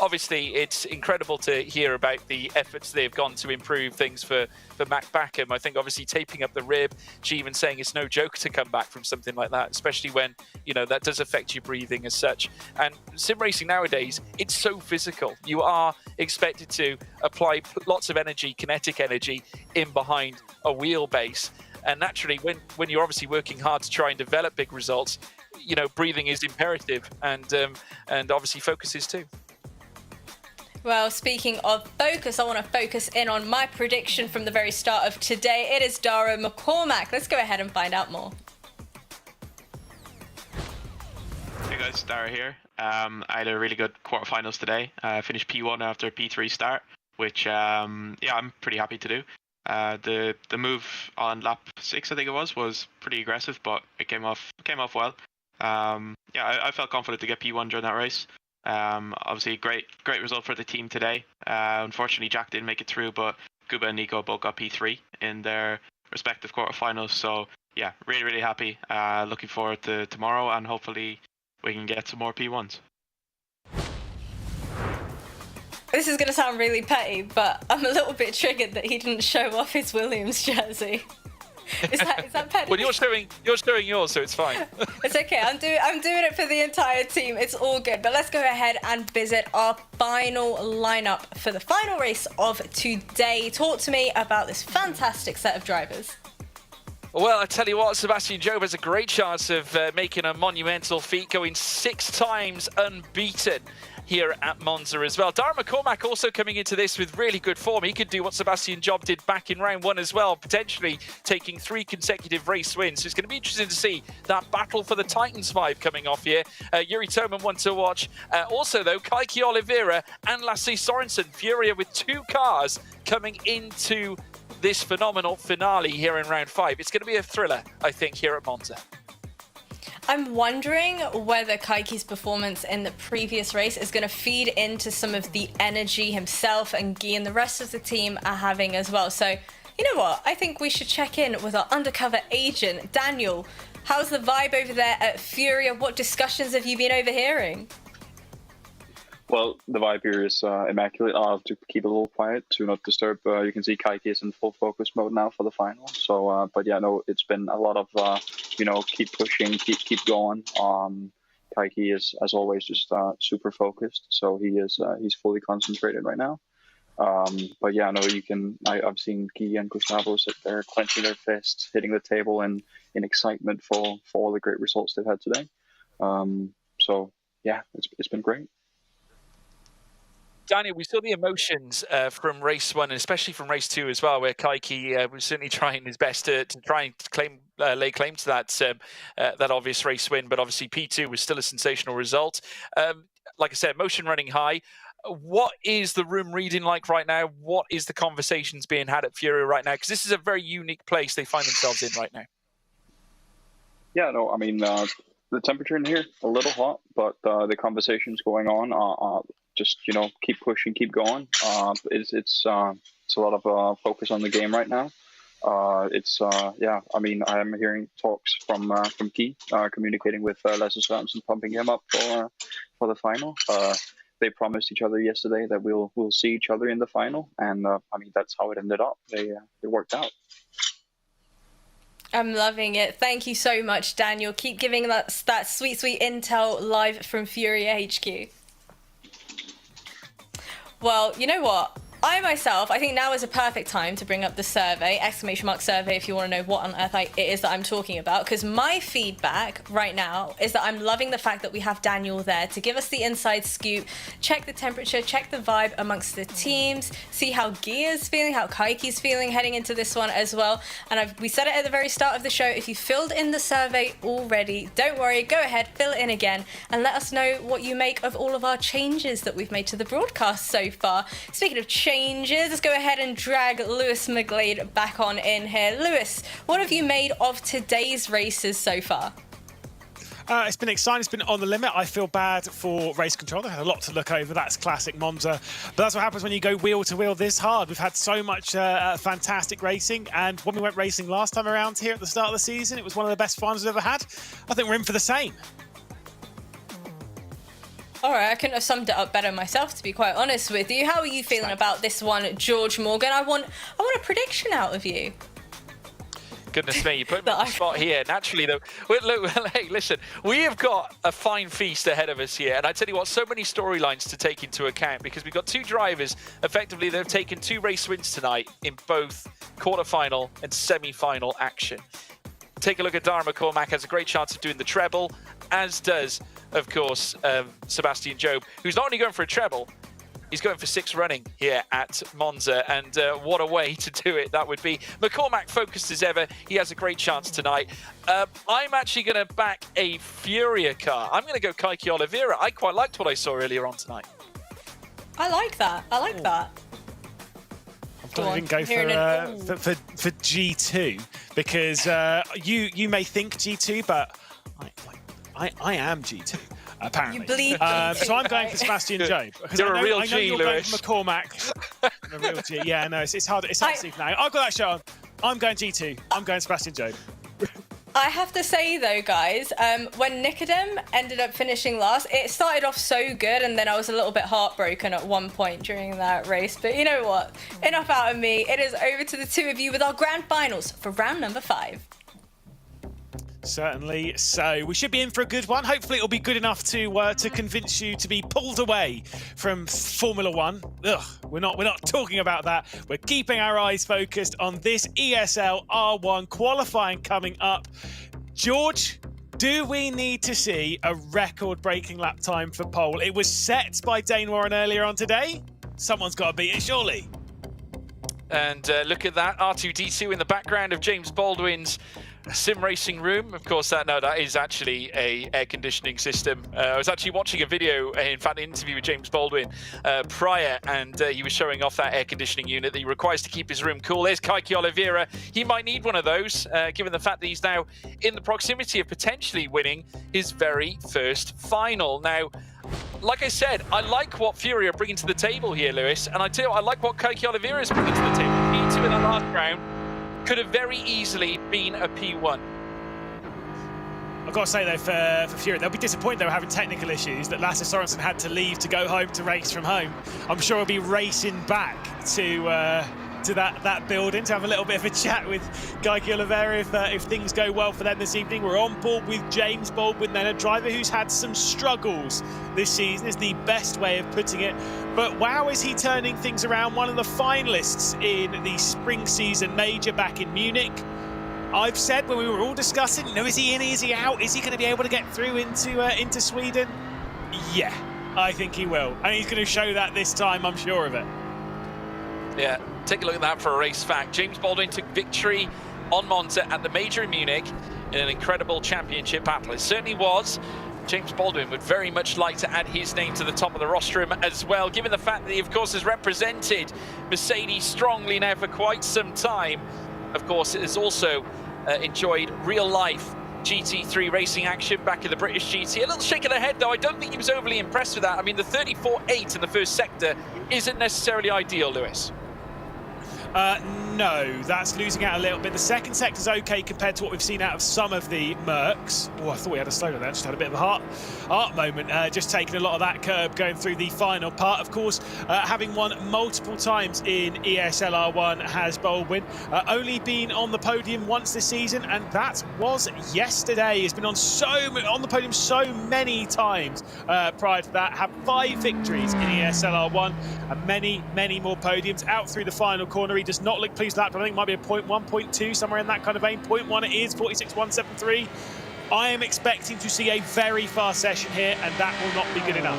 Speaker 4: Obviously, it's incredible to hear about the efforts they've gone to improve things for Mac Backham. I think obviously taping up the rib, she even saying it's no joke to come back from something like that, especially when that does affect your breathing as such. And sim racing nowadays, it's so physical. You are expected to apply lots of energy, kinetic energy, in behind a wheelbase, and naturally when you're obviously working hard to try and develop big results, breathing is imperative, and obviously focus is too.
Speaker 3: Well, speaking of focus, I want to focus in on my prediction from the very start of today. It is Dara McCormack. Let's go ahead and find out more.
Speaker 20: Hey guys, Dara here. I had a really good quarterfinals today. I finished P1 after a P3 start, which I'm pretty happy to do. The move on lap 6, I think it was pretty aggressive, but it came off well. I felt confident to get P1 during that race. Obviously great result for the team today. Unfortunately Jack didn't make it through, but Kuba and Nico both got P3 in their respective quarterfinals. So yeah, really happy. Looking forward to tomorrow, and hopefully we can get some more P1s.
Speaker 3: This is going to sound really petty, but I'm a little bit triggered that he didn't show off his Williams jersey. Is that petty?
Speaker 4: Well, you're showing yours, so it's fine.
Speaker 3: It's okay. I'm doing it for the entire team. It's all good. But let's go ahead and visit our final lineup for the final race of today. Talk to me about this fantastic set of drivers.
Speaker 4: Well, I tell you what, Sebastian Job has a great chance of making a monumental feat, going 6 times unbeaten here at Monza as well. Dara McCormack also coming into this with really good form. He could do what Sebastian Job did back in round 1 as well, potentially taking 3 consecutive race wins. So it's going to be interesting to see that battle for the Titans vibe coming off here. Yuri Toman, one to watch. Also, though, Kiki Oliva and Lasse Sorensen, Furia with 2 cars coming into this phenomenal finale here in round 5. It's going to be a thriller, I think, here at Monza.
Speaker 3: I'm wondering whether Kiki's performance in the previous race is going to feed into some of the energy himself and Guy and the rest of the team are having as well. So, you know what? I think we should check in with our undercover agent, Daniel. How's the vibe over there at Furia? What discussions have you been overhearing?
Speaker 8: Well, the vibe here is immaculate. I'll have to keep it a little quiet to not disturb. You can see Kiki is in full focus mode now for the final. So, but yeah, no, it's been a lot of, keep pushing, keep going. Kiki is, as always, just super focused. So he's fully concentrated right now. But yeah, no, I've seen Guy and Gustavo sit there clenching their fists, hitting the table in excitement for all the great results they've had today. So yeah, it's been great.
Speaker 4: Daniel, we saw the emotions from race 1 and especially from race 2 as well, where Kiki was certainly trying his best to try and lay claim to that obvious race win, but obviously P2 was still a sensational result. Like I said, emotion running high. What is the room reading like right now? What is the conversations being had at Furia right now? Because this is a very unique place they find themselves in right now.
Speaker 8: Yeah, no, I mean, the temperature in here, a little hot, but the conversations going on are just keep pushing, keep going. It's a lot of focus on the game right now. I mean, I am hearing talks from Key, communicating with Lasse Sørensen, pumping him up for the final. They promised each other yesterday that we'll see each other in the final, and I mean, that's how it ended up. They worked out.
Speaker 3: I'm loving it. Thank you so much, Daniel. Keep giving us that sweet intel live from Furia HQ. Well, you know what? I think now is a perfect time to bring up the survey, ! survey, if you want to know what on earth it is that I'm talking about, because my feedback right now is that I'm loving the fact that we have Daniel there to give us the inside scoop, check the temperature, check the vibe amongst the teams, see how Gia's feeling, how Kiki's feeling heading into this one as well. And we said it at the very start of the show, if you filled in the survey already, don't worry, go ahead, fill it in again, and let us know what you make of all of our changes that we've made to the broadcast so far. Speaking of changes, let's go ahead and drag Lewis McGlade back on in here. Lewis, what have you made of today's races so far?
Speaker 5: It's been exciting. It's been on the limit. I feel bad for race control. They've had a lot to look over. That's classic Monza. But that's what happens when you go wheel to wheel this hard. We've had so much fantastic racing. And when we went racing last time around here at the start of the season, it was one of the best finals we've ever had. I think we're in for the same.
Speaker 3: All right, I couldn't have summed it up better myself, to be quite honest with you. How are you feeling about this one, George Morgan? I want a prediction out of you.
Speaker 4: Goodness me, you put me on the spot here. Naturally, though, look, hey, listen, we have got a fine feast ahead of us here. And I tell you what, so many storylines to take into account, because we've got two drivers, effectively, that have taken 2 race wins tonight in both quarterfinal and semi-final action. Take a look at Dara McCormack, has a great chance of doing the treble, as does, of course, Sebastian Job, who's not only going for a treble, he's going for 6 running here at Monza, and what a way to do it that would be. McCormack focused as ever. He has a great chance tonight. I'm actually going to back a Furia car. I'm going to go Kiki Oliva. I quite liked what I saw earlier on tonight.
Speaker 3: I like that.
Speaker 5: I didn't go for G2 because you may think G2, but I am G2 apparently.
Speaker 3: You bleed
Speaker 5: so I'm going for Sebastian Job.
Speaker 4: You're a real G,
Speaker 5: you're
Speaker 4: Lewis.
Speaker 5: Going for McCormack. A real G. Yeah, no, it's hard. It's hard to see now. I've got that shot on. I'm going G2. I'm going Sebastian Job.
Speaker 3: I have to say though, guys, when Nicodem ended up finishing last, it started off so good, and then I was a little bit heartbroken at one point during that race. But you know what? Enough out of me. It is over to the two of you with our grand finals for round number 5.
Speaker 5: Certainly. So we should be in for a good one. Hopefully it'll be good enough to convince you to be pulled away from Formula 1. Ugh, we're not talking about that. We're keeping our eyes focused on this ESL R1 qualifying coming up. George, do we need to see a record-breaking lap time for pole? It was set by Dane Warren earlier on today. Someone's got to beat it, surely.
Speaker 4: And look at that, R2D2 in the background of James Baldwin's sim racing room. Of course, that is actually a air conditioning system. I was actually watching a video, in fact, an interview with James Baldwin prior, and he was showing off that air conditioning unit that he requires to keep his room cool. There's Kiki Oliva. He might need one of those, given the fact that he's now in the proximity of potentially winning his very first final. Now, like I said, I like what Furia are bringing to the table here, Lewis, and I tell you what, I like what Kiki Oliva is bringing to the table. P2 in that last round could have very easily been a P1.
Speaker 5: I've got to say, though, for Furia, they'll be disappointed they were having technical issues, that Lasse Sørensen had to leave to go home to race from home. I'm sure he'll be racing back to that building to have a little bit of a chat with Kiki Oliva if things go well for them this evening. We're on board with James Baldwin, then a driver who's had some struggles this season, is the best way of putting it. But wow, is he turning things around. One of the finalists in the spring season major back in Munich. I've said when we were all discussing, is he in, is he out? Is he going to be able to get through into Sweden? Yeah, I think he will. And he's going to show that this time, I'm sure of it.
Speaker 4: Yeah, take a look at that for a race fact. James Baldwin took victory on Monza at the major in Munich in an incredible championship battle. It certainly was. James Baldwin would very much like to add his name to the top of the rostrum as well, given the fact that he, of course, has represented Mercedes strongly now for quite some time. Of course, it has also enjoyed real-life GT3 racing action back in the British GT. A little shake of the head, though. I don't think he was overly impressed with that. I mean, the 34.8 in the first sector isn't necessarily ideal, Lewis.
Speaker 5: No, that's losing out a little bit. The second sector's okay compared to what we've seen out of some of the Mercs. Oh, I thought we had a slow down there. Just had a bit of a heart moment. Just taking a lot of that curb going through the final part. Of course, having won multiple times in ESL R1 has Baldwin. Only been on the podium once this season, and that was yesterday. He's been on the podium so many times prior to that. Had 5 victories in ESL R1 and many, many more podiums. Out through the final corner. He does not look pleased with that, but I think it might be a 0.1, 0.2, somewhere in that kind of vein. 0.1 it is, 46.173. I am expecting to see a very fast session here, and that will not be good enough.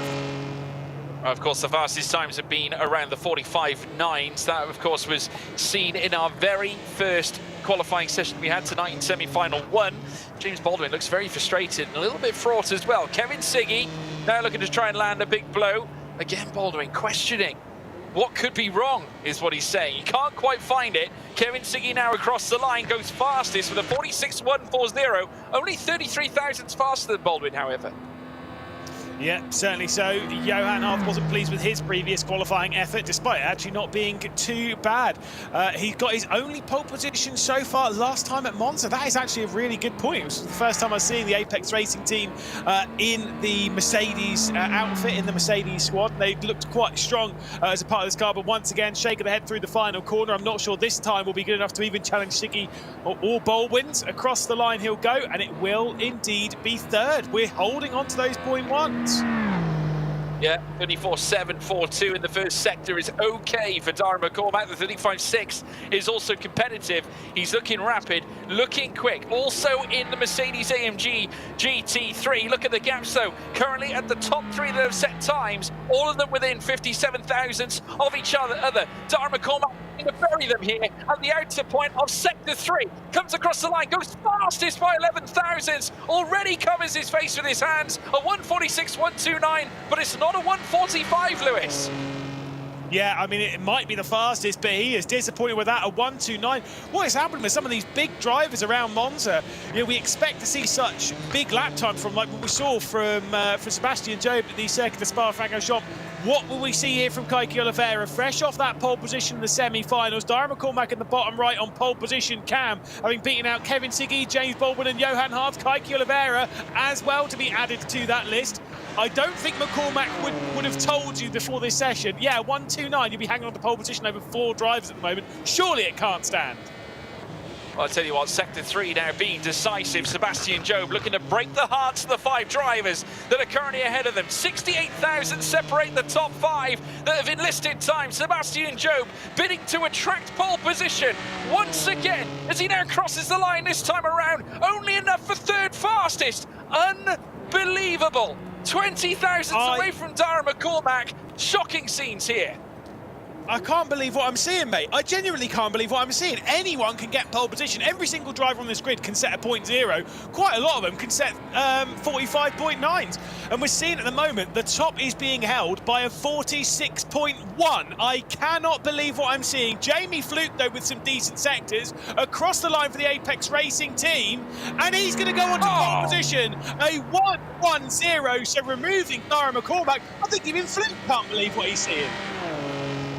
Speaker 4: Of course, the fastest times have been around the 45.9s. That, of course, was seen in our very first qualifying session we had tonight in semi-final 1. James Baldwin looks very frustrated and a little bit fraught as well. Kevin Siggy now looking to try and land a big blow. Again, Baldwin questioning what could be wrong, is what he's saying. He can't quite find it. Kevin Siggy now across the line, goes fastest with a 46.140. Only 33 thousandths faster than Baldwin, however.
Speaker 5: Yeah, certainly so. Johan Harth wasn't pleased with his previous qualifying effort, despite actually not being too bad. He got his only pole position so far last time at Monza. That is actually a really good point. It was the first time I was seeing the Apex Racing team in the Mercedes outfit, in the Mercedes squad. They looked quite strong as a part of this car, but once again, shake of the head through the final corner. I'm not sure this time will be good enough to even challenge Siggy or Baldwin's. Across the line he'll go, and it will indeed be third. We're holding on to those 0.1s.
Speaker 4: Yeah, 34.742 in the first sector is okay for Darren McCormack. The 35.6 is also competitive. He's looking rapid, looking quick. Also in the Mercedes-AMG GT3. Look at the gaps, though. Currently at the top 3 that have set times, all of them within 57 thousandths of each other. Darren McCormack to bury them here at the outer point of sector 3. Comes across the line, goes fastest by 11 thousandths. Already covers his face with his hands. A 146.129, but it's not a 145, Lewis.
Speaker 5: Yeah, I mean, it might be the fastest, but he is disappointed with that, a 129. What is happening with some of these big drivers around Monza? You know, we expect to see such big lap time from like what we saw from Sebastian Job at the Circuit de Spa-Francorchamps. What will we see here from Kiki Oliva? Fresh off that pole position in the semi-finals. Darren McCormack in the bottom right on pole position. Cam having beaten out Kevin Siggy, James Baldwin and Johan Harth. Kiki Oliva as well to be added to that list. I don't think McCormack would have told you before this session, yeah, 129, you'll be hanging on to pole position over 4 drivers at the moment. Surely it can't stand.
Speaker 4: Well, I'll tell you what, sector 3 now being decisive. Sebastian Job looking to break the hearts of the 5 drivers that are currently ahead of them. 68,000 separate the top 5 that have enlisted time. Sebastian Job bidding to attract pole position once again as he now crosses the line this time around. Only enough for 3rd fastest. Unbelievable. 20 thousandths away from Darren McCormack. Shocking scenes here.
Speaker 5: I can't believe what I'm seeing, mate. I genuinely can't believe what I'm seeing. Anyone can get pole position. Every single driver on this grid can set a 0.0. Quite a lot of them can set 45.9s. And we're seeing at the moment, the top is being held by a 46.1. I cannot believe what I'm seeing. Jamie Fluke, though, with some decent sectors, across the line for the Apex Racing team. And he's going to go on to pole position. A 1-1-0, so removing Darren McCormack. I think even Fluke can't believe what he's seeing.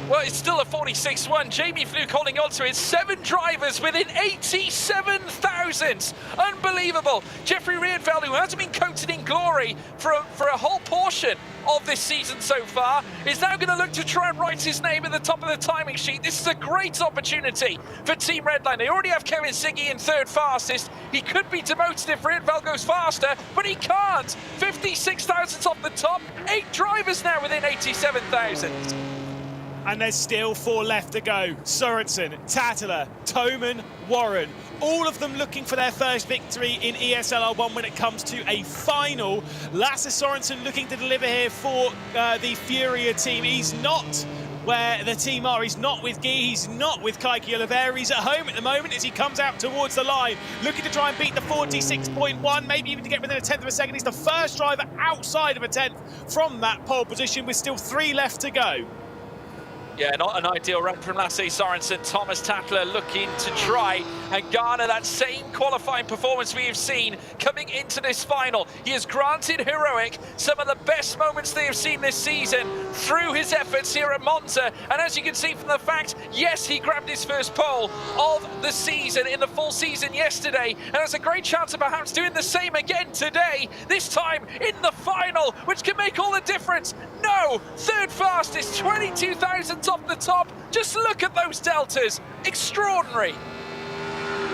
Speaker 4: Well, it's still a 46.1. Jamie Fluke holding on to it. 7 drivers within 87 thousandths. Unbelievable. Jeffrey Riedfeld, who hasn't been coated in glory for a whole portion of this season so far, is now going to look to try and write his name at the top of the timing sheet. This is a great opportunity for Team Redline. They already have Kevin Siggy in 3rd fastest. He could be demoted if Riedfeld goes faster, but he can't. 56 thousandths off the top. 8 drivers now within 87 thousandths.
Speaker 5: And there's still 4 left to go. Sorensen, Tattler, Toman, Warren. All of them looking for their first victory in ESL R1 when it comes to a final. Lasse Sorensen looking to deliver here for the Furia team. He's not where the team are. He's not with Guy. He's not with Kiki Oliva. He's at home at the moment as he comes out towards the line, looking to try and beat the 46.1, maybe even to get within a 10th of a second. He's the first driver outside of a 10th from that pole position with still 3 left to go.
Speaker 4: Yeah, not an ideal run from Lasse Sorensen. Thomas Tattler looking to try and garner that same qualifying performance we have seen coming into this final. He has granted Heroic some of the best moments they have seen this season through his efforts here at Monza. And as you can see from the fact, yes, he grabbed his first pole of the season in the full season yesterday. And there's a great chance of perhaps doing the same again today, this time in the final, which can make all the difference. No, third fastest, 22 thousandths off the top. Just look at those deltas. Extraordinary.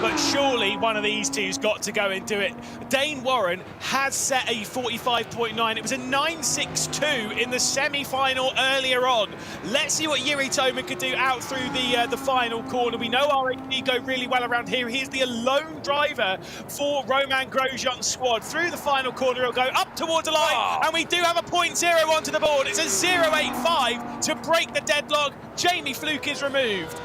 Speaker 5: But surely one of these two's got to go and do it. Dane Warren has set a 45.9. It was a 9.62 in the semi-final earlier on. Let's see what Yuri Toman could do out through the final corner. We know RHD go really well around here. He's the alone driver for Romain Grosjean's squad. Through the final corner, he'll go up towards the line, and we do have a 0.0 onto the board. It's a 0.85 to break the deadlock. Jamie Fluke is removed.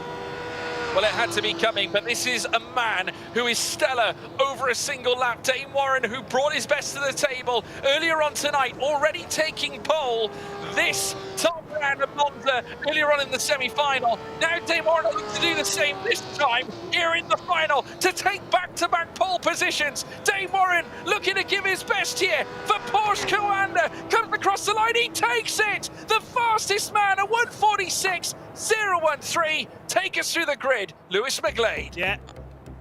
Speaker 4: Well, it had to be coming, but this is a man who is stellar over a single lap. Dane Warren, who brought his best to the table earlier on tonight, already taking pole this top round of Monza earlier on in the semi-final. Now Dane Warren looks to do the same this time here in the final to take back-to-back pole positions. Dane Warren looking to give his best here for Porsche Coanda. Comes across the line, he takes it! The fastest man at 1:46.013. Take us through the grid, Lewis McGlade.
Speaker 5: Yeah.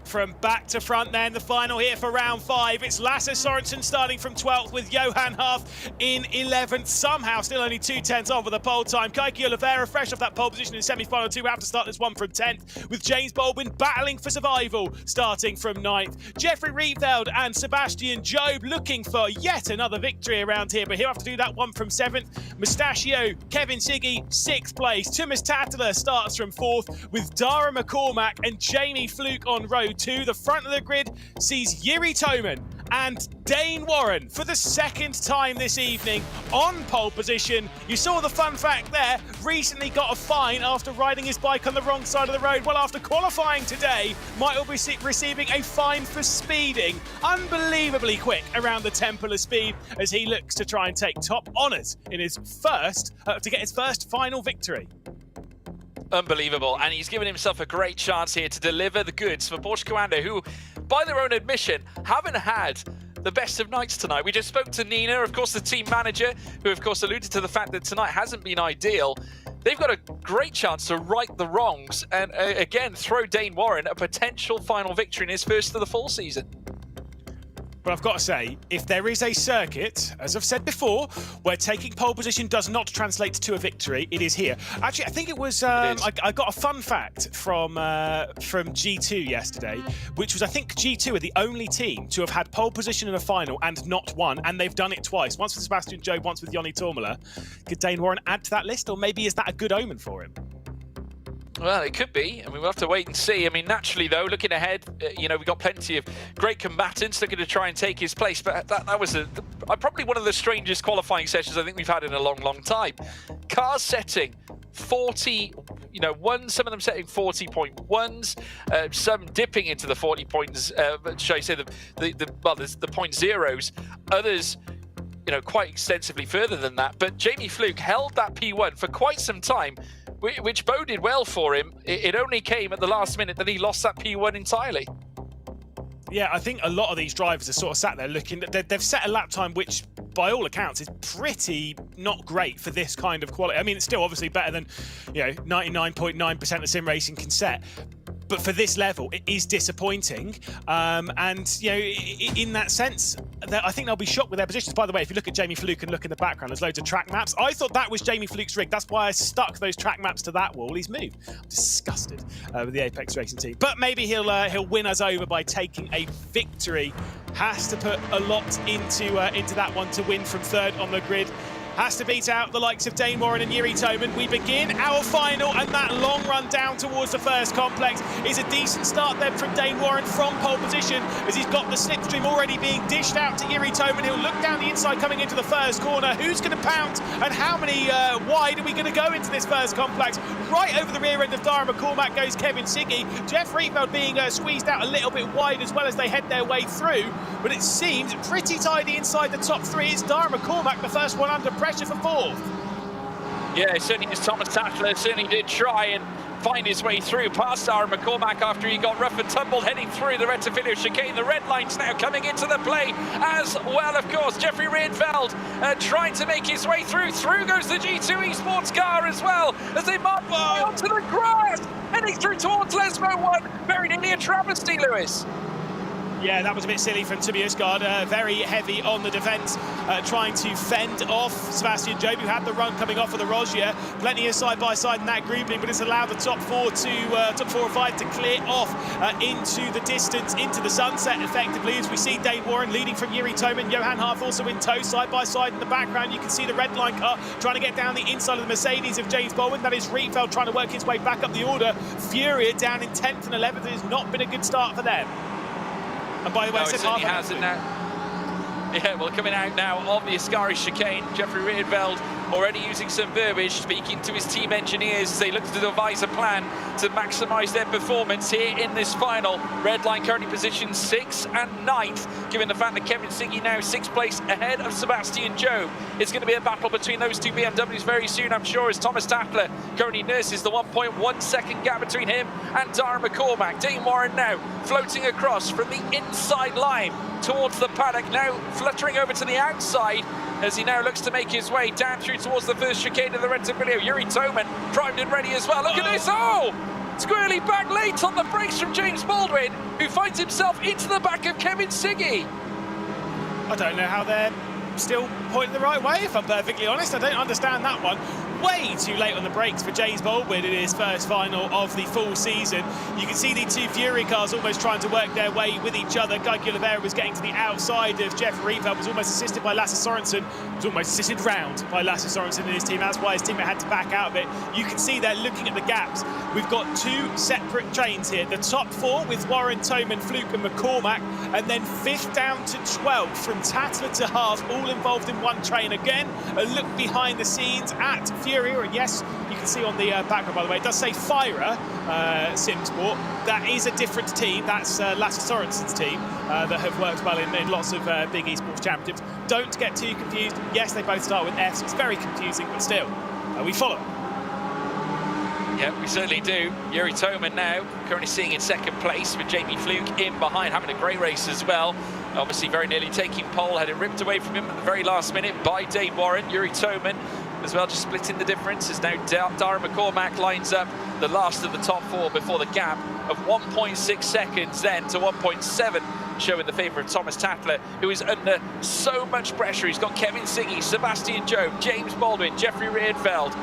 Speaker 5: From back to front then, the final here for round 5. It's Lasse Sorensen starting from 12th with Johan Huff in 11th. Somehow still only 2/10 off with the pole time. Kiki Oliva fresh off that pole position in semi-final 2. We have to start this one from 10th with James Baldwin battling for survival starting from 9th. Jeffrey Rietveld and Sebastian Job looking for yet another victory around here, but he'll have to do that one from 7th. Mustachio, Kevin Siggy, 6th place. Thomas Tattler starts from 4th with Dara McCormack and Jamie Fluke on road 2. The front of the grid sees Yuri Toman and Dane Warren for the second time this evening on pole position. You saw the fun fact there, recently got a fine after riding his bike on the wrong side of the road. Well, after qualifying today, might be receiving a fine for speeding. Unbelievably quick around the temple of speed as he looks to try and take top honours in his first, to get his first final victory.
Speaker 4: Unbelievable, and he's given himself a great chance here to deliver the goods for Porsche Coanda, who, by their own admission, haven't had the best of nights tonight. We just spoke to Nina, of course, the team manager, who, of course, alluded to the fact that tonight hasn't been ideal. They've got a great chance to right the wrongs and, again, throw Dane Warren a potential final victory in his first of the full season.
Speaker 5: But I've got to say, if there is a circuit, as I've said before, where taking pole position does not translate to a victory, it is here. Actually, I think it was, I got a fun fact from G2 yesterday, which was, I think G2 are the only team to have had pole position in a final and not won, and they've done it twice. Once with Sebastian Job, once with Joni Tormala. Could Dane Warren add to that list, or maybe is that a good omen for him?
Speaker 4: Well, it could be. I mean, we'll have to wait and see. I mean, naturally, though, looking ahead, you know, we've got plenty of great combatants looking to try and take his place. But that was probably one of the strangest qualifying sessions I think we've had in a long, long time. Cars setting 40, you know, some of them setting 40.1s, some dipping into the 40 points, shall I say, there's the point zeros, others, you know, quite extensively further than that. But Jamie Fluke held that P1 for quite some time, which boded well for him. It only came at the last minute that he lost that P1 entirely.
Speaker 5: Yeah, I think a lot of these drivers are sort of sat there looking, they've set a lap time which, by all accounts, is pretty not great for this kind of quality. I mean, it's still obviously better than, you know, 99.9% of sim racing can set. But for this level, it is disappointing. And, you know, in that sense, I think they'll be shocked with their positions. By the way, if you look at Jamie Fluke and look in the background, there's loads of track maps. I thought that was Jamie Fluke's rig. That's why I stuck those track maps to that wall. He's moved. I'm disgusted with the Apex Racing team. But maybe he'll win us over by taking a victory. Has to put a lot into that one to win from third on the grid. Has to beat out the likes of Dane Warren and Yuri Toman. We begin our final, and that long run down towards the first complex is a decent start then from Dane Warren from pole position, as he's got the slipstream already being dished out to Yuri Toman. He'll look down the inside coming into the first corner. Who's going to pounce, and how many wide are we going to go into this first complex? Right over the rear end of Dara McCormack goes Kevin Siggy. Jeff Rietveld being squeezed out a little bit wide as well as they head their way through, but it seems pretty tidy inside the top three. It's Dara McCormack, the first one under pressure for fourth.
Speaker 4: Yeah, certainly as Thomas Tattler certainly did try and find his way through past Aaron McCormack after he got rough and tumbled heading through the Rettifilio chicane. The red line's now coming into the play as well, of course. Jeffrey Riedfeld trying to make his way through. Through goes the G2 Esports car as well as they march onto the grass, heading through towards Lesbo 1. Very nearly a travesty, Lewis.
Speaker 5: Yeah, that was a bit silly from Tobias Gard. Very heavy on the defence, trying to fend off Sebastian Job, who had the run coming off of the Rogier. Plenty of side-by-side in that grouping, but it's allowed the top 4 or 5 to clear off into the distance, into the sunset, effectively, as we see Dane Warren leading from Yuri Toman. Johan Harf also in tow, side-by-side in the background. You can see the red line car trying to get down the inside of the Mercedes of James Baldwin. That is Riedfeld trying to work his way back up the order. Furia down in 10th and 11th. It has not been a good start for them. And by the way,
Speaker 4: no, it certainly has it now. Yeah, well, coming out now of the Ascari chicane, Jeffrey Riedfeld already using some verbiage, speaking to his team engineers as they look to devise a plan to maximise their performance here in this final. Red line currently positioned 6th and 9th, given the fact that Kevin Siggy now 6th place ahead of Sebastian Job. It's going to be a battle between those two BMWs very soon, I'm sure, as Thomas Tattler currently nurses the 1.1 second gap between him and Darren McCormack. Dane Warren now floating across from the inside line towards the paddock, now fluttering over to the outside as he now looks to make his way down through towards the first chicane of the Rettifilio. Yuri Toman primed and ready as well. Look at this! Oh! Squirrely back late on the brakes from James Baldwin, who finds himself into the back of Kevin Siggy.
Speaker 5: I don't know how they're still pointing the right way, if I'm perfectly honest. I don't understand that one. Way too late on the brakes for James Baldwin in his first final of the full season. You can see the two Fury cars almost trying to work their way with each other. Kiki Oliva was getting to the outside of Jeffrey Riedfeld, was almost assisted by Lasse Sorensen, was almost assisted round by Lasse Sorensen and his team. That's why his teammate had to back out of it. You can see they're looking at the gaps. We've got 2 separate trains here. The top 4 with Warren, Toman, Fluke and McCormack, and then 5th down to 12th from Tattler to Haas, all involved in one train. Again, a look behind the scenes at Furia, and yes, you can see on the background, by the way, it does say Fira Simsport. That is a different team. That's Lasse Sorensen's team that have worked well in lots of big esports championships. Don't get too confused. Yes, they both start with Fs. It's very confusing, but still, we follow.
Speaker 4: Yeah, we certainly do. Yuri Toman now currently sitting in 2nd place with Jamie Fluke in behind, having a great race as well. Obviously very nearly taking pole, had it ripped away from him at the very last minute by Dane Warren. Yuri Toman as well, just splitting the difference, as now Darren McCormack lines up the last of the top 4 before the gap of 1.6 seconds then to 1.7, showing the favour of Thomas Tattler, who is under so much pressure. He's got Kevin Siggy, Sebastian Job, James Baldwin, Jeffrey Riedfeld.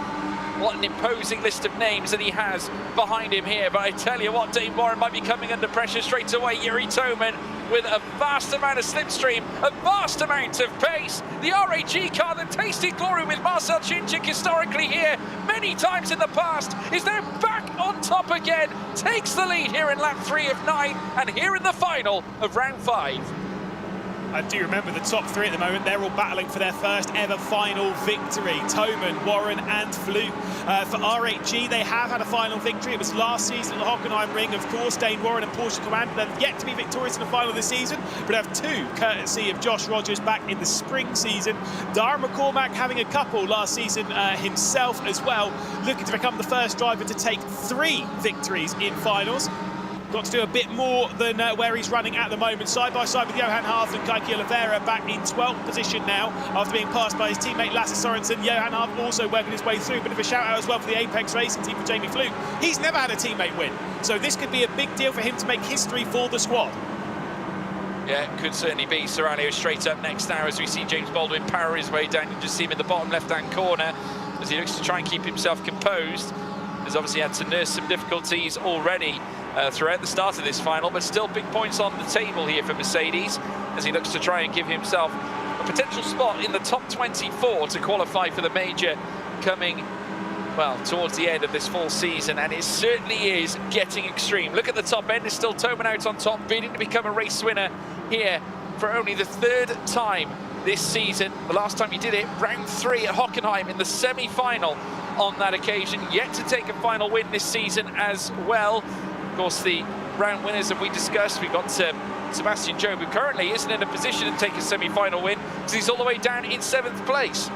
Speaker 4: What an imposing list of names that he has behind him here. But I tell you what, Dane Warren might be coming under pressure straight away. Yuri Toman with a vast amount of slipstream, a vast amount of pace. The RAG car that tasted glory with Marcel Chinchik historically here many times in the past is now back on top again. Takes the lead here in lap 3 of 9 and here in the final of round 5.
Speaker 5: I do remember the top 3 at the moment. They're all battling for their first ever final victory. Toman, Warren and Fluke. For RHG, they have had a final victory. It was last season at the Hockenheim Ring. Of course, Dane Warren and Porsche Commander, they've yet to be victorious in the final this season, but have 2 courtesy of Josh Rogers back in the spring season. Darren McCormack having a couple last season himself as well, looking to become the first driver to take 3 victories in finals. Got to do a bit more than where he's running at the moment. Side by side with Johan Harf and Kiki Oliva, back in 12th position now after being passed by his teammate Lasse Sorensen. Johan Harf also working his way through. A bit of a shout out as well for the Apex Racing team for Jamie Fluke. He's never had a teammate win, so this could be a big deal for him to make history for the squad.
Speaker 4: Yeah, it could certainly be. Serrano straight up next now as we see James Baldwin power his way down. You just see him in the bottom left-hand corner as he looks to try and keep himself composed. He's obviously had to nurse some difficulties already throughout the start of this final, but still big points on the table here for Mercedes as he looks to try and give himself a potential spot in the top 24 to qualify for the major coming, well, towards the end of this full season, and it certainly is getting extreme. Look at the top end, it's still Toman out on top, bidding to become a race winner here for only the 3rd time this season. The last time he did it, round 3 at Hockenheim in the semi-final on that occasion, yet to take a final win this season as well. Of course, the round winners that we discussed, we've got Sebastian Job, who currently isn't in a position to take a semi-final win because he's all the way down in 7th place.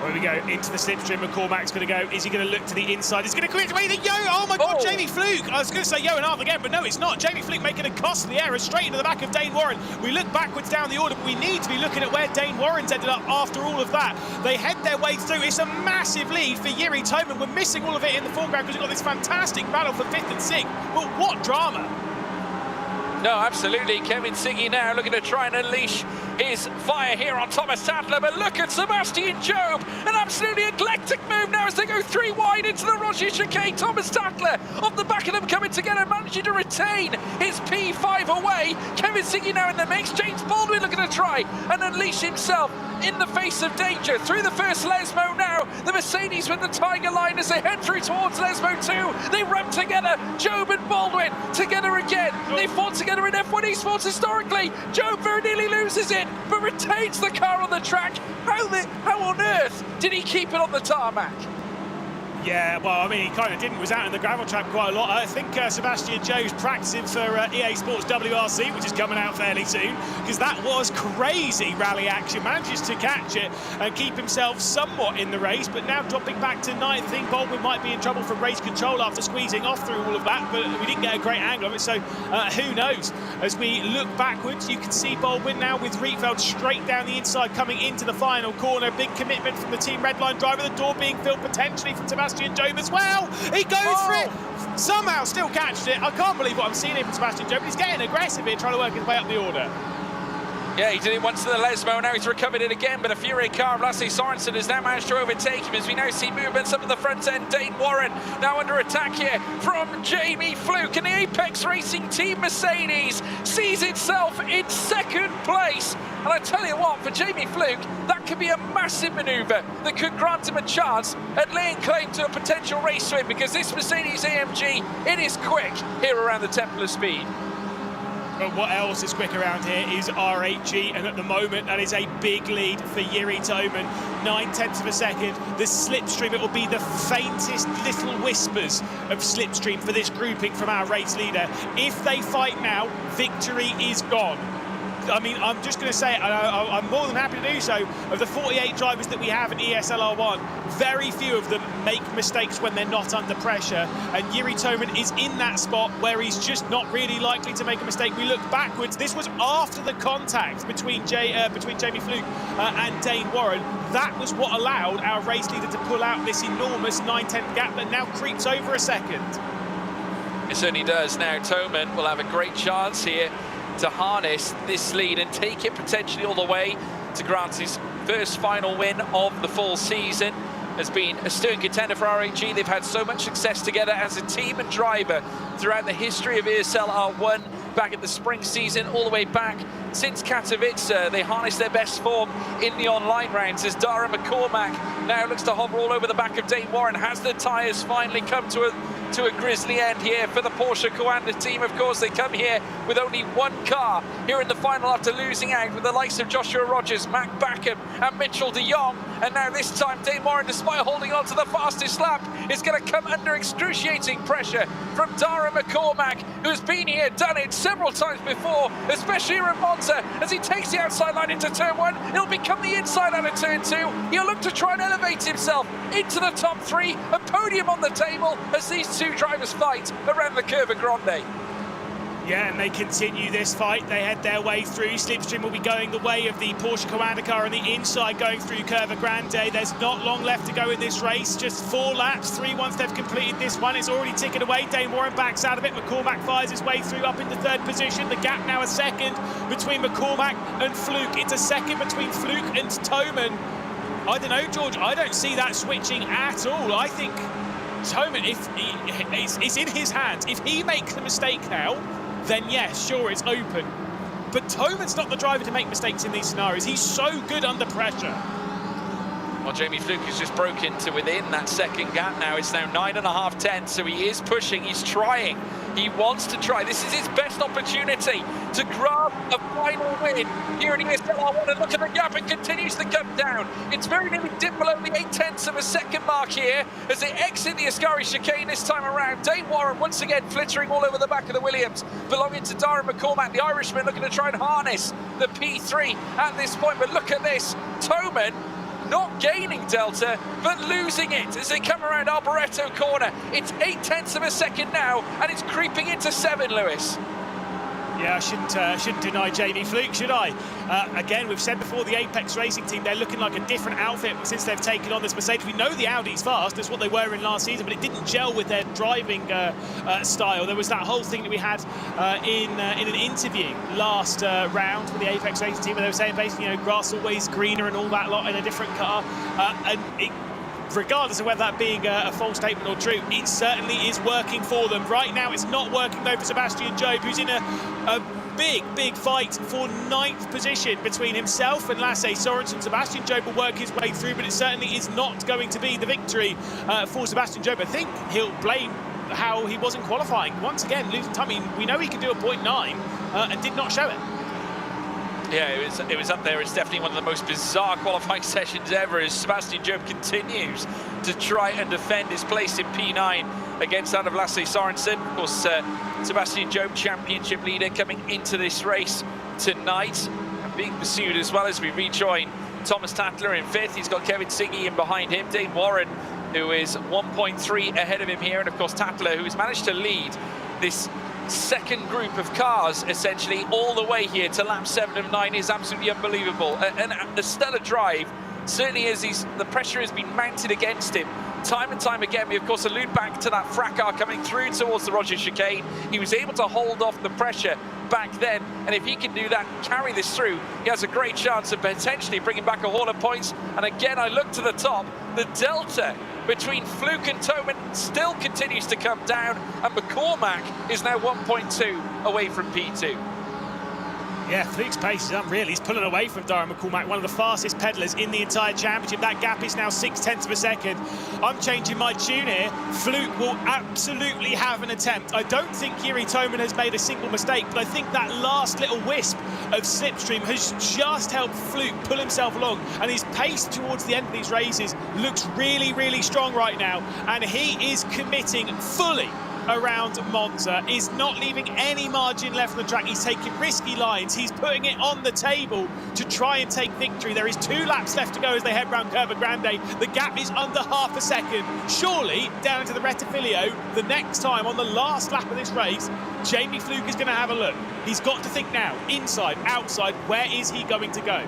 Speaker 5: Well, Here we go, into the slipstream. McCormack's going to go. Is he going to look to the inside? He's going to quit away the Yo. Oh my God, Jamie Fluke. I was going to say Yo and half again, but no, it's not. Jamie Fluke making a costly error straight into the back of Dane Warren. We look backwards down the order, but we need to be looking at where Dane Warren's ended up after all of that. They head their way through. It's a massive lead for Yuri Toman. We're missing all of it in the foreground because we've got this fantastic battle for 5th and 6th. But what drama!
Speaker 4: No, absolutely. Kevin Siggy now looking to try and unleash his fire here on Thomas Tattler, but look at Sebastian Job, an absolutely eclectic move now as they go 3 wide into the Roger chicane. Thomas Tattler off the back of them coming together, managing to retain his P5 away. Kevin Siggy now in the mix. James Baldwin looking to try and unleash himself in the face of danger through the first Lesmo now. The Mercedes with the Tiger line as they head through towards Lesmo 2. They run together, Job and Baldwin together again. They fought together in F1 Esports historically. Job very nearly loses it, but retains the car on the track. How on earth did he keep it on the tarmac?
Speaker 5: Yeah, well, I mean, he kind of didn't. Was out in the gravel trap quite a lot. I think Sebastian Job's practicing for EA Sports WRC, which is coming out fairly soon, because that was crazy rally action. Manages to catch it and keep himself somewhat in the race, but now dropping back to 9th. I think Baldwin might be in trouble from race control after squeezing off through all of that, but we didn't get a great angle of it, so who knows? As we look backwards, you can see Baldwin now with Rietveld straight down the inside coming into the final corner. Big commitment from the Team Redline driver. The door being filled potentially from Sebastian Job as well. He goes for it. Somehow still catched it. I can't believe what I'm seeing here from Sebastian Job. He's getting aggressive here, trying to work his way up the order.
Speaker 4: Yeah, he did it once to the Lesmo, now he's recovered it again, but a Furia car of Lasse Sorensen has now managed to overtake him as we now see movements up at the front end. Dane Warren now under attack here from Jamie Fluke, and the Apex Racing Team Mercedes sees itself in 2nd place. And I tell you what, for Jamie Fluke, that could be a massive manoeuvre that could grant him a chance at laying claim to a potential race win, because this Mercedes AMG, it is quick here around the Temple of Speed.
Speaker 5: But what else is quick around here is RHG, and at the moment that is a big lead for Yuri Toman. 9/10 of a second. The slipstream, it will be the faintest little whispers of slipstream for this grouping from our race leader. If they fight now, victory is gone. I mean, I'm just going to say it, I'm more than happy to do so. Of the 48 drivers that we have in ESL R1, very few of them make mistakes when they're not under pressure. And Yuri Toman is in that spot where he's just not really likely to make a mistake. We look backwards. This was after the contact between Jamie Fluke and Dane Warren. That was what allowed our race leader to pull out this enormous 9/10 gap that now creeps over a second.
Speaker 4: It certainly does. Now Toman will have a great chance here to harness this lead and take it potentially all the way to grant his first final win of the full season. Has been a stern contender for RHG. They've had so much success together as a team and driver throughout the history of ESL R1, back at the spring season, all the way back since Katowice. They harnessed their best form in the online rounds as Dara McCormack now looks to hover all over the back of Dane Warren. Has the tyres finally come to a grisly end here for the Porsche Coanda team? Of course, they come here with only one car here in the final after losing out with the likes of Joshua Rogers, Mac Backham and Mitchell de Jong. And now this time Dane Warren, despite holding on to the fastest lap, is going to come under excruciating pressure from Dara McCormack, who's been here, done it several times before, especially here at Monza. As he takes the outside line into turn 1, it'll become the inside out of turn 2. He'll look to try and elevate himself into the top 3, a podium on the table as these two drivers fight around the Curva Grande.
Speaker 5: Yeah, and they continue this fight. They head their way through. Slipstream will be going the way of the Porsche Coanda car on the inside, going through Curva Grande. There's not long left to go in this race. Just 4 laps, 3 once they've completed this one. It's already ticking away. Dane Warren backs out of it. McCormack fires his way through up into 3rd position. The gap now a second between McCormack and Fluke. It's a second between Fluke and Toman. I don't know, George. I don't see that switching at all. I think Toman, it's in his hands. If he makes a mistake now, then yes, sure, it's open. But Toman's not the driver to make mistakes in these scenarios. He's so good under pressure.
Speaker 4: Well, Jamie Fluke has just broken to within that second gap now. It's now 9.5 tenths, so he is pushing, he's trying. He wants to try. This is his best opportunity to grab a final win here in ESL R1. And look at the gap, it continues to come down. It's very nearly dipped below the 0.8 of a second mark here as they exit the Ascari chicane this time around. Dane Warren once again flittering all over the back of the Williams, belonging to Dara McCormack, the Irishman, looking to try and harness the P3 at this point. But look at this, Toman not gaining delta, but losing it as they come around Alboreto corner. It's 0.8 of a second now, and it's creeping into 7, Lewis.
Speaker 5: Yeah, I shouldn't deny Jamie Fluke, should I? Again, we've said before, the Apex Racing team, they're looking like a different outfit since they've taken on this Mercedes. We know the Audi's fast, that's what they were in last season, but it didn't gel with their driving style. There was that whole thing that we had in an interview last round with the Apex Racing team, where they were saying basically, you know, grass always greener and all that lot in a different car. Regardless of whether that being a false statement or true, it certainly is working for them. Right now, it's not working though for Sebastian Job, who's in a big fight for 9th position between himself and Lasse Sorensen. Sebastian Job will work his way through, but it certainly is not going to be the victory for Sebastian Job. I think he'll blame how he wasn't qualifying. Once again, losing time. I mean, we know he can do a 0.9 and did not show it.
Speaker 4: Yeah, it was up there. It's definitely one of the most bizarre qualifying sessions ever as Sebastian Job continues to try and defend his place in P9 against that of Lasse Sorensen. Of course, Sebastian Job, championship leader, coming into this race tonight and being pursued as well as we rejoin Thomas Tattler in 5th. He's got Kevin Siggy in behind him, Dane Warren, who is 1.3 ahead of him here, and of course Tattler, who has managed to lead this second group of cars essentially all the way here to lap 7 of 9 is absolutely unbelievable. And the stellar drive certainly is. The pressure has been mounted against him time and time again. We of course allude back to that fracas coming through towards the Roger chicane. He was able to hold off the pressure back then, and if he can do that and carry this through, he has a great chance of potentially bringing back a haul of points. And again, I look to the top, the delta between Fluke and Toman still continues to come down, and McCormack is now 1.2 away from P2.
Speaker 5: Yeah, Fluke's pace is unreal. He's pulling away from Darren McCormack, one of the fastest pedalers in the entire championship. That gap is now 0.6 of a second. I'm changing my tune here. Fluke will absolutely have an attempt. I don't think Yuri Toman has made a single mistake, but I think that last little wisp of slipstream has just helped Fluke pull himself along, and his pace towards the end of these races looks really strong right now, and he is committing fully around Monza, is not leaving any margin left on the track. He's taking risky lines, he's putting it on the table to try and take victory. There is 2 laps left to go as they head round Curva Grande. The gap is under half a second. Surely down into the Rettifilio the next time on the last lap of this race, Jamie Fluke is going to have a look. He's got to think now, inside, outside, where is he going to go?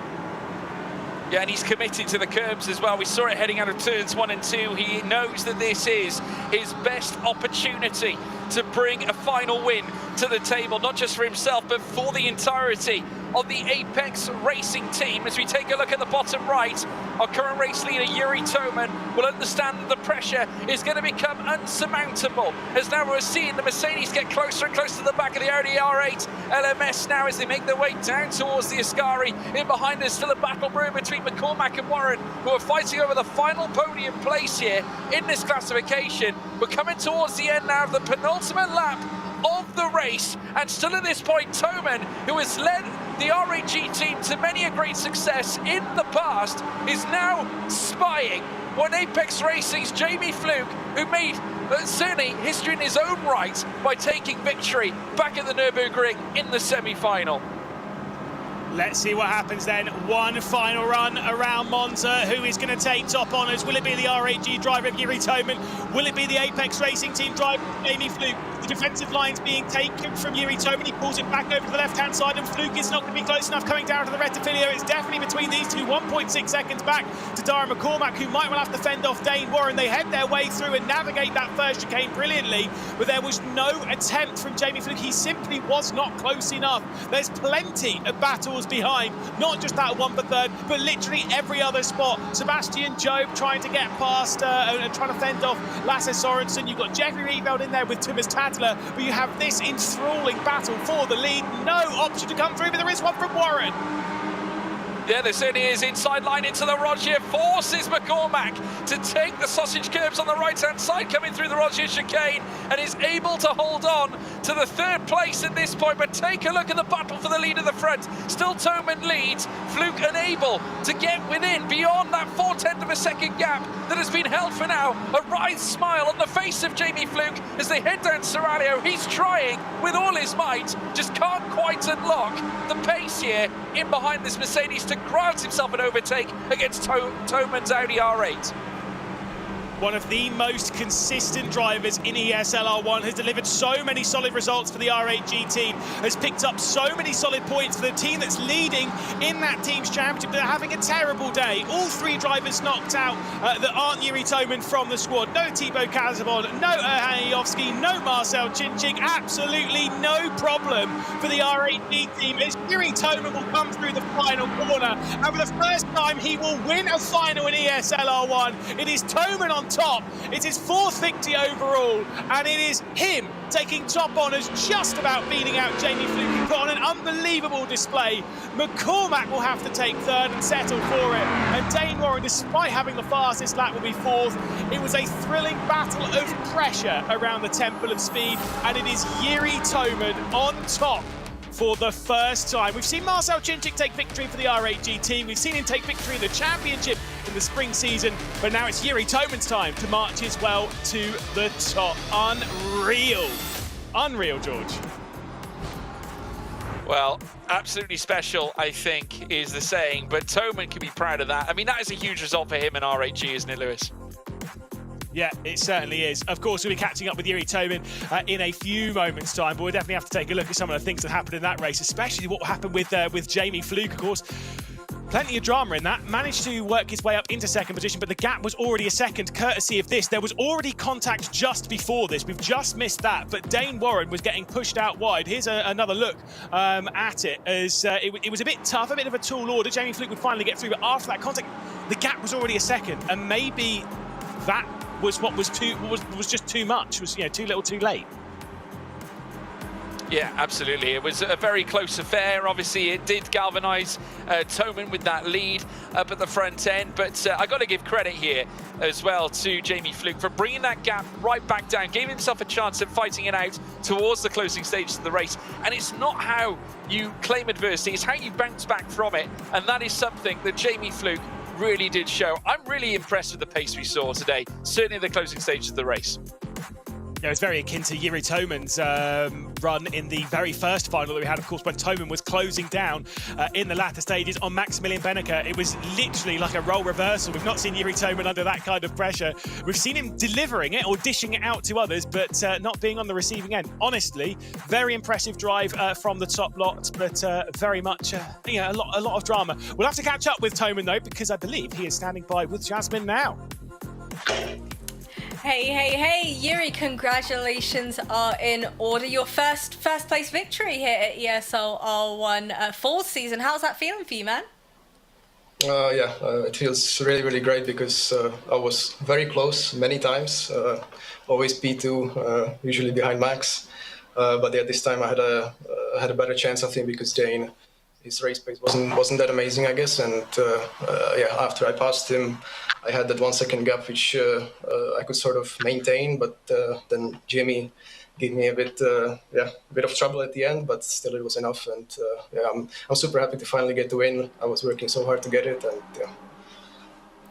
Speaker 4: Yeah, and he's committed to the curbs as well. We saw it heading out of turns 1 and 2. He knows that this is his best opportunity to bring a final win to the table, not just for himself, but for the entirety of the Apex Racing team. As we take a look at the bottom right, our current race leader, Yuri Toman, will understand that the pressure is going to become unsurmountable. As now we're seeing the Mercedes get closer and closer to the back of the Audi R8 LMS now as they make their way down towards the Ascari. In behind there's still a battle brewing between McCormack and Warren, who are fighting over the final podium place here in this classification. We're coming towards the end now of the penultimate lap of the race, and still at this point Toman, who has led the RAG team to many a great success in the past, is now spying on Apex Racing's Jamie Fluke, who made certainly history in his own right by taking victory back at the Nürburgring in the semi-final.
Speaker 5: Let's see what happens then. One final run around Monza. Who is going to take top honours? Will it be the RAG driver of Yuri Toman? Will it be the Apex Racing team driver Jamie Fluke? The defensive line's being taken from Yuri Toman. He pulls it back over to the left-hand side, and Fluke is not going to be close enough coming down to the Rettifilio. It's definitely between these two. 1.6 seconds back to Darren McCormack, who might well have to fend off Dane Warren. They head their way through and navigate that first chicane brilliantly, but there was no attempt from Jamie Fluke. He simply was not close enough. There's plenty of battles behind, not just that 1 for 3rd, but literally every other spot. Sebastian Job trying to get past and trying to fend off Lasse Sorensen. You've got Jeffrey Rieveld in there with Thomas Tattler, but you have this enthralling battle for the lead. No option to come through, but there is one from Warren.
Speaker 4: Yeah, there certainly is. Inside line into the Roger, forces McCormack to take the sausage curbs on the right-hand side, coming through the Roger chicane, and is able to hold on to the 3rd place at this point. But take a look at the battle for the lead at the front. Still Toman leads. Fluke unable to get within beyond that 0.4 of a second gap that has been held for now. A wry smile on the face of Jamie Fluke as they head down Serralio. He's trying with all his might, just can't quite unlock the pace here in behind this Mercedes to and grants himself an overtake against Toman's Audi R8.
Speaker 5: One of the most consistent drivers in ESL R1, has delivered so many solid results for the R8G team, has picked up so many solid points for the team that's leading in that team's championship. They're having a terrible day. All three drivers knocked out that aren't Yuri Toman from the squad. No Thibaut Casabon, no Erhan Iovski, no Marcel Chinchik. Absolutely no problem for the R8G team as Yuri Toman will come through the final corner. And for the first time, he will win a final in ESL R1. It is Toman on top. It's his fourth victory overall, and it is him taking top honours, just about beating out Jamie Fluke. He put on an unbelievable display. McCormack will have to take third and settle for it, and Dane Warren, despite having the fastest lap, will be fourth. It was a thrilling battle of pressure around the Temple of Speed, and it is Yuri Toman on top for the first time. We've seen Marcel Chinchik take victory for the R8G team. We've seen him take victory in the championship in the spring season, but now it's Yuri Toman's time to march his well to the top. Unreal. Unreal, George.
Speaker 4: Well, absolutely special, I think, is the saying, but Toman can be proud of that. I mean, that is a huge result for him in R8G, isn't it, Lewis?
Speaker 5: Yeah, it certainly is. Of course, we'll be catching up with Yuri Toman in a few moments' time, but we'll definitely have to take a look at some of the things that happened in that race, especially what happened with Jamie Fluke, of course. Plenty of drama in that. Managed to work his way up into second position, but the gap was already a second, courtesy of this. There was already contact just before this. We've just missed that, but Dane Warren was getting pushed out wide. Here's another look at it, as it was a bit tough, a bit of a tall order. Jamie Fluke would finally get through, but after that contact, the gap was already a second, and maybe that was what was just too much. Was too little, too late.
Speaker 4: Yeah, absolutely. It was a very close affair. Obviously, it did galvanise Toman with that lead up at the front end. But I got to give credit here as well to Jamie Fluke for bringing that gap right back down, gave himself a chance at fighting it out towards the closing stages of the race. And it's not how you claim adversity, it's how you bounce back from it. And that is something that Jamie Fluke really did show. I'm really impressed with the pace we saw today, certainly in the closing stages of the race.
Speaker 5: Yeah, it was very akin to Yuri Toman's run in the very first final that we had, of course, when Toman was closing down in the latter stages on Maximilian Benneker. It was literally like a role reversal. We've not seen Yuri Toman under that kind of pressure. We've seen him delivering it or dishing it out to others, but not being on the receiving end. Honestly, very impressive drive from the top lot, but very much a lot of drama. We'll have to catch up with Toman, though, because I believe he is standing by with Jasmine now.
Speaker 3: Hey, Yuri, congratulations are in order. Your first place victory here at ESL R1 fall season. How's that feeling for you, man?
Speaker 21: It feels really great because I was very close many times, always P2, usually behind Max. But this time I had a better chance, I think, because Dane, his race pace wasn't that amazing, I guess. And after I passed him, I had that 1 second gap, which I could sort of maintain. But then Jimmy gave me a bit of trouble at the end, but still it was enough. And I'm super happy to finally get the win. I was working so hard to get it, and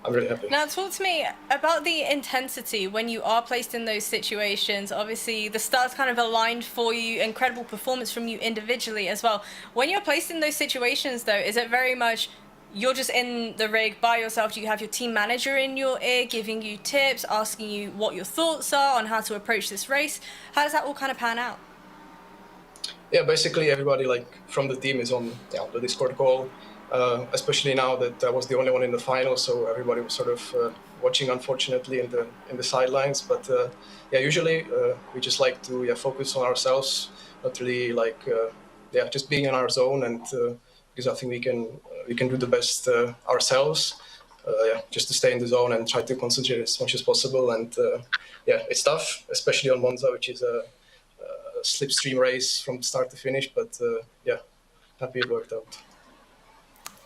Speaker 21: I'm really happy.
Speaker 3: Now, talk to me about the intensity when you are placed in those situations. Obviously, the stars kind of aligned for you, incredible performance from you individually as well. When you're placed in those situations, though, is it very much you're just in the rig by yourself? Do you have your team manager in your ear giving you tips, asking you what your thoughts are on how to approach this race? How does that all kind of pan out?
Speaker 21: Yeah, basically everybody from the team is on the Discord call. Especially now that I was the only one in the final, so everybody was sort of watching, unfortunately, in the sidelines. But usually we just like to focus on ourselves, not really just being in our zone, and because I think we can do the best ourselves. Just to stay in the zone and try to concentrate as much as possible. And it's tough, especially on Monza, which is a slipstream race from start to finish. But happy it worked out.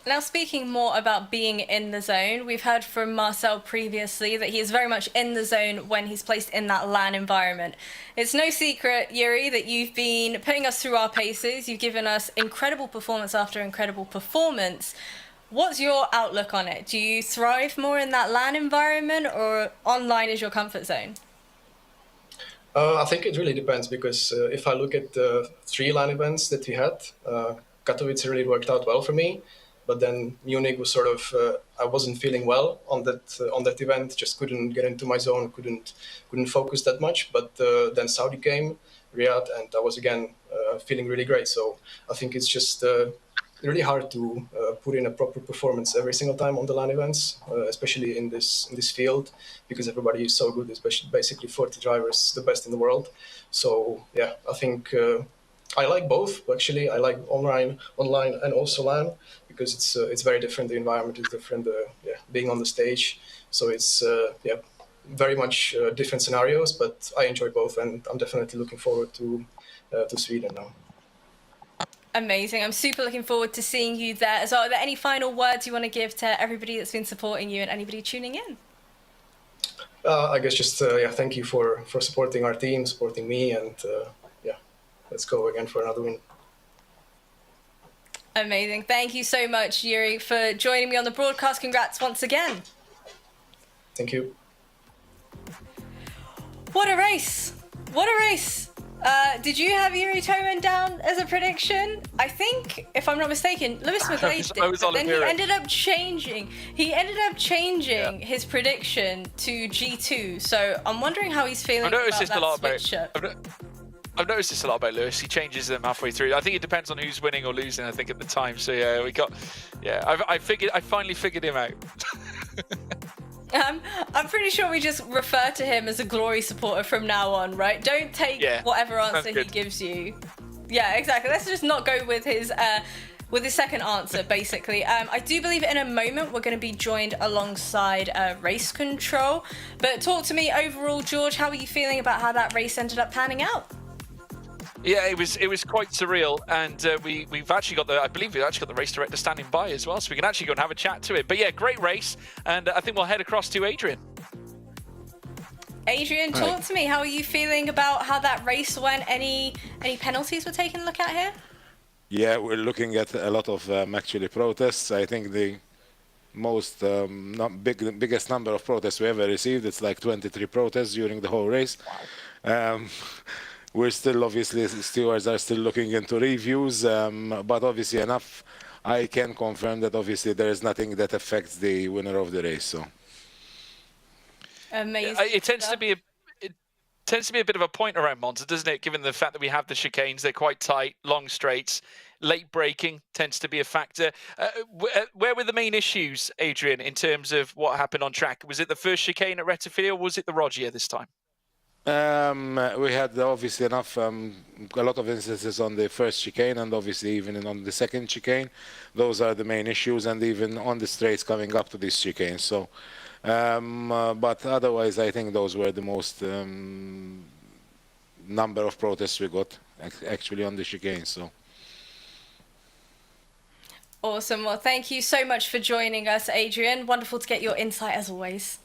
Speaker 3: Now, speaking more about being in the zone, we've heard from Marcel previously that he is very much in the zone when he's placed in that LAN environment. It's no secret, Yuri, that you've been putting us through our paces. You've given us incredible performance after incredible performance. What's your outlook on it? Do you thrive more in that LAN environment, or online is your comfort zone?
Speaker 21: I think it really depends, because if I look at the 3 LAN events that we had, Katowice really worked out well for me. But then Munich was sort of I wasn't feeling well on that event. Just couldn't get into my zone. Couldn't focus that much. But then Saudi came, Riyadh, and I was again feeling really great. So I think it's just really hard to put in a proper performance every single time on the LAN events, especially in this field, because everybody is so good. Especially basically 40 drivers, the best in the world. So yeah, I think I like both. Actually, I like online and also LAN because it's very different. The environment is different. Being on the stage, so it's very much different scenarios. But I enjoy both, and I'm definitely looking forward to Sweden now.
Speaker 3: Amazing. I'm super looking forward to seeing you there as well. Are there any final words you want to give to everybody that's been supporting you and anybody tuning in?
Speaker 21: I guess just thank you for supporting our team, supporting me, and let's go again for another win.
Speaker 3: Amazing. Thank you so much, Yuri, for joining me on the broadcast. Congrats once again.
Speaker 21: Thank you.
Speaker 3: What a race. What a race. Did you have Yuri Toman down as a prediction? I think, if I'm not mistaken, Lewis McGlade did. But then he ended up changing. His prediction to G2. So I'm wondering how he's feeling about that switch-up.
Speaker 4: I've noticed this a lot about Lewis. He changes them halfway through. I think it depends on who's winning or losing, I think, at the time. So I finally figured him out.
Speaker 3: I'm pretty sure we just refer to him as a glory supporter from now on, right? Don't take whatever answer he gives you. Yeah, exactly. Let's just not go with his second answer, basically. I do believe in a moment we're going to be joined alongside Race Control. But talk to me overall, George. How are you feeling about how that race ended up panning out?
Speaker 4: Yeah, it was quite surreal, and we've actually got the race director standing by as well, so we can actually go and have a chat to it. But yeah, great race, and I think we'll head across to Adrian.
Speaker 3: Adrian, talk to me. How are you feeling about how that race went? Any penalties we're taking a look at here?
Speaker 11: Yeah, we're looking at a lot of actually protests. I think the most biggest number of protests we ever received, it's like 23 protests during the whole race. We're still, obviously, stewards are still looking into reviews, but obviously enough, I can confirm that obviously there is nothing that affects the winner of the race. So
Speaker 3: amazing.
Speaker 4: It tends to be a bit of a point around Monza, doesn't it? Given the fact that we have the chicanes, they're quite tight, long straights. Late braking tends to be a factor. Where were the main issues, Adrian, in terms of what happened on track? Was it the first chicane at Rettifil, or was it the Rogier this time?
Speaker 11: We had obviously a lot of instances on the first chicane, and obviously even on the second chicane. Those are the main issues, and even on the straights coming up to this chicane. So, but otherwise, I think those were the most number of protests we got actually on the chicane. So.
Speaker 3: Awesome. Well, thank you so much for joining us, Adrian. Wonderful to get your insight as always.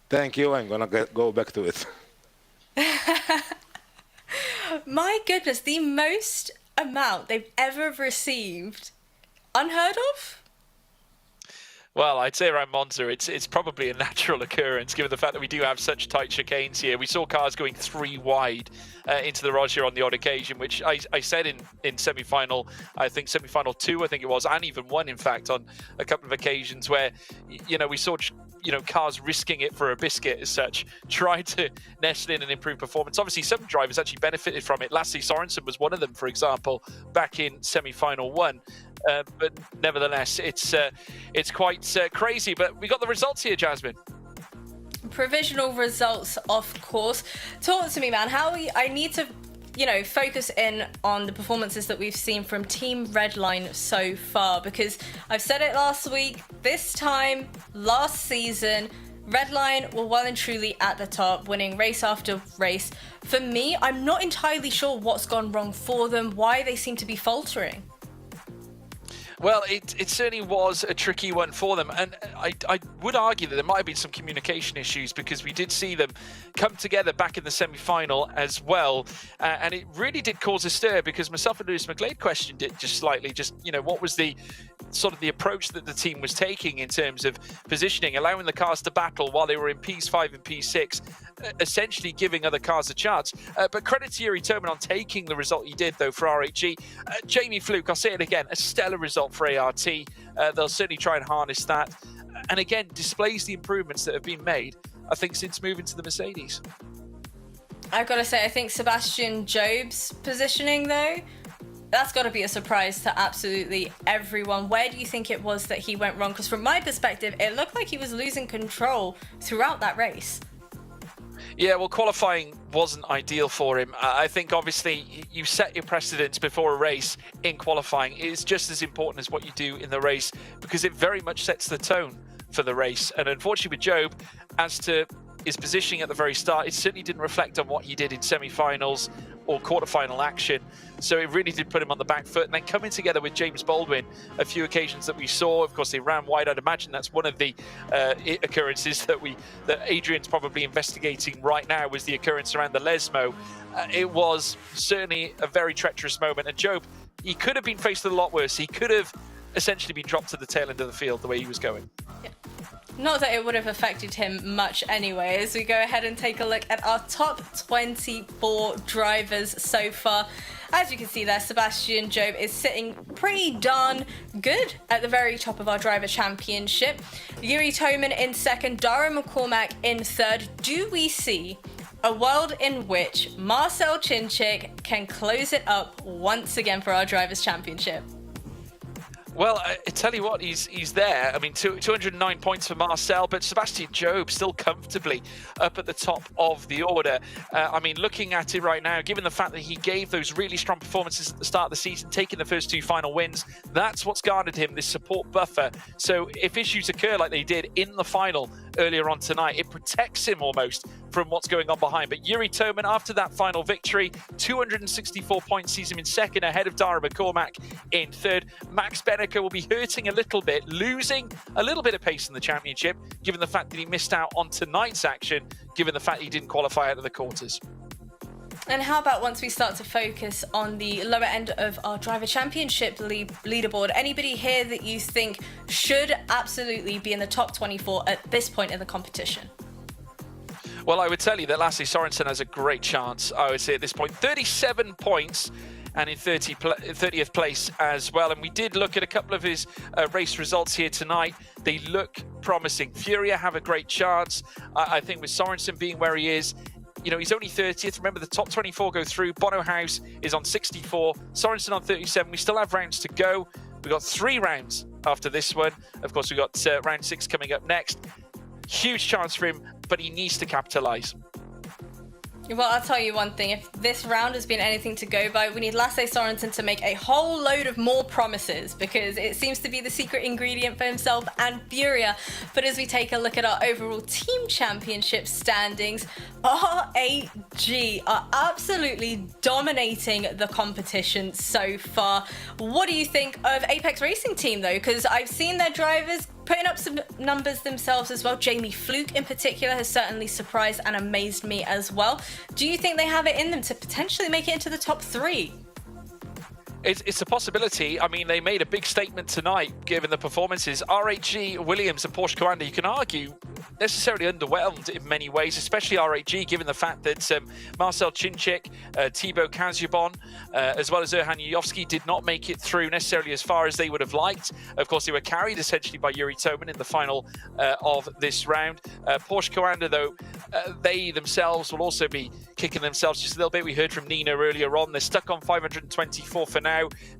Speaker 11: Thank you. I'm gonna go back to it.
Speaker 3: My goodness, the most amount they've ever received. Unheard of?
Speaker 4: Well, I'd say around Monza, it's probably a natural occurrence, given the fact that we do have such tight chicanes here. We saw cars going 3 wide into the Rogier on the odd occasion, which I said in semi-final, I think semi-final 2, I think it was, and even 1, in fact, on a couple of occasions where, we saw, cars risking it for a biscuit as such, tried to nestle in and improve performance. Obviously, some drivers actually benefited from it. Lastly, Sorensen was one of them, for example, back in semi-final 1. But nevertheless, it's quite crazy. But we got the results here, Jasmine.
Speaker 3: Provisional results, of course. Talk to me, man. I need to, focus in on the performances that we've seen from Team Redline so far, because I've said it last week, this time, last season, Redline were well and truly at the top, winning race after race. For me, I'm not entirely sure what's gone wrong for them, why they seem to be faltering.
Speaker 4: Well, it certainly was a tricky one for them, and I would argue that there might have been some communication issues, because we did see them come together back in the semi-final as well, and it really did cause a stir, because myself and Lewis McGlade questioned it just slightly, what was the sort of the approach that the team was taking in terms of positioning, allowing the cars to battle while they were in P5 and P6, essentially giving other cars a chance. But credit to Yuri Toman on taking the result he did, though, for RHG. Jamie Fluke, I'll say it again, a stellar result up for ART. They'll certainly try and harness that. And again, displays the improvements that have been made, I think, since moving to the Mercedes.
Speaker 3: I've got to say, I think Sebastian Job's positioning, though, that's got to be a surprise to absolutely everyone. Where do you think it was that he went wrong? Because from my perspective, it looked like he was losing control throughout that race.
Speaker 4: Yeah, well, qualifying wasn't ideal for him. I think, obviously, you set your precedents before a race in qualifying. It is just as important as what you do in the race, because it very much sets the tone for the race. And unfortunately with Job, as to his positioning at the very start, it certainly didn't reflect on what he did in semi-finals or quarter-final action. So it really did put him on the back foot. And then coming together with James Baldwin, a few occasions that we saw, of course, they ran wide. I'd imagine that's one of the occurrences that Adrian's probably investigating right now, was the occurrence around the Lesmo. It was certainly a very treacherous moment. And Job, he could have been faced with a lot worse. He could have essentially been dropped to the tail end of the field the way he was going.
Speaker 3: Yeah. Not that it would have affected him much anyway, as we go ahead and take a look at our top 24 drivers so far. As you can see there, Sebastian Job is sitting pretty darn good at the very top of our driver championship. Yuri Toman in second, Dara McCormack in third. Do we see a world in which Marcel Chinchik can close it up once again for our drivers championship?
Speaker 4: Well, I tell you what, he's there. I mean, 209 points for Marcel, but Sebastian Job still comfortably up at the top of the order. I mean, looking at it right now, given the fact that he gave those really strong performances at the start of the season, taking the first 2 final wins, that's what's garnered him this support buffer. So if issues occur like they did in the final earlier on tonight, it protects him almost from what's going on behind. But Yuri Toman, after that final victory, 264 points, sees him in second, ahead of Dara McCormack in third. Max Benneker will be hurting a little bit, losing a little bit of pace in the championship, given the fact that he missed out on tonight's action, given the fact he didn't qualify out of the quarters.
Speaker 3: And how about once we start to focus on the lower end of our driver championship leaderboard? Anybody here that you think should absolutely be in the top 24 at this point in the competition?
Speaker 4: Well, I would tell you that Lasse Sorensen has a great chance, I would say, at this point. 37 points and in 30th place as well. And we did look at a couple of his race results here tonight. They look promising. Furia have a great chance. I think with Sorensen being where he is, you know, he's only 30th. Remember, the top 24 go through. Bono House is on 64. Sorensen on 37. We still have rounds to go. We've got 3 rounds after this one. Of course, we've got round 6 coming up next. Huge chance for him, but he needs to capitalise.
Speaker 3: Well, I'll tell you one thing. If this round has been anything to go by, we need Lasse Sorensen to make a whole load of more promises, because it seems to be the secret ingredient for himself and Furia. But as we take a look at our overall team championship standings, RAG are absolutely dominating the competition so far. What do you think of Apex Racing Team, though? Because I've seen their drivers putting up some numbers themselves as well. Jamie Fluke in particular has certainly surprised and amazed me as well. Do you think they have it in them to potentially make it into the top 3?
Speaker 4: It's a possibility. I mean, they made a big statement tonight, given the performances. RAG, Williams and Porsche Commander, you can argue, necessarily underwhelmed in many ways, especially RAG, given the fact that Marcel Chinchik, Thibaut Kazubon, as well as Erhan Yuyovsky did not make it through necessarily as far as they would have liked. Of course, they were carried essentially by Yuri Toman in the final of this round. Porsche Commander, though, they themselves will also be kicking themselves just a little bit. We heard from Nina earlier on. They're stuck on 524 for now.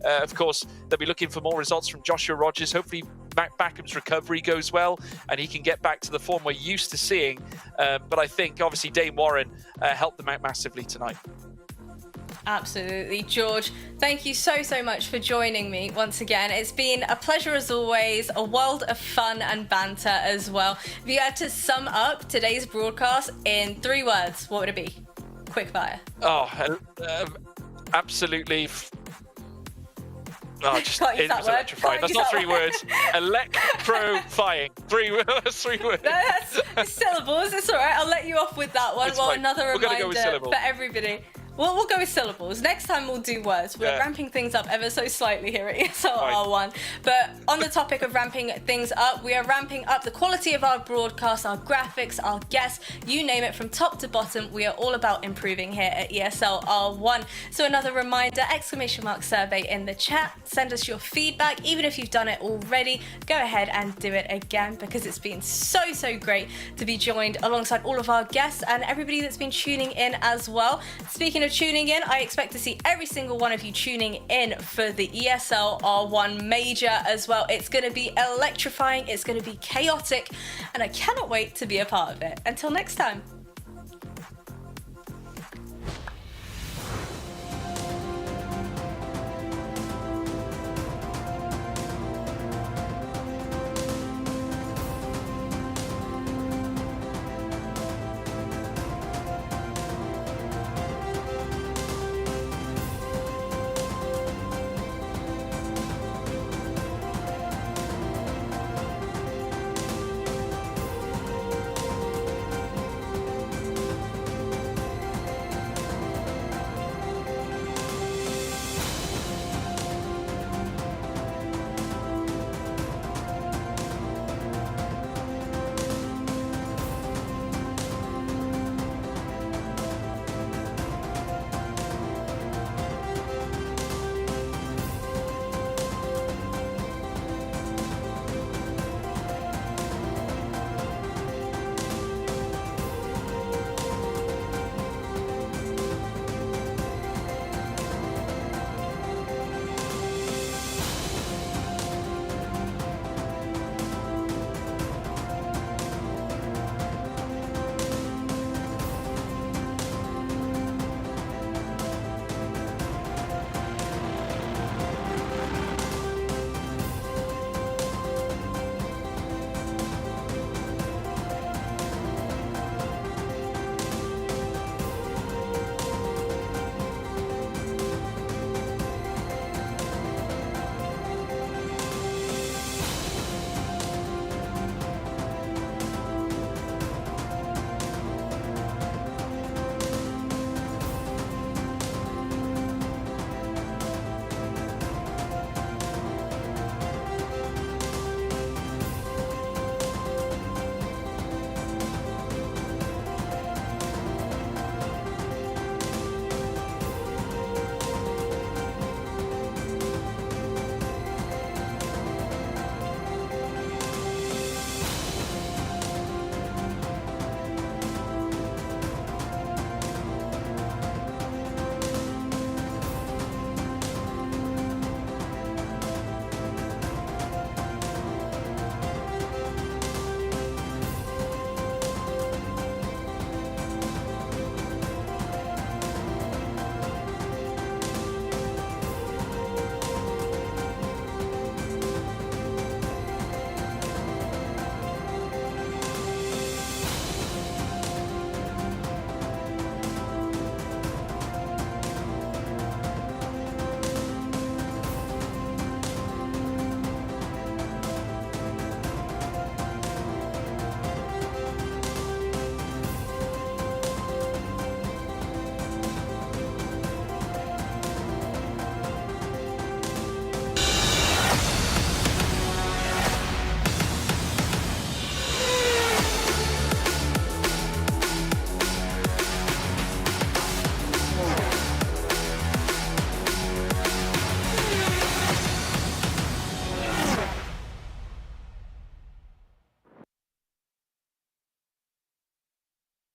Speaker 4: Of course, they'll be looking for more results from Joshua Rogers. Hopefully, Matt Backham's recovery goes well and he can get back to the form we're used to seeing. But I think, obviously, Dane Warren helped them out massively tonight.
Speaker 3: Absolutely. George, thank you so much for joining me once again. It's been a pleasure as always, a world of fun and banter as well. If you had to sum up today's broadcast in 3 words, what would it be? Quick fire.
Speaker 4: Absolutely. Just
Speaker 3: electrifying.
Speaker 4: That's not 3 words. Electrifying. 3 words. 3 words.
Speaker 3: That's syllables. It's all right. I'll let you off with that one.
Speaker 4: It's fine.
Speaker 3: Another
Speaker 4: We're gonna go with
Speaker 3: reminder
Speaker 4: syllables
Speaker 3: for everybody. We'll go with syllables. Next time we'll do words. We're ramping things up ever so slightly here at ESL R1. But on the topic of ramping things up, we are ramping up the quality of our broadcast, our graphics, our guests, you name it, from top to bottom. We are all about improving here at ESL R1. So another reminder, !survey in the chat. Send us your feedback. Even if you've done it already, go ahead and do it again, because it's been so great to be joined alongside all of our guests and everybody that's been tuning in as well. Speaking of tuning in, I expect to see every single one of you tuning in for the ESL R1 Major as well. It's going to be electrifying, it's going to be chaotic, and I cannot wait to be a part of it. Until next time.